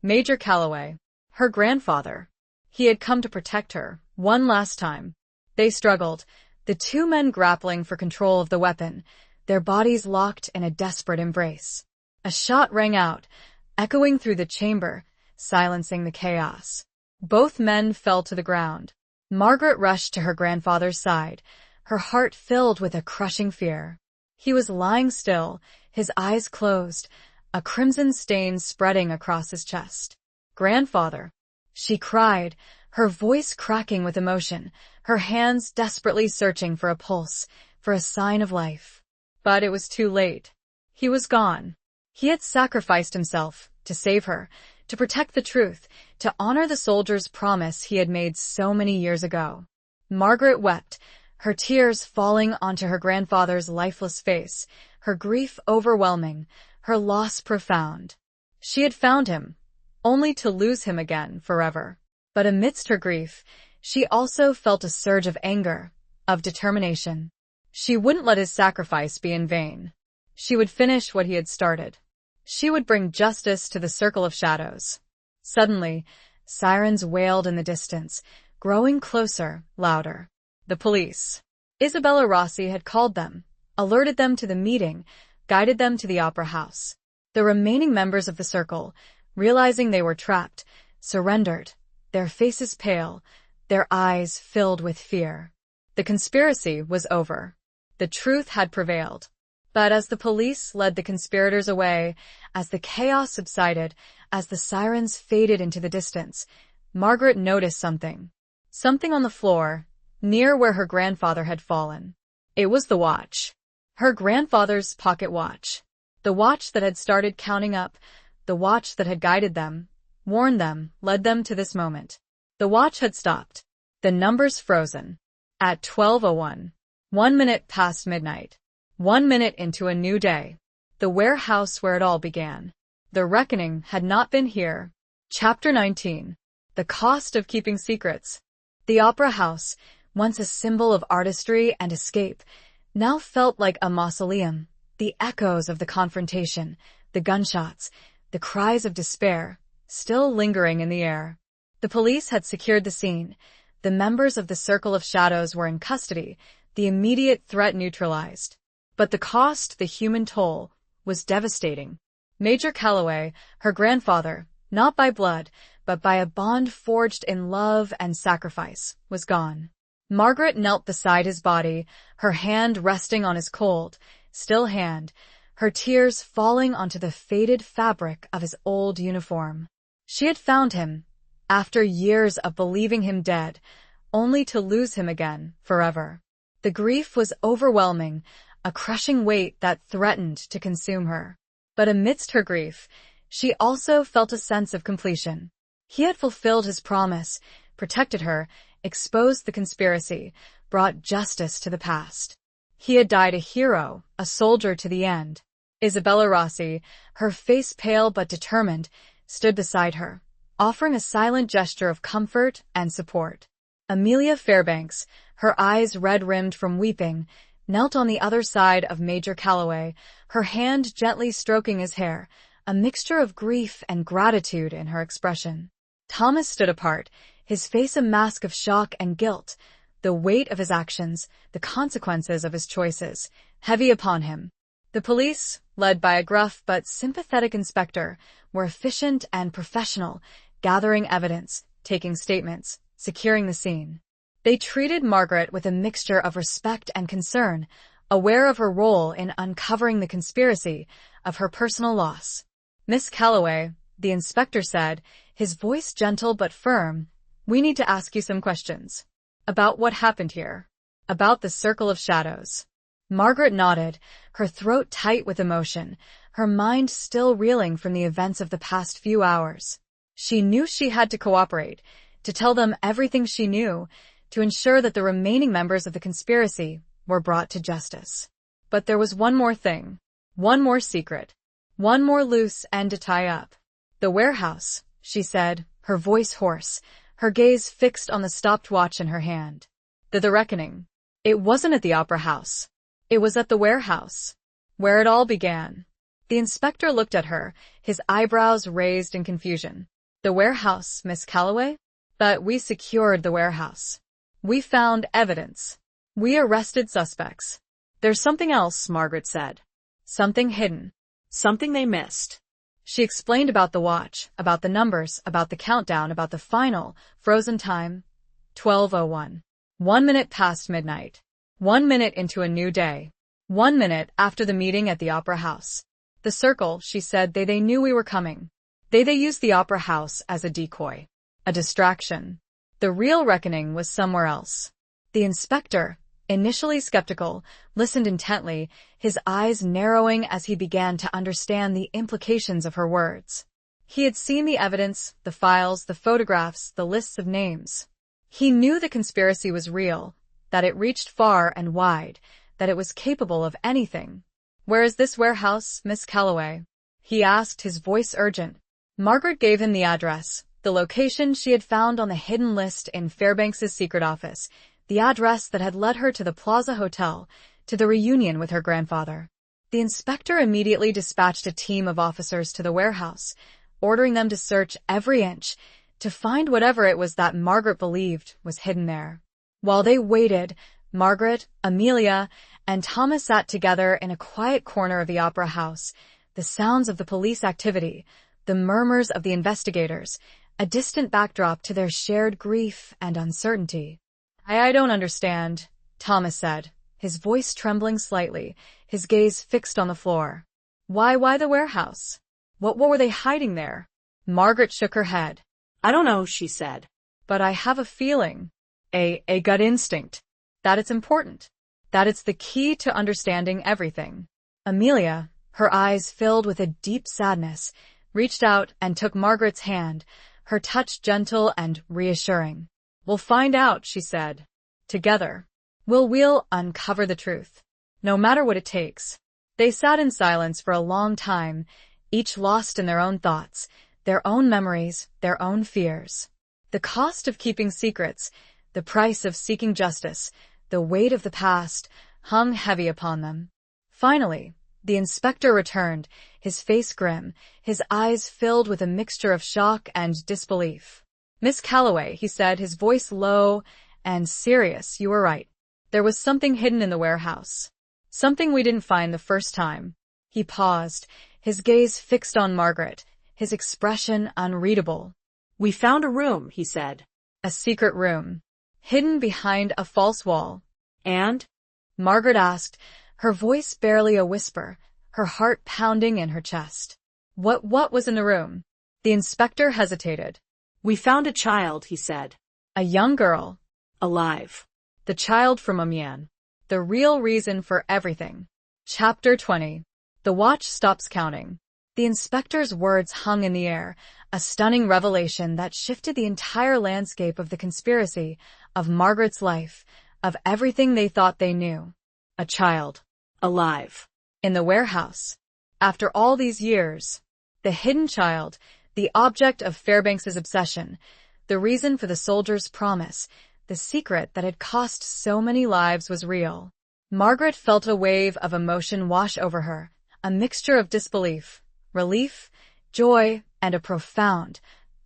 Major Calloway, her grandfather. He had come to protect her, one last time. They struggled, the two men grappling for control of the weapon, their bodies locked in a desperate embrace. A shot rang out, echoing through the chamber, silencing the chaos. Both men fell to the ground. Margaret rushed to her grandfather's side, her heart filled with a crushing fear. He was lying still, his eyes closed, a crimson stain spreading across his chest. "Grandfather," she cried, her voice cracking with emotion, her hands desperately searching for a pulse, for a sign of life. But it was too late. He was gone. He had sacrificed himself to save her, to protect the truth, to honor the soldier's promise he had made so many years ago. Margaret wept, her tears falling onto her grandfather's lifeless face, her grief overwhelming, her loss profound. She had found him, only to lose him again forever. But amidst her grief, she also felt a surge of anger, of determination. She wouldn't let his sacrifice be in vain. She would finish what he had started. She would bring justice to the Circle of Shadows. Suddenly, sirens wailed in the distance, growing closer, louder. The police. Isabella Rossi had called them, alerted them to the meeting, guided them to the opera house. The remaining members of the Circle, realizing they were trapped, surrendered, their faces pale, their eyes filled with fear. The conspiracy was over. The truth had prevailed. But as the police led the conspirators away, as the chaos subsided, as the sirens faded into the distance, Margaret noticed something. Something on the floor, near where her grandfather had fallen. It was the watch. Her grandfather's pocket watch. The watch that had started counting up, the watch that had guided them, warned them, led them to this moment. The watch had stopped. The numbers frozen. At 12:01. 1 minute past midnight. 1 minute into a new day. The warehouse where it all began. The reckoning had not been here. Chapter 19. The Cost of Keeping Secrets. The opera house, once a symbol of artistry and escape, now felt like a mausoleum. The echoes of the confrontation, the gunshots, the cries of despair, still lingering in the air. The police had secured the scene. The members of the Circle of Shadows were in custody, the immediate threat neutralized. But the cost, the human toll, was devastating. Major Calloway, her grandfather, not by blood, but by a bond forged in love and sacrifice, was gone. Margaret knelt beside his body, her hand resting on his cold, still hand, her tears falling onto the faded fabric of his old uniform. She had found him, after years of believing him dead, only to lose him again, forever. The grief was overwhelming, a crushing weight that threatened to consume her. But amidst her grief, she also felt a sense of completion. He had fulfilled his promise, protected her, exposed the conspiracy, brought justice to the past. He had died a hero, a soldier to the end. Isabella Rossi, her face pale but determined, stood beside her, offering a silent gesture of comfort and support. Amelia Fairbanks, her eyes red-rimmed from weeping, knelt on the other side of Major Calloway, her hand gently stroking his hair, a mixture of grief and gratitude in her expression. Thomas stood apart, his face a mask of shock and guilt, the weight of his actions, the consequences of his choices, heavy upon him. The police, led by a gruff but sympathetic inspector, were efficient and professional, gathering evidence, taking statements, securing the scene. They treated Margaret with a mixture of respect and concern, aware of her role in uncovering the conspiracy, of her personal loss. "Miss Calloway," the inspector said, his voice gentle but firm, "we need to ask you some questions. About what happened here. About the circle of shadows." Margaret nodded, her throat tight with emotion, her mind still reeling from the events of the past few hours. She knew she had to cooperate, to tell them everything she knew, to ensure that the remaining members of the conspiracy were brought to justice. But there was one more thing, one more secret, one more loose end to tie up. "The warehouse," she said, her voice hoarse, her gaze fixed on the stopped watch in her hand. The reckoning. It wasn't at the Opera House. It was at the warehouse, where it all began. The inspector looked at her, his eyebrows raised in confusion. "The warehouse, Miss Calloway? But we secured the warehouse. We found evidence. We arrested suspects." "There's something else," Margaret said. "Something hidden. Something they missed." She explained about the watch, about the numbers, about the countdown, about the final, frozen time. 12:01. 1 minute past midnight. 1 minute into a new day. 1 minute after the meeting at the Opera House. "The circle," she said, they knew we were coming. They used the Opera House as a decoy. A distraction. The real reckoning was somewhere else. The inspector, initially skeptical, listened intently, his eyes narrowing as he began to understand the implications of her words. He had seen the evidence, the files, the photographs, the lists of names. He knew the conspiracy was real, that it reached far and wide, that it was capable of anything. "Where is this warehouse, Miss Calloway?" he asked, his voice urgent. Margaret gave him the address, the location she had found on the hidden list in Fairbanks's secret office, the address that had led her to the Plaza Hotel, to the reunion with her grandfather. The inspector immediately dispatched a team of officers to the warehouse, ordering them to search every inch, to find whatever it was that Margaret believed was hidden there. While they waited, Margaret, Amelia, and Thomas sat together in a quiet corner of the Opera House, the sounds of the police activity, the murmurs of the investigators, a distant backdrop to their shared grief and uncertainty. I don't understand," Thomas said, his voice trembling slightly, his gaze fixed on the floor. Why the warehouse? What were they hiding there?" Margaret shook her head. "I don't know," she said. "But I have a feeling, a gut instinct, that it's important, that it's the key to understanding everything." Amelia, her eyes filled with a deep sadness, reached out and took Margaret's hand, her touch gentle and reassuring. "We'll find out," she said. "Together. We'll uncover the truth. No matter what it takes." They sat in silence for a long time, each lost in their own thoughts, their own memories, their own fears. The cost of keeping secrets, the price of seeking justice, the weight of the past, hung heavy upon them. Finally, the inspector returned, his face grim, his eyes filled with a mixture of shock and disbelief. "Miss Calloway," he said, his voice low and serious, "you were right. There was something hidden in the warehouse. Something we didn't find the first time." He paused, his gaze fixed on Margaret, his expression unreadable. "We found a room," he said. "A secret room, hidden behind a false wall." "And?" Margaret asked, her voice barely a whisper, her heart pounding in her chest. What was in the room?" The inspector hesitated. "We found a child," he said. "A young girl." "Alive." "The child from Amiens. The real reason for everything." Chapter 20. The watch stops counting. The inspector's words hung in the air, a stunning revelation that shifted the entire landscape of the conspiracy, of Margaret's life, of everything they thought they knew. A child. Alive. In the warehouse. After all these years, the hidden child, the object of Fairbanks's obsession, the reason for the soldier's promise, the secret that had cost so many lives was real. Margaret felt a wave of emotion wash over her, a mixture of disbelief, relief, joy, and a profound,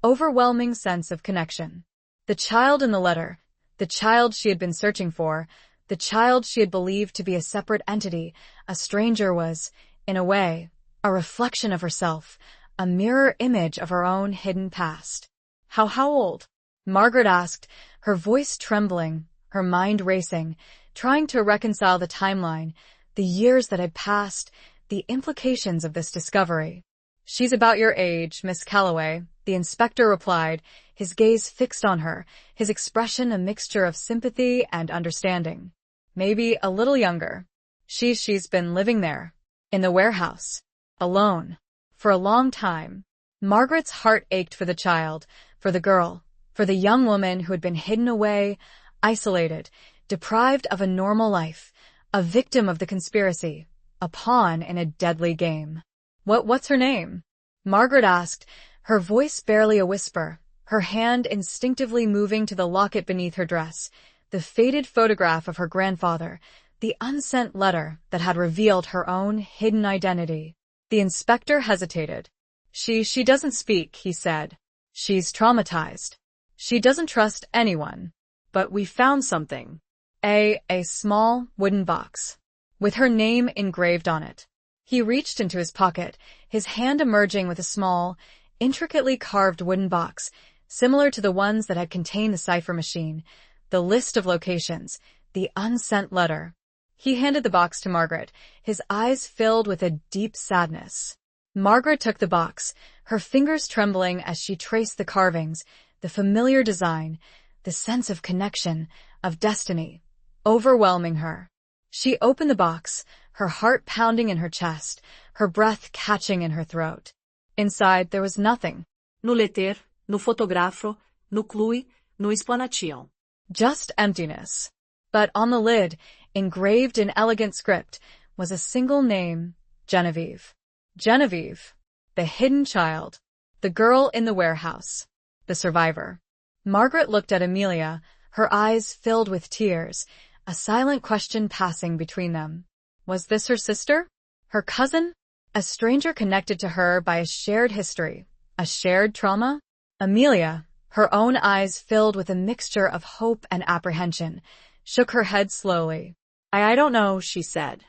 overwhelming sense of connection. The child in the letter, the child she had been searching for, the child she had believed to be a separate entity, a stranger, was, in a way, a reflection of herself, a mirror image of her own hidden past. How old? Margaret asked, her voice trembling, her mind racing, trying to reconcile the timeline, the years that had passed, the implications of this discovery. She's about your age, Miss Calloway, the inspector replied, his gaze fixed on her, his expression a mixture of sympathy and understanding. Maybe a little younger. She's been living there, in the warehouse, alone, for a long time. Margaret's heart ached for the child, for the girl, for the young woman who had been hidden away, isolated, deprived of a normal life, a victim of the conspiracy, a pawn in a deadly game. What's her name? Margaret asked, her voice barely a whisper, her hand instinctively moving to the locket beneath her dress, the faded photograph of her grandfather, the unsent letter that had revealed her own hidden identity. The inspector hesitated. She doesn't speak, he said. She's traumatized. She doesn't trust anyone. But we found something. A small wooden box, with her name engraved on it. He reached into his pocket, his hand emerging with a small, intricately carved wooden box, similar to the ones that had contained the cipher machine, the list of locations, the unsent letter. He handed the box to Margaret, his eyes filled with a deep sadness. Margaret took the box, her fingers trembling as she traced the carvings, the familiar design, the sense of connection, of destiny, overwhelming her. She opened the box, her heart pounding in her chest, her breath catching in her throat. Inside there was nothing. No letter, no fotografo, no clue, no explanation. Just emptiness. But on the lid, engraved in elegant script, was a single name, Genevieve. Genevieve, the hidden child, the girl in the warehouse, the survivor. Margaret looked at Amelia, her eyes filled with tears, a silent question passing between them. Was this her sister? Her cousin? A stranger connected to her by a shared history, a shared trauma? Amelia, her own eyes filled with a mixture of hope and apprehension, shook her head slowly. I don't know, she said.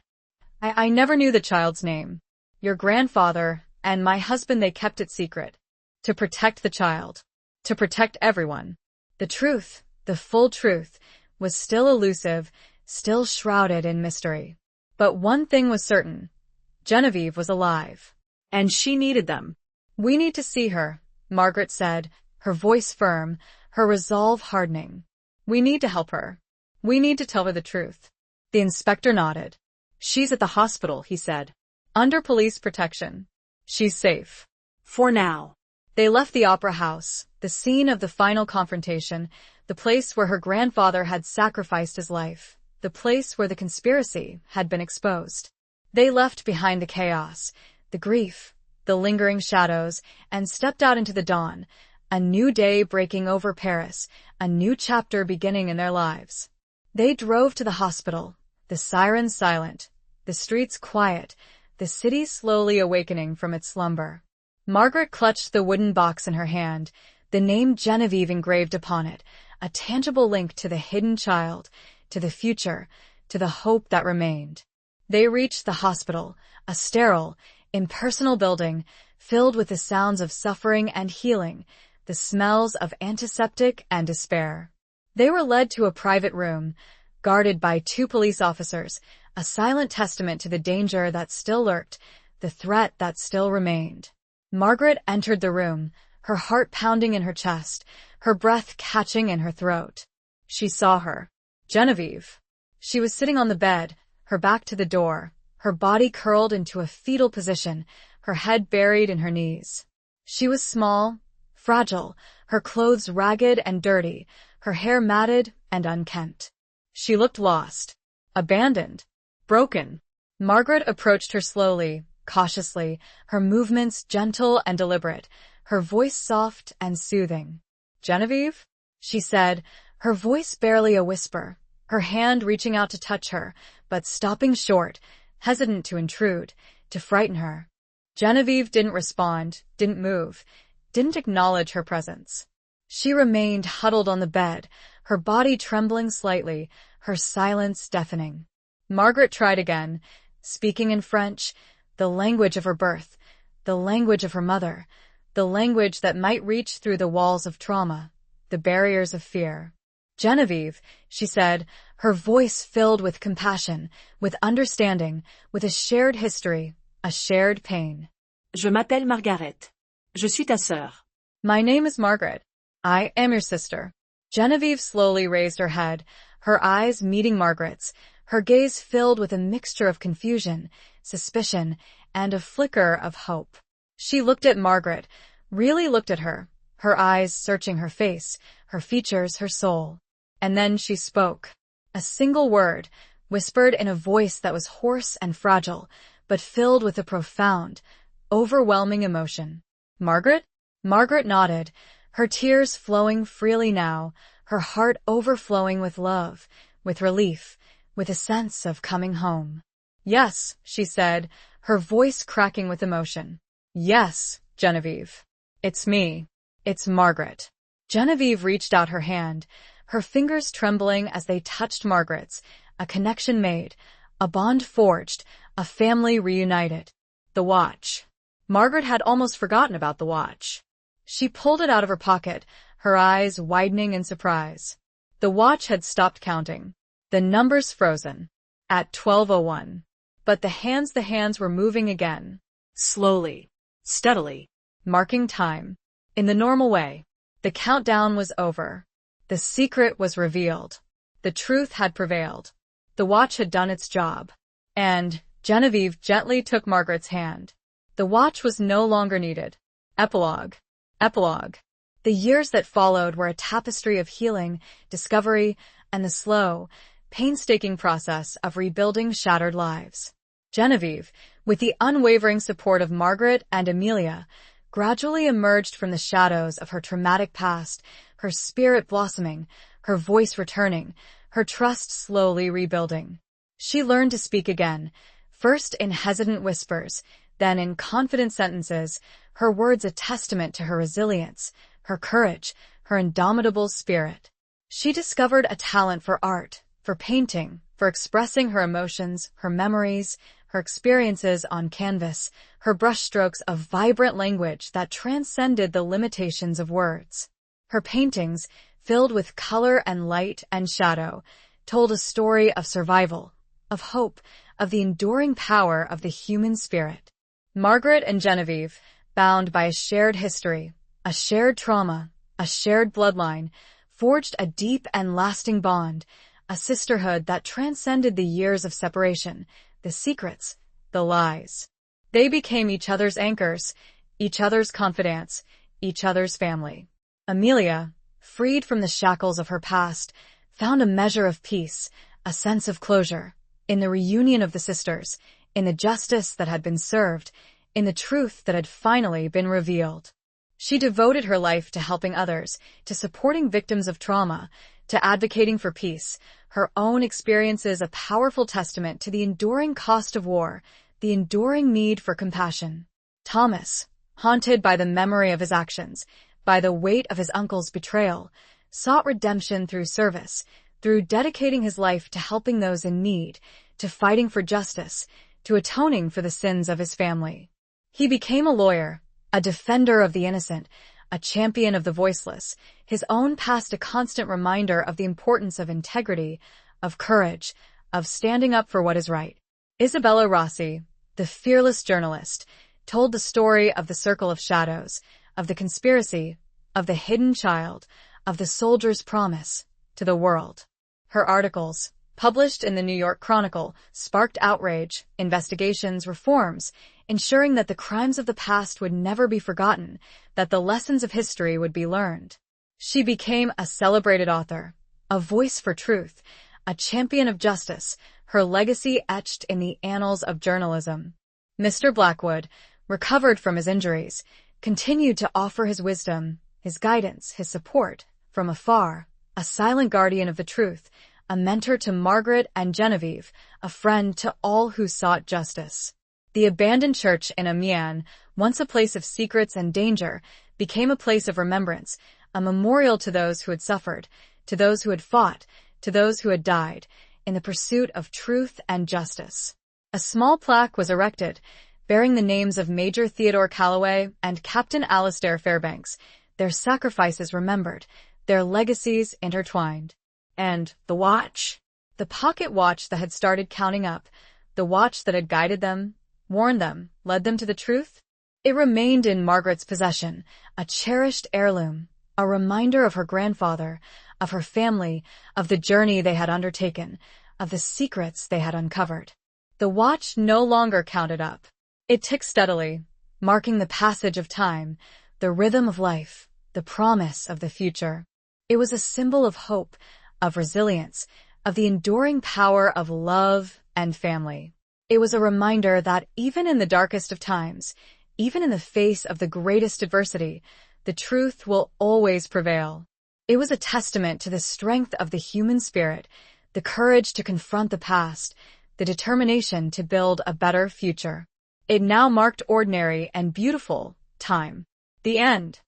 I never knew the child's name. Your grandfather and my husband, they kept it secret. To protect the child. To protect everyone. The truth, the full truth, was still elusive, still shrouded in mystery. But one thing was certain. Genevieve was alive. And she needed them. We need to see her, Margaret said, her voice firm, her resolve hardening. We need to help her. We need to tell her the truth. The inspector nodded. She's at the hospital, he said. Under police protection. She's safe. For now. They left the opera house, the scene of the final confrontation, the place where her grandfather had sacrificed his life, the place where the conspiracy had been exposed. They left behind the chaos, the grief, the lingering shadows, and stepped out into the dawn, a new day breaking over Paris, a new chapter beginning in their lives. They drove to the hospital, the sirens silent, the streets quiet, the city slowly awakening from its slumber. Margaret clutched the wooden box in her hand, the name Genevieve engraved upon it, a tangible link to the hidden child, to the future, to the hope that remained. They reached the hospital, a sterile, impersonal building, filled with the sounds of suffering and healing, the smells of antiseptic and despair. They were led to a private room, guarded by 2 police officers, a silent testament to the danger that still lurked, the threat that still remained. Margaret entered the room, her heart pounding in her chest, her breath catching in her throat. She saw her. Genevieve. She was sitting on the bed, her back to the door, her body curled into a fetal position, her head buried in her knees. She was small, fragile, her clothes ragged and dirty, her hair matted and unkempt. She looked lost, abandoned, broken. Margaret approached her slowly, cautiously, her movements gentle and deliberate, her voice soft and soothing. "Genevieve?" she said, her voice barely a whisper, her hand reaching out to touch her, but stopping short, hesitant to intrude, to frighten her. Genevieve didn't respond, didn't move, didn't acknowledge her presence. She remained huddled on the bed, her body trembling slightly, her silence deafening. Margaret tried again, speaking in French, the language of her birth, the language of her mother, the language that might reach through the walls of trauma, the barriers of fear. "Genevieve," she said, her voice filled with compassion, with understanding, with a shared history, a shared pain. Je m'appelle Margaret. Je suis ta sœur. "My name is Margaret. I am your sister." Genevieve slowly raised her head, her eyes meeting Margaret's, her gaze filled with a mixture of confusion, suspicion, and a flicker of hope. She looked at Margaret, really looked at her eyes searching her face, her features, her soul. And then she spoke. A single word, whispered in a voice that was hoarse and fragile, but filled with a profound, overwhelming emotion. "Margaret?" Margaret nodded, her tears flowing freely now, her heart overflowing with love, with relief, with a sense of coming home. "Yes," she said, her voice cracking with emotion. "Yes, Genevieve. It's me. It's Margaret." Genevieve reached out her hand, her fingers trembling as they touched Margaret's, a connection made, a bond forged, a family reunited. The watch. Margaret had almost forgotten about the watch. She pulled it out of her pocket, her eyes widening in surprise. The watch had stopped counting, the numbers frozen, at 12:01. But the hands were moving again. Slowly, steadily, marking time. In the normal way. The countdown was over. The secret was revealed. The truth had prevailed. The watch had done its job. And Genevieve gently took Margaret's hand. The watch was no longer needed. Epilogue. Epilogue. The years that followed were a tapestry of healing, discovery, and the slow, painstaking process of rebuilding shattered lives. Genevieve, with the unwavering support of Margaret and Amelia, gradually emerged from the shadows of her traumatic past, her spirit blossoming, her voice returning, her trust slowly rebuilding. She learned to speak again, first in hesitant whispers, then in confident sentences, her words a testament to her resilience, her courage, her indomitable spirit. She discovered a talent for art, for painting, for expressing her emotions, her memories, her experiences on canvas, her brushstrokes of vibrant language that transcended the limitations of words. Her paintings, filled with color and light and shadow, told a story of survival, of hope, of the enduring power of the human spirit. Margaret and Genevieve, bound by a shared history, a shared trauma, a shared bloodline, forged a deep and lasting bond, a sisterhood that transcended the years of separation, the secrets, the lies. They became each other's anchors, each other's confidants, each other's family. Amelia, freed from the shackles of her past, found a measure of peace, a sense of closure, in the reunion of the sisters, in the justice that had been served, in the truth that had finally been revealed. She devoted her life to helping others, to supporting victims of trauma, to advocating for peace, her own experiences a powerful testament to the enduring cost of war, the enduring need for compassion. Thomas, haunted by the memory of his actions, by the weight of his uncle's betrayal, sought redemption through service, through dedicating his life to helping those in need, to fighting for justice, to atoning for the sins of his family. He became a lawyer, a defender of the innocent, a champion of the voiceless, his own past a constant reminder of the importance of integrity, of courage, of standing up for what is right. Isabella Rossi, the fearless journalist, told the story of the Circle of Shadows, of the conspiracy, of the hidden child, of the soldier's promise, to the world. Her articles, published in the New York Chronicle, sparked outrage, investigations, reforms, ensuring that the crimes of the past would never be forgotten, that the lessons of history would be learned. She became a celebrated author, a voice for truth, a champion of justice, her legacy etched in the annals of journalism. Mr. Blackwood, recovered from his injuries, continued to offer his wisdom, his guidance, his support, from afar, a silent guardian of the truth, a mentor to Margaret and Genevieve, a friend to all who sought justice. The abandoned church in Amiens, once a place of secrets and danger, became a place of remembrance, a memorial to those who had suffered, to those who had fought, to those who had died, in the pursuit of truth and justice. A small plaque was erected, bearing the names of Major Theodore Calloway and Captain Alastair Fairbanks, their sacrifices remembered, their legacies intertwined. And the watch? The pocket watch that had started counting up, the watch that had guided them, warned them, led them to the truth? It remained in Margaret's possession, a cherished heirloom, a reminder of her grandfather, of her family, of the journey they had undertaken, of the secrets they had uncovered. The watch no longer counted up. It ticked steadily, marking the passage of time, the rhythm of life, the promise of the future. It was a symbol of hope, of resilience, of the enduring power of love and family. It was a reminder that even in the darkest of times, even in the face of the greatest adversity, the truth will always prevail. It was a testament to the strength of the human spirit, the courage to confront the past, the determination to build a better future. It now marked ordinary and beautiful time. The end.